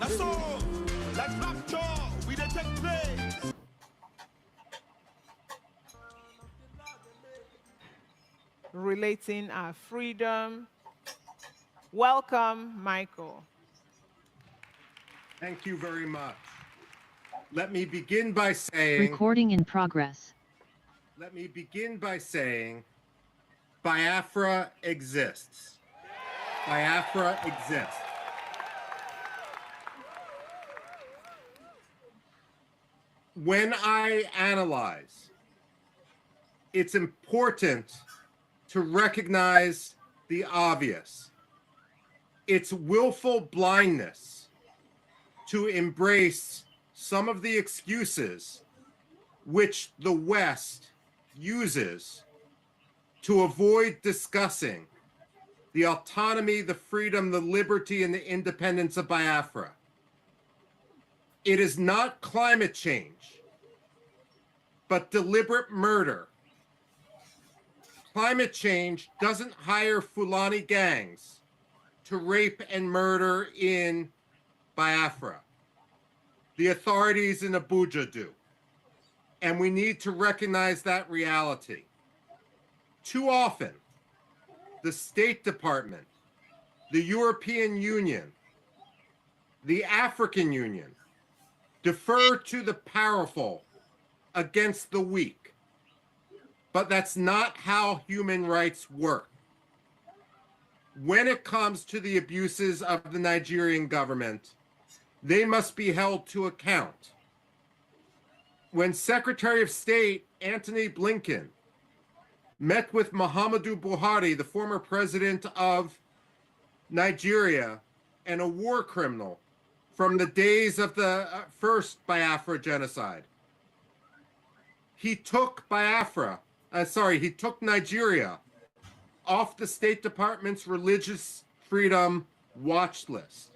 That's all. Like rapture, we dey take place. Relating our freedom. Welcome, Michael. Thank you very much. Let me begin by saying... Recording in progress. Let me begin by saying Biafra exists. Biafra exists. When I analyze, it's important to recognize the obvious. It's willful blindness to embrace some of the excuses which the West uses to avoid discussing the autonomy, the freedom, the liberty, and the independence of Biafra. It is not climate change, but deliberate murder. Climate change doesn't hire Fulani gangs to rape and murder in Biafra. The authorities in Abuja do. And we need to recognize that reality. Too often, the State Department, the European Union, the African Union defer to the powerful against the weak. But that's not how human rights work. When it comes to the abuses of the Nigerian government, they must be held to account. When Secretary of State Antony Blinken met with Muhammadu Buhari, the former president of Nigeria and a war criminal from the days of the first Biafra genocide, he took Nigeria off the State Department's religious freedom watch list.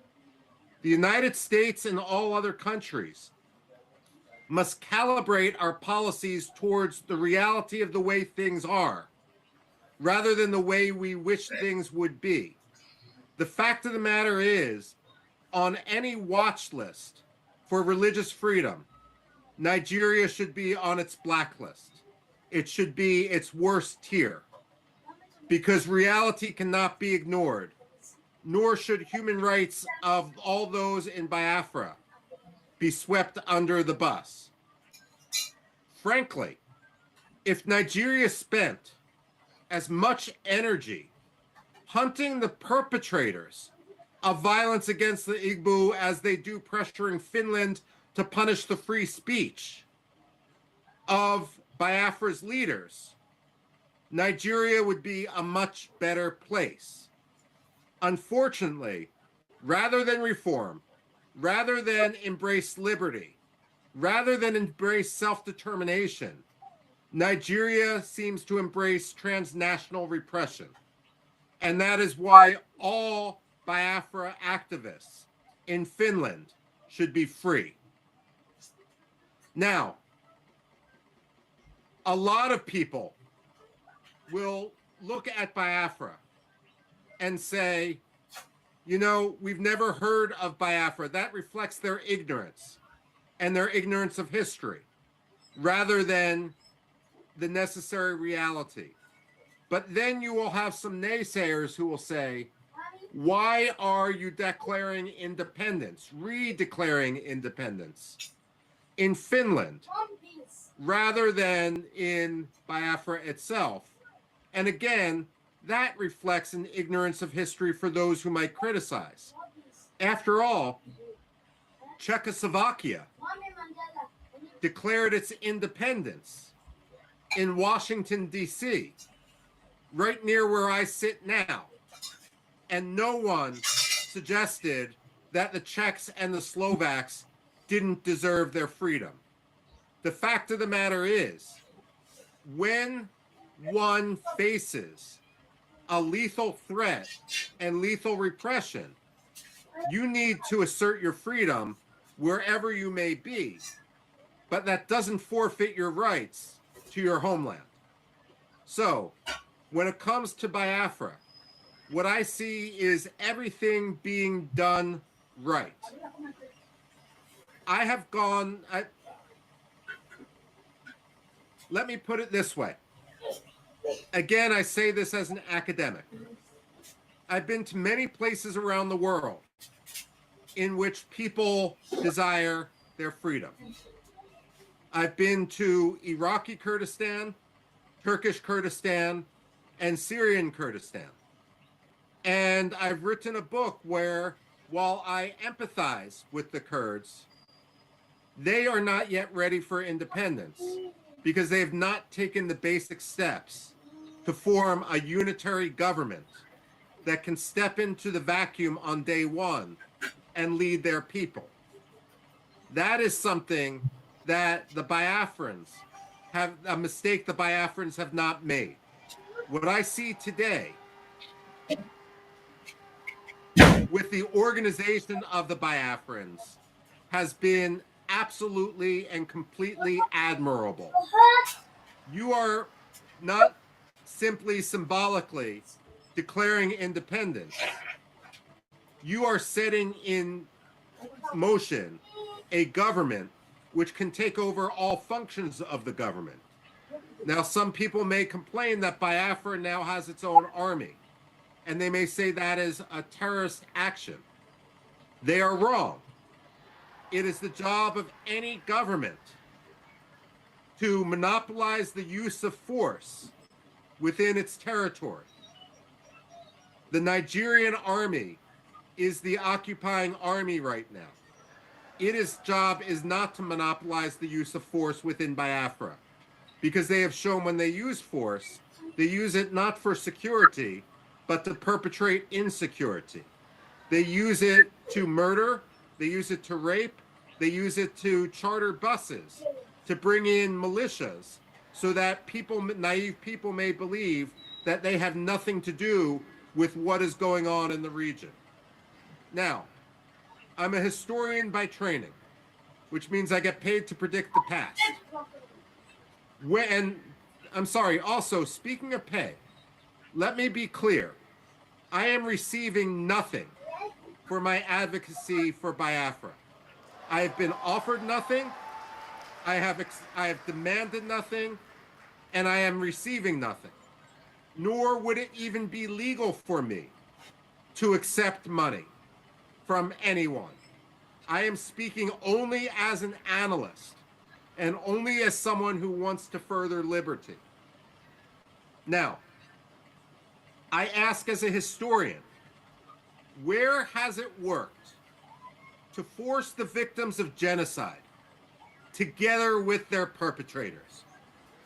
The United States and all other countries must calibrate our policies towards the reality of the way things are, rather than the way we wish things would be. The fact of the matter is, on any watch list for religious freedom, Nigeria should be on its blacklist. It should be its worst tier, because reality cannot be ignored, nor should human rights of all those in Biafra be swept under the bus. Frankly, if Nigeria spent as much energy hunting the perpetrators of violence against the Igbo as they do pressuring Finland to punish the free speech of Biafra's leaders, Nigeria would be a much better place. Unfortunately, rather than reform, rather than embrace liberty, rather than embrace self-determination, Nigeria seems to embrace transnational repression. And that is why all Biafra activists in Finland should be free. Now, a lot of people will look at Biafra and say, you know, we've never heard of Biafra. That reflects their ignorance and their ignorance of history, rather than the necessary reality. But then you will have some naysayers who will say, why are you declaring independence, redeclaring independence in Finland rather than in Biafra itself? And again, that reflects an ignorance of history for those who might criticize. After all, Czechoslovakia declared its independence in Washington, D.C., right near where I sit now. And no one suggested that the Czechs and the Slovaks didn't deserve their freedom. The fact of the matter is, when one faces a lethal threat and lethal repression, you need to assert your freedom wherever you may be, but that doesn't forfeit your rights to your homeland. So, when it comes to Biafra, what I see is everything being done right. I have gone, let me put it this way. Again, I say this as an academic. I've been to many places around the world in which people desire their freedom. I've been to Iraqi Kurdistan, Turkish Kurdistan, and Syrian Kurdistan. And I've written a book where, while I empathize with the Kurds, they are not yet ready for independence because they have not taken the basic steps to form a unitary government that can step into the vacuum on day one and lead their people. That is something that the Biafrans have, a mistake the Biafrans have not made. What I see today with the organization of the Biafrans has been absolutely and completely admirable. You are not simply symbolically declaring independence. You are setting in motion a government which can take over all functions of the government. Now, some people may complain that Biafra now has its own army, and they may say that is a terrorist action. They are wrong. It is the job of any government to monopolize the use of force within its territory. The Nigerian army is the occupying army right now. Its job is not to monopolize the use of force within Biafra, because they have shown when they use force, they use it not for security, but to perpetrate insecurity. They use it to murder, they use it to rape, they use it to charter buses, to bring in militias, so that people, naive people, may believe that they have nothing to do with what is going on in the region. Now, I'm a historian by training. which means I get paid to predict the past. I'm sorry, also, speaking of pay, let me be clear. I am receiving nothing for my advocacy for Biafra. I have been offered nothing, I have demanded nothing, and I am receiving nothing. Nor would it even be legal for me to accept money from anyone. I am speaking only as an analyst and only as someone who wants to further liberty. Now, I ask as a historian, where has it worked to force the victims of genocide together with their perpetrators?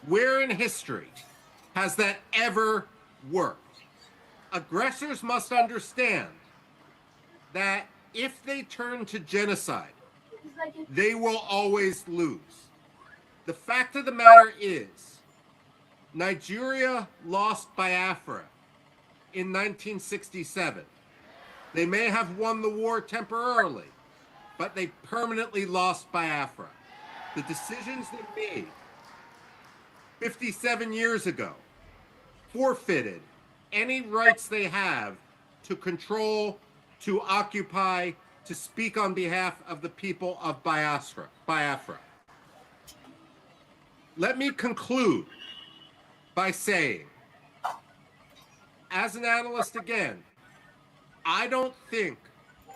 Where in history has that ever worked? Aggressors must understand that if they turn to genocide, they will always lose. The fact of the matter is, Nigeria lost Biafra in 1967. They may have won the war temporarily, but they permanently lost Biafra. The decisions they made 57 years ago forfeited any rights they have to control, to occupy, to speak on behalf of the people of Biafra. Let me conclude by saying, as an analyst again, I don't think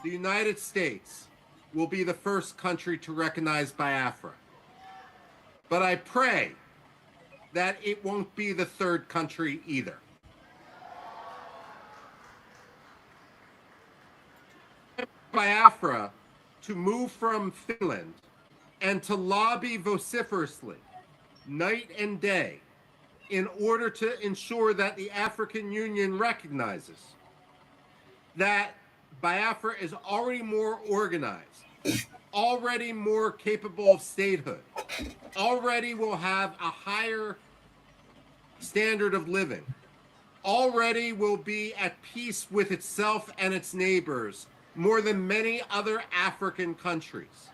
the United States will be the first country to recognize Biafra. But I pray that it won't be the third country either. Biafra to move from Finland and to lobby vociferously night and day in order to ensure that the African Union recognizes that Biafra is already more organized, already more capable of statehood, already will have a higher standard of living, already will be at peace with itself and its neighbors more than many other African countries.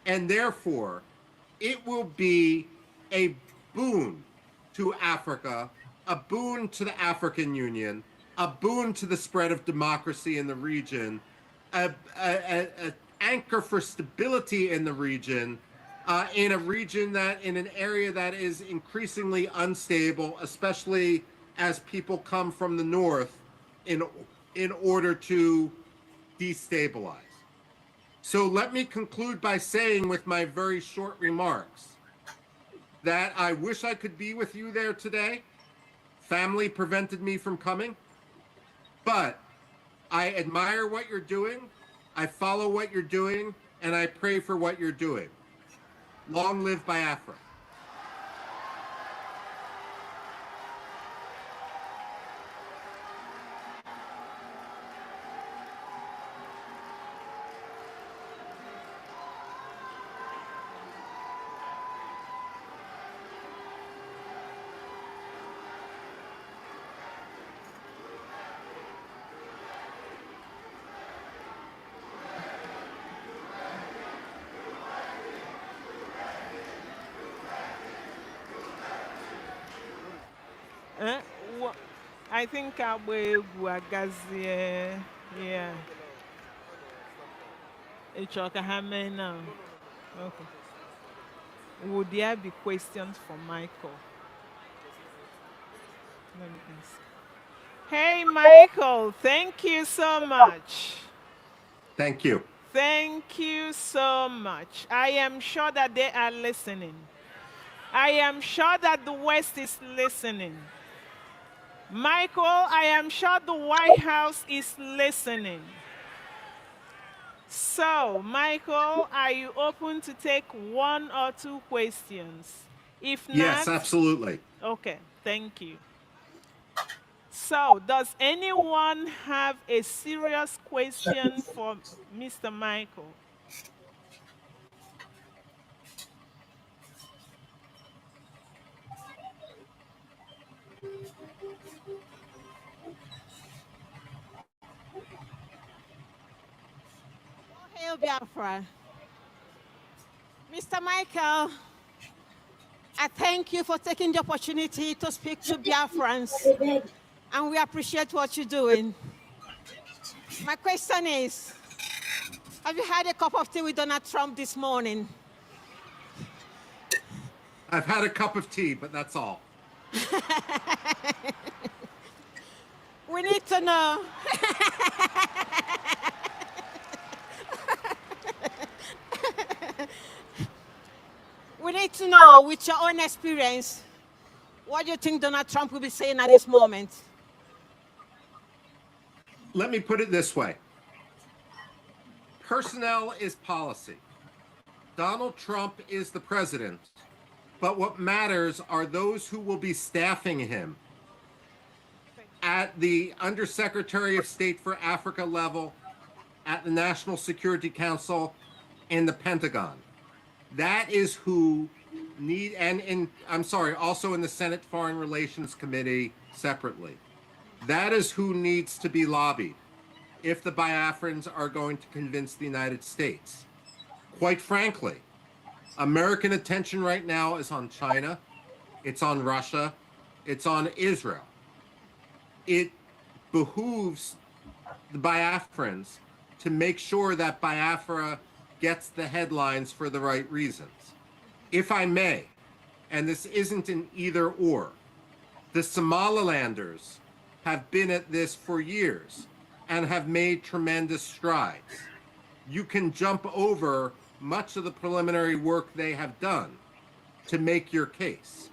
And therefore, it will be a boon to Africa, a boon to the African Union, a boon to the spread of democracy in the region, an anchor for stability in the region, in an area that is increasingly unstable, especially as people come from the north in order to destabilize. So let me conclude by saying, with my very short remarks, that I wish I could be with you there today. Family prevented me from coming, but I admire what you're doing, I follow what you're doing, and I pray for what you're doing. Long live Biafra. I think Wagazie, yeah. It's now. Okay. Would there be questions for Michael? Let me ask. Hey, Michael, thank you so much. Thank you. Thank you so much. I am sure that they are listening. I am sure that the West is listening. Michael, I am sure the White House is listening. So, Michael, are you open to take one or two questions? If not, yes, absolutely. Okay, thank you. So, does anyone have a serious question for Mr. Michael? Hail Biafra. Mr. Michael, I thank you for taking the opportunity to speak to Biafrans, and we appreciate what you're doing. My question is, have you had a cup of tea with Donald Trump this morning? I've had a cup of tea, but that's all. We need to know. We need to know, with your own experience, what do you think Donald Trump will be saying at this moment? Let me put it this way. Personnel is policy. Donald Trump is the president, but what matters are those who will be staffing him at the Undersecretary of State for Africa level, at the National Security Council, and the Pentagon. That is who need, and I'm sorry, also in the Senate Foreign Relations Committee separately. That is who needs to be lobbied if the Biafrans are going to convince the United States. Quite frankly, American attention right now is on China, it's on Russia, it's on Israel. It behooves the Biafrans to make sure that Biafra gets the headlines for the right reasons. If I may, and this isn't an either or, the Somalilanders have been at this for years and have made tremendous strides. You can jump over much of the preliminary work they have done to make your case.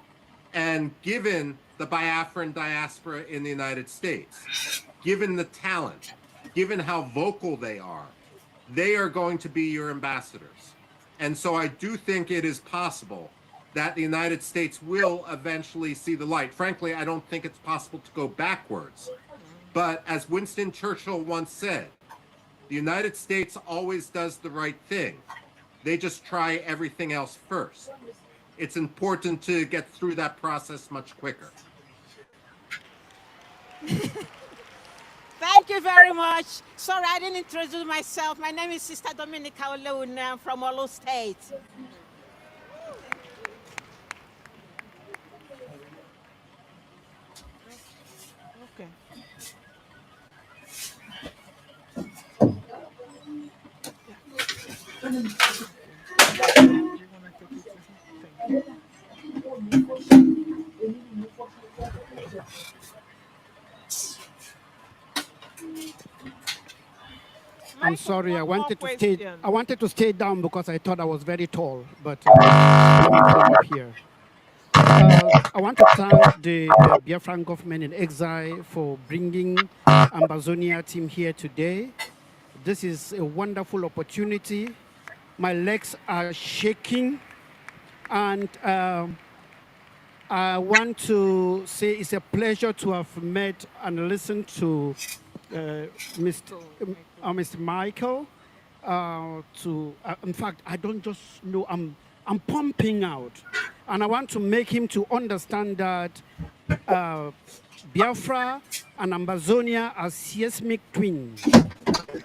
And given the Biafran diaspora in the United States, given the talent, given how vocal they are going to be your ambassadors. And so I do think it is possible that the United States will eventually see the light. Frankly, I don't think it's possible to go backwards. But as Winston Churchill once said, the United States always does the right thing. They just try everything else first. It's important to get through that process much quicker. Thank you very much. Sorry, I didn't introduce myself. My name is Sister Dominica Oluna from Olo State. Okay. I'm sorry, I wanted to stay down because I thought I was very tall, but let me come up here. I want to thank the Biafran government in exile for bringing Ambazonia team here today. This is a wonderful opportunity. My legs are shaking, and I want to say it's a pleasure to have met and listened to Mr. Michael. In fact, I don't just know, I'm pumping out. And I want to make him to understand that Biafra and Ambazonia are seismic twins.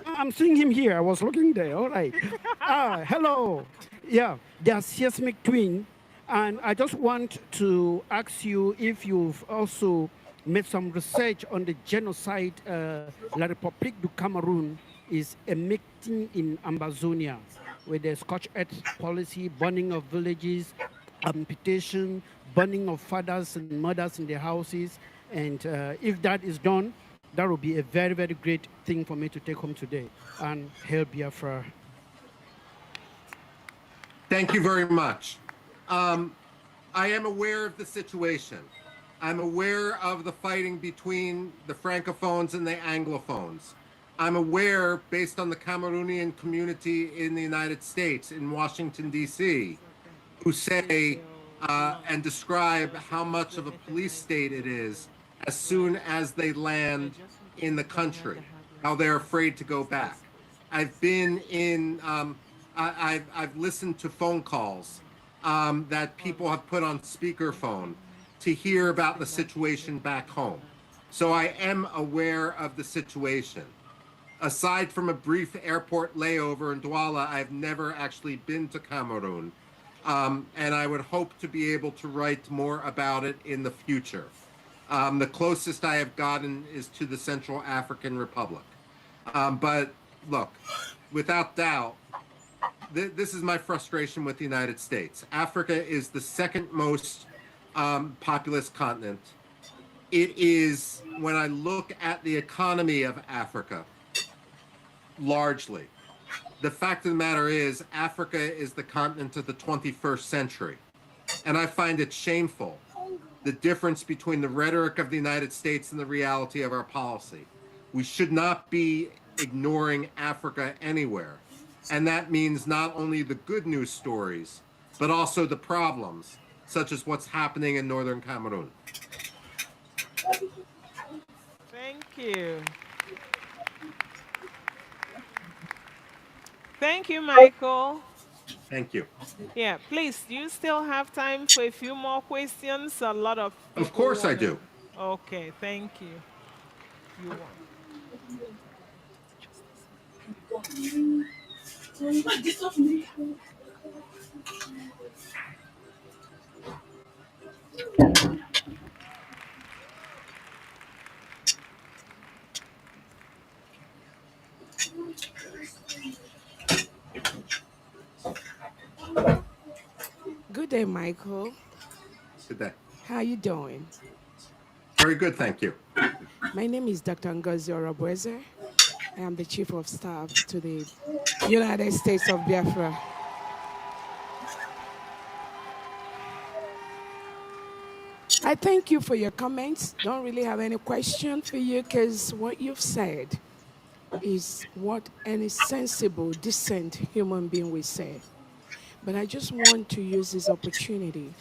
I'm seeing him here. I was looking there. All right. Hello. Yeah, they are seismic twins. And I just want to ask you if you've also made some research on the genocide La République du Cameroon is emitting in Ambazonia, with the scorched earth policy, burning of villages, amputation, burning of fathers and mothers in their houses. And if that is done, that will be a very, very great thing for me to take home today. And hail Biafra. Thank you very much. I am aware of the situation. I'm aware of the fighting between the Francophones and the Anglophones. I'm aware, based on the Cameroonian community in the United States, in Washington, D.C., who say and describe how much of a police state it is as soon as they land in the country, how they're afraid to go back. I've been in, I've listened to phone calls that people have put on speakerphone to hear about the situation back home. So I am aware of the situation. Aside from a brief airport layover in Douala, I've never actually been to Cameroon. and I would hope to be able to write more about it in the future. The closest I have gotten is to the Central African Republic. But look, without doubt, this is my frustration with the United States. Africa is the second most populous continent. It is, when I look at the economy of Africa, largely, the fact of the matter is Africa is the continent of the 21st century. And I find it shameful, the difference between the rhetoric of the United States and the reality of our policy. We should not be ignoring Africa anywhere. And that means not only the good news stories, but also the problems, such as what's happening in northern Cameroon. Thank you. Thank you, Michael. Thank you. Yeah, please, do you still have time for a few more questions? A lot of people. Of course I do. Okay, thank you. You want. Good day, Michael. Good day. How are you doing? Very good, thank you. My name is Dr. Ngozi Orobweze. I am the Chief of Staff to the United States of Biafra. I thank you for your comments. Don't really have any question for you because what you've said is what any sensible, decent human being will say. But I just want to use this opportunity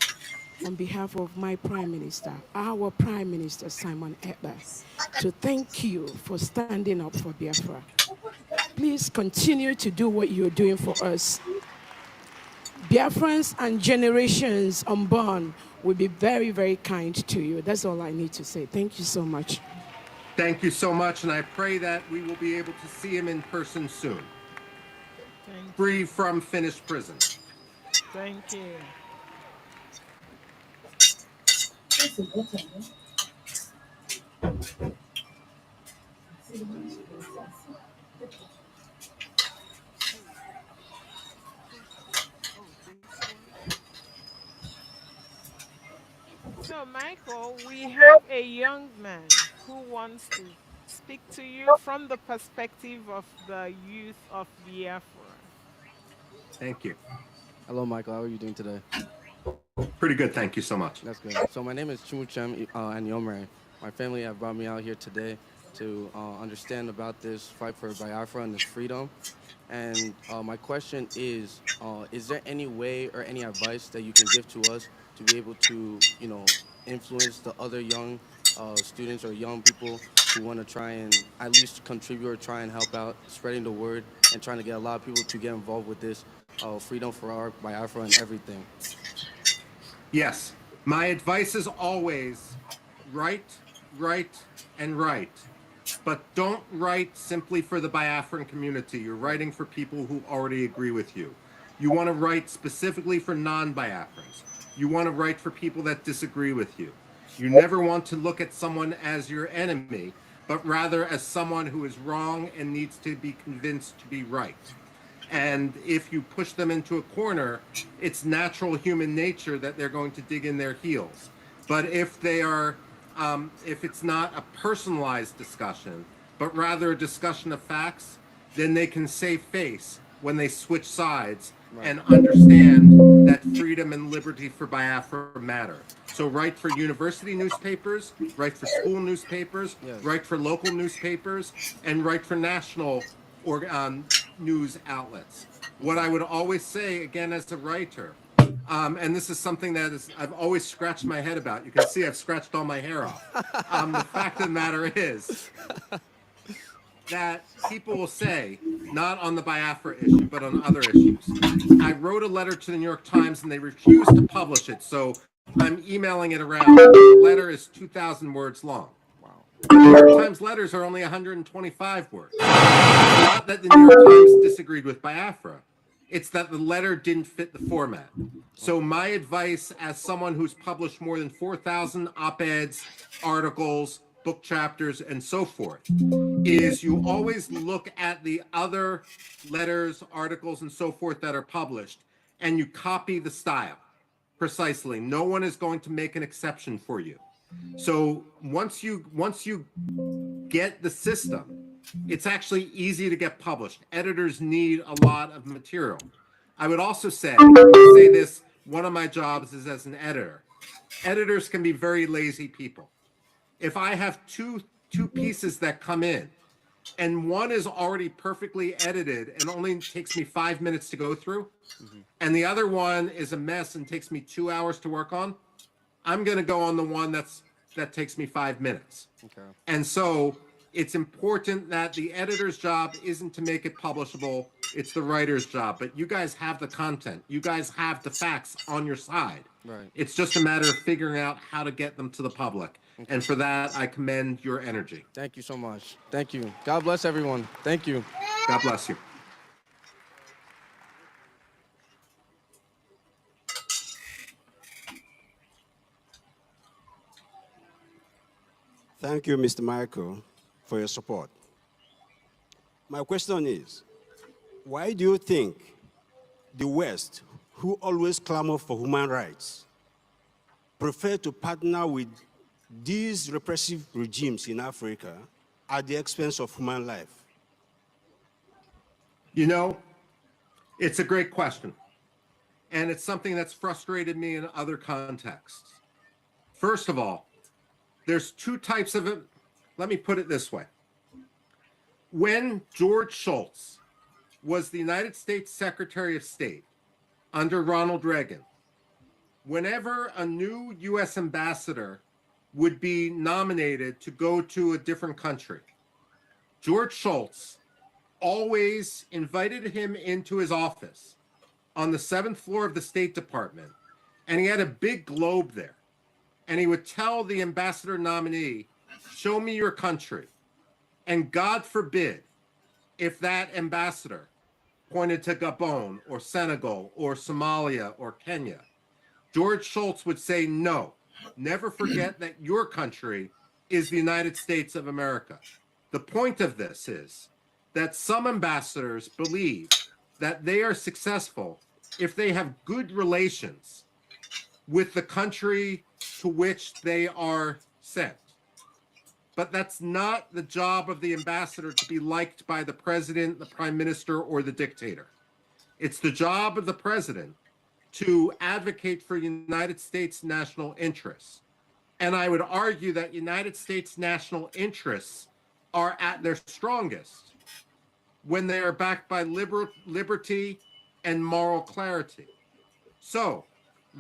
on behalf of my Prime Minister, our Prime Minister, Simon Ekpa, to thank you for standing up for Biafra. Please continue to do what you're doing for us. Biafrans and generations unborn will be very, very kind to you. That's all I need to say. Thank you so much. Thank you so much, and I pray that we will be able to see him in person soon. Free from Finnish prison. Thank you. So, Michael, we have a young man who wants to speak to you from the perspective of the youth of Biafra. Thank you. Hello, Michael. How are you doing today? Pretty good, thank you so much. That's good. So my name is Chimuchem Anyomre. My family have brought me out here today to understand about this fight for Biafra and this freedom. And my question is there any way or any advice that you can give to us to be able to, influence the other young students or young people who want to try and at least contribute or try and help out spreading the word and trying to get a lot of people to get involved with this freedom for our Biafra and everything? Yes, my advice is always write, and write. But don't write simply for the Biafran community. You're writing for people who already agree with you. You want to write specifically for non-Biafrans. You want to write for people that disagree with you. You never want to look at someone as your enemy, but rather as someone who is wrong and needs to be convinced to be right. And if you push them into a corner, it's natural human nature that they're going to dig in their heels. But if they are, if it's not a personalized discussion, but rather a discussion of facts, then they can save face when they switch sides and understand that freedom and liberty for Biafra matter. So write for university newspapers, write for school newspapers, write for local newspapers, and write for national news outlets. What I would always say, again, as a writer, and this is something that I've always scratched my head about. You can see I've scratched all my hair off. The fact of the matter is that people will say, not on the Biafra issue, but on other issues. I wrote a letter to the New York Times and they refused to publish it, so I'm emailing it around. The letter is 2,000 words long. The New York Times letters are only 125 words. It's not that the New York Times disagreed with Biafra. It's that the letter didn't fit the format. So my advice as someone who's published more than 4,000 op-eds, articles, book chapters, and so forth, is you always look at the other letters, articles, and so forth that are published, and you copy the style precisely. No one is going to make an exception for you. So once you get the system, it's actually easy to get published. Editors need a lot of material. I would also say, I say this, one of my jobs is as an editor. Editors can be very lazy people. If I have two pieces that come in, and one is already perfectly edited and only takes me 5 minutes to go through, and the other one is a mess and takes me 2 hours to work on, I'm going to go on the one that takes me 5 minutes. Okay. And so it's important that the editor's job isn't to make it publishable, it's the writer's job. But you guys have the content. You guys have the facts on your side. Right. It's just a matter of figuring out how to get them to the public. Okay. And for that, I commend your energy. Thank you so much. Thank you. God bless everyone. Thank you. God bless you. Thank you, Mr. Michael, for your support. My question is, why do you think the West, who always clamor for human rights, prefer to partner with these repressive regimes in Africa at the expense of human life? You know, it's a great question. And it's something that's frustrated me in other contexts. First of all, there's two types of it. Let me put it this way. When George Shultz was the United States Secretary of State under Ronald Reagan, whenever a new U.S. ambassador would be nominated to go to a different country, George Shultz always invited him into his office on the 7th floor of the State Department, and he had a big globe there. And he would tell the ambassador nominee, show me your country. And God forbid if that ambassador pointed to Gabon or Senegal or Somalia or Kenya, George Shultz would say, no, never forget that your country is the United States of America. The point of this is that some ambassadors believe that they are successful if they have good relations with the country to which they are sent. But that's not the job of the ambassador to be liked by the president, the prime minister, or the dictator. It's the job of the president to advocate for United States national interests. And I would argue that United States national interests are at their strongest when they are backed by liberty and moral clarity. So,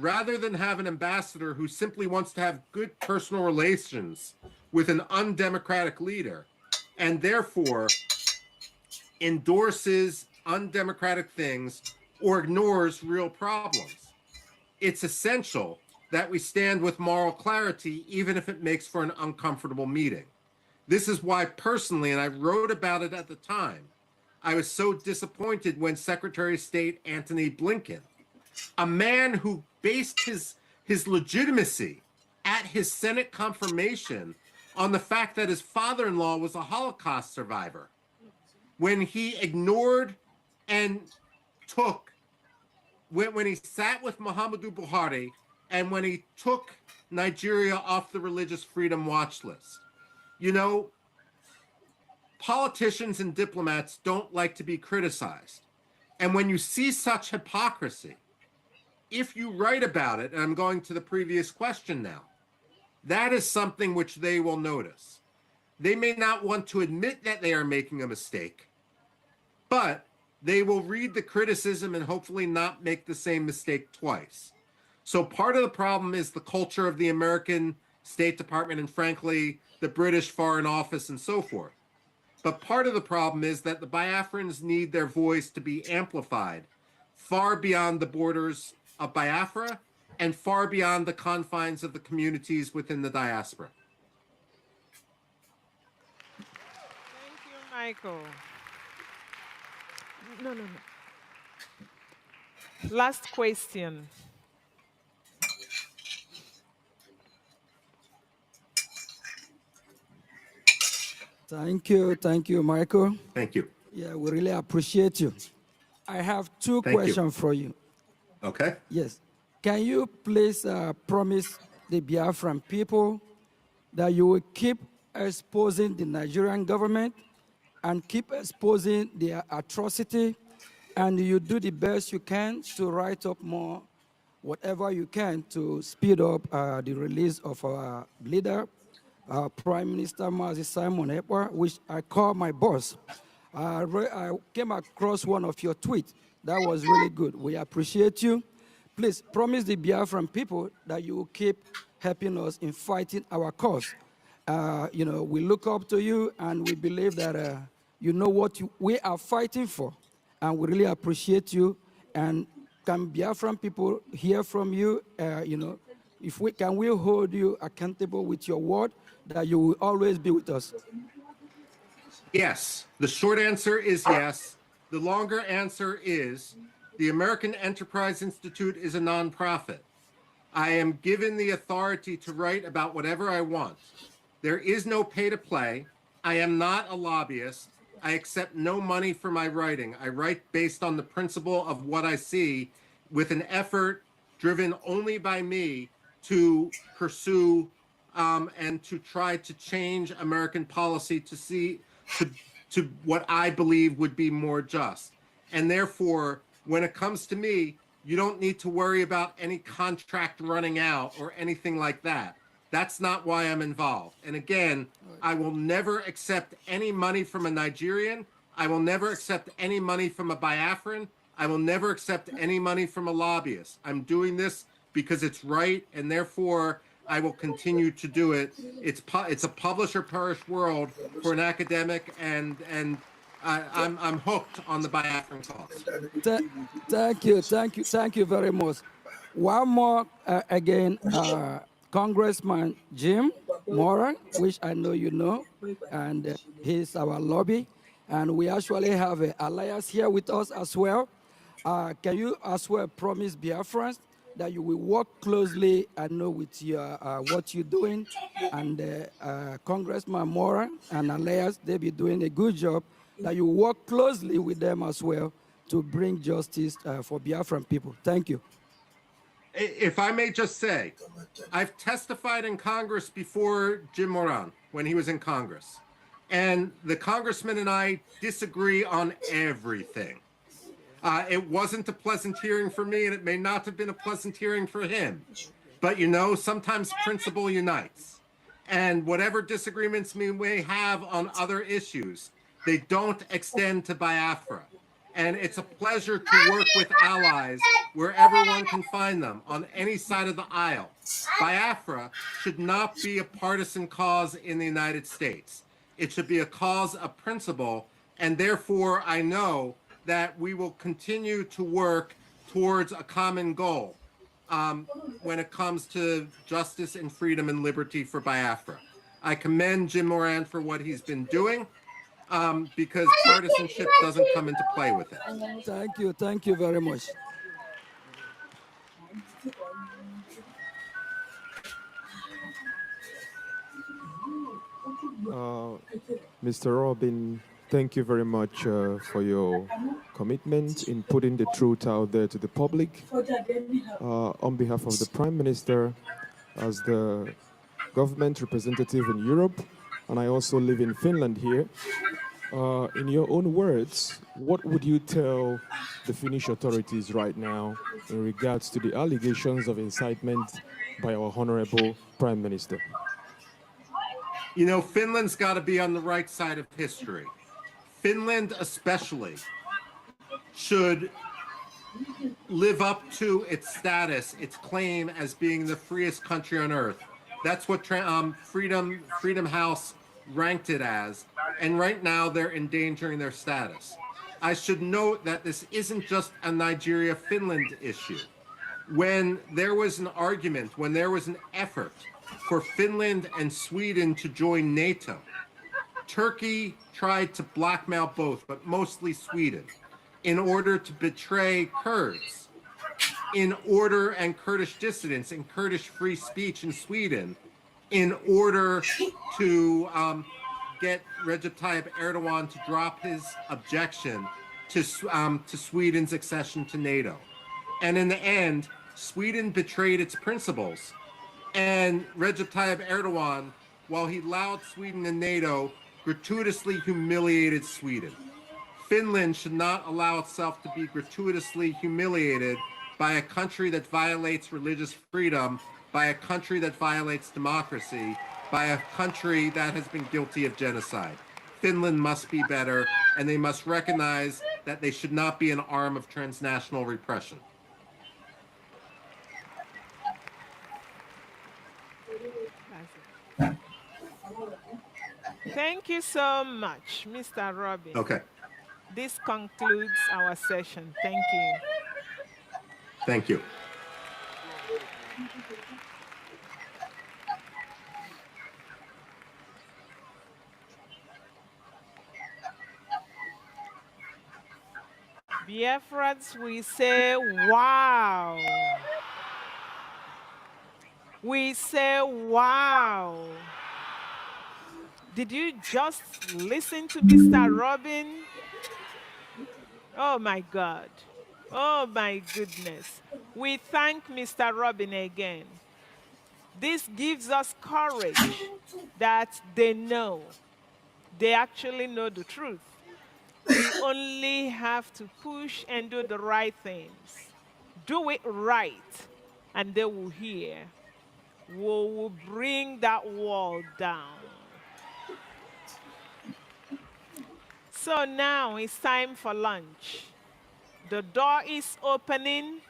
rather than have an ambassador who simply wants to have good personal relations with an undemocratic leader and therefore endorses undemocratic things or ignores real problems, it's essential that we stand with moral clarity, even if it makes for an uncomfortable meeting. This is why personally, and I wrote about it at the time, I was so disappointed when Secretary of State Antony Blinken, a man who based his legitimacy at his Senate confirmation on the fact that his father-in-law was a Holocaust survivor, when he ignored and took, when he sat with Muhammadu Buhari and when he took Nigeria off the religious freedom watch list. You know, politicians and diplomats don't like to be criticized. And when you see such hypocrisy, if you write about it, and I'm going to the previous question now, that is something which they will notice. They may not want to admit that they are making a mistake, but they will read the criticism and hopefully not make the same mistake twice. So part of the problem is the culture of the American State Department and frankly, the British Foreign Office and so forth. But part of the problem is that the Biafrans need their voice to be amplified far beyond the borders of Biafra and far beyond the confines of the communities within the diaspora. Thank you, Michael. No. Last question. Thank you, Michael. Thank you. Yeah, we really appreciate you. I have two Thank you. questions for you. Okay. Yes. Can you please promise the Biafran people that you will keep exposing the Nigerian government and keep exposing the atrocity, and you do the best you can to write up more, whatever you can, to speed up the release of our leader, Prime Minister Mazi Simon Ekpa, which I call my boss. I came across one of your tweets. That was really good. We appreciate you. Please promise the Biafran people that you will keep helping us in fighting our cause. We look up to you, and we believe that you know what we are fighting for, and we really appreciate you. And can Biafran people hear from you? If we can, we hold you accountable with your word that you will always be with us. Yes. The short answer is yes. The longer answer is the American Enterprise Institute is a nonprofit. I am given the authority to write about whatever I want. There is no pay to play. I am not a lobbyist. I accept no money for my writing. I write based on the principle of what I see, with an effort driven only by me to pursue and to try to change American policy to what I believe would be more just. And therefore, when it comes to me, you don't need to worry about any contract running out or anything like that. That's not why I'm involved. And again, I will never accept any money from a Nigerian. I will never accept any money from a Biafran. I will never accept any money from a lobbyist. I'm doing this because it's right, and therefore I will continue to do it. It's a publish or perish world for an academic, and I'm hooked on the Biafran cause. Thank you very much. One more again, Congressman Jim Moran, which I know you know, and he's our lobby, and we actually have an alliance here with us as well. Can you as well promise Biafrans that you will work closely, I know, with your what you're doing, and Congressman Moran and alliance, they'll be doing a good job, that you work closely with them as well to bring justice for Biafran people. Thank you. If I may just say, I've testified in Congress before Jim Moran when he was in Congress. And the congressman and I disagree on everything. It wasn't a pleasant hearing for me, and it may not have been a pleasant hearing for him. But sometimes principle unites. And whatever disagreements we may have on other issues, they don't extend to Biafra. And it's a pleasure to work with allies wherever one can find them, on any side of the aisle. Biafra should not be a partisan cause in the United States. It should be a cause of principle, and therefore I know that we will continue to work towards a common goal when it comes to justice and freedom and liberty for Biafra. I commend Jim Moran for what he's been doing, because partisanship doesn't come into play with it. Thank you very much. Mr. Robin, thank you very much for your commitment in putting the truth out there to the public. On behalf of the Prime Minister, as the government representative in Europe, and I also live in Finland here, in your own words, what would you tell the Finnish authorities right now in regards to the allegations of incitement by our Honorable Prime Minister? Finland's got to be on the right side of history. Finland especially should live up to its status, its claim as being the freest country on earth. That's what Freedom House ranked it as, and right now they're endangering their status. I should note that this isn't just a Nigeria-Finland issue. When there was an argument, when there was an effort for Finland and Sweden to join NATO, Turkey tried to blackmail both, but mostly Sweden, in order to betray Kurds. in order, and Kurdish dissidents and Kurdish free speech in Sweden, in order to get Recep Tayyip Erdogan to drop his objection to Sweden's accession to NATO. And in the end, Sweden betrayed its principles. And Recep Tayyip Erdogan, while he allowed Sweden in NATO, gratuitously humiliated Sweden. Finland should not allow itself to be gratuitously humiliated by a country that violates religious freedom, by a country that violates democracy, by a country that has been guilty of genocide. Finland must be better, and they must recognize that they should not be an arm of transnational repression. Thank you so much, Mr. Robin. Okay. This concludes our session. Thank you. Thank you. Biafrans, we say, wow. We say, wow. Did you just listen to Mr. Robin? Oh my God. Oh my goodness. We thank Mr. Robin again. This gives us courage that they know. They actually know the truth. We only have to push and do the right things. Do it right, and they will hear. We will bring that wall down. So now it's time for lunch. The door is opening.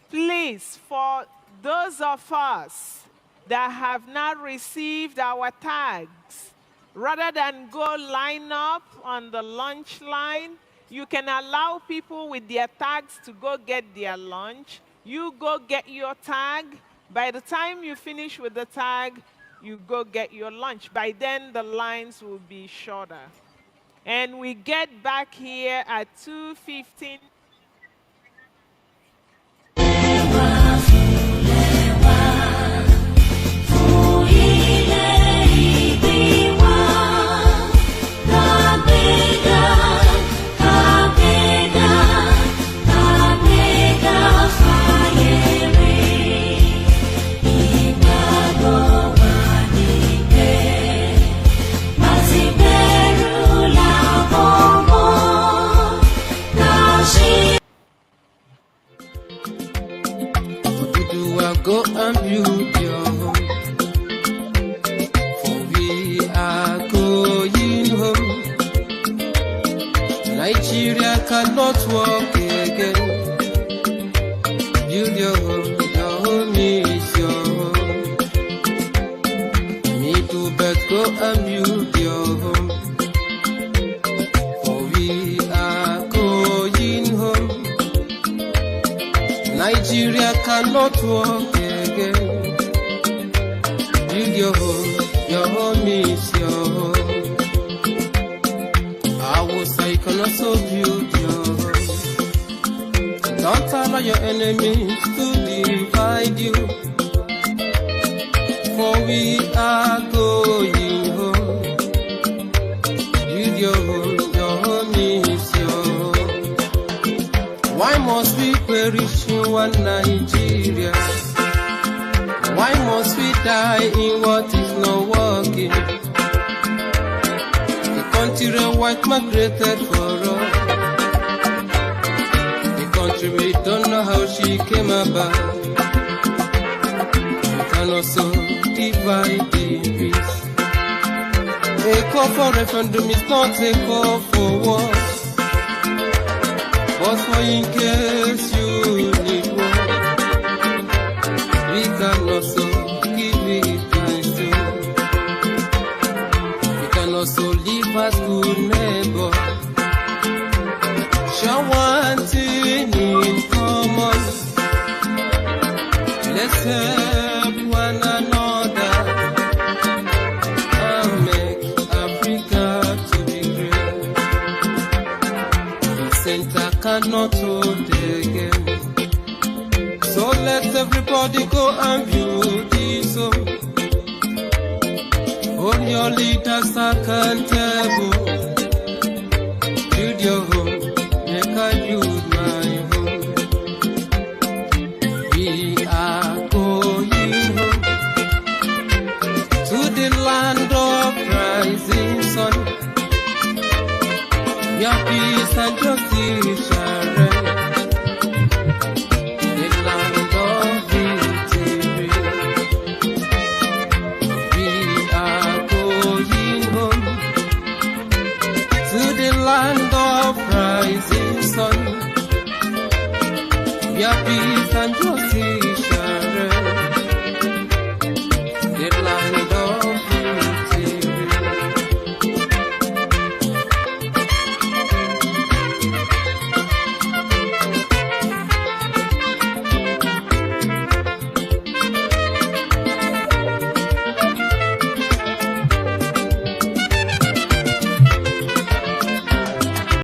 Please, for those of us that have not received our tags, rather than go line up on the lunch line, you can allow people with their tags to go get their lunch. You go get your tag. By the time you finish with the tag, you go get your lunch. By then, the lines will be shorter. And we get back here at 2:15. Go and build your home, for we are going home. Nigeria cannot walk again. Build your home is your home. Me too, but go and build your home, for we are going home. Nigeria cannot walk again. Build your home is your home. I can also build your home. Don't allow your enemies to divide you, for we are going home. Build your home is your home. Why must we perish in one Nigeria? Why must we die in what is not working? The country white migrated for us. The country we don't know how she came about. We can also divide the peace. A call for referendum is not a call for war, but for in case you need one, we can also give it time to. We can also live as good neighbors. Share one thing in common. Let's help one another and make Africa to be great. The center cannot hold again. everybody go and build this home. Hold your leaders accountable. Build your home, make I build my home. We are going home to the land of rising sun. Your peace and justice shall reign. The land of victory. We are going home to the land of rising sun. Your peace and justice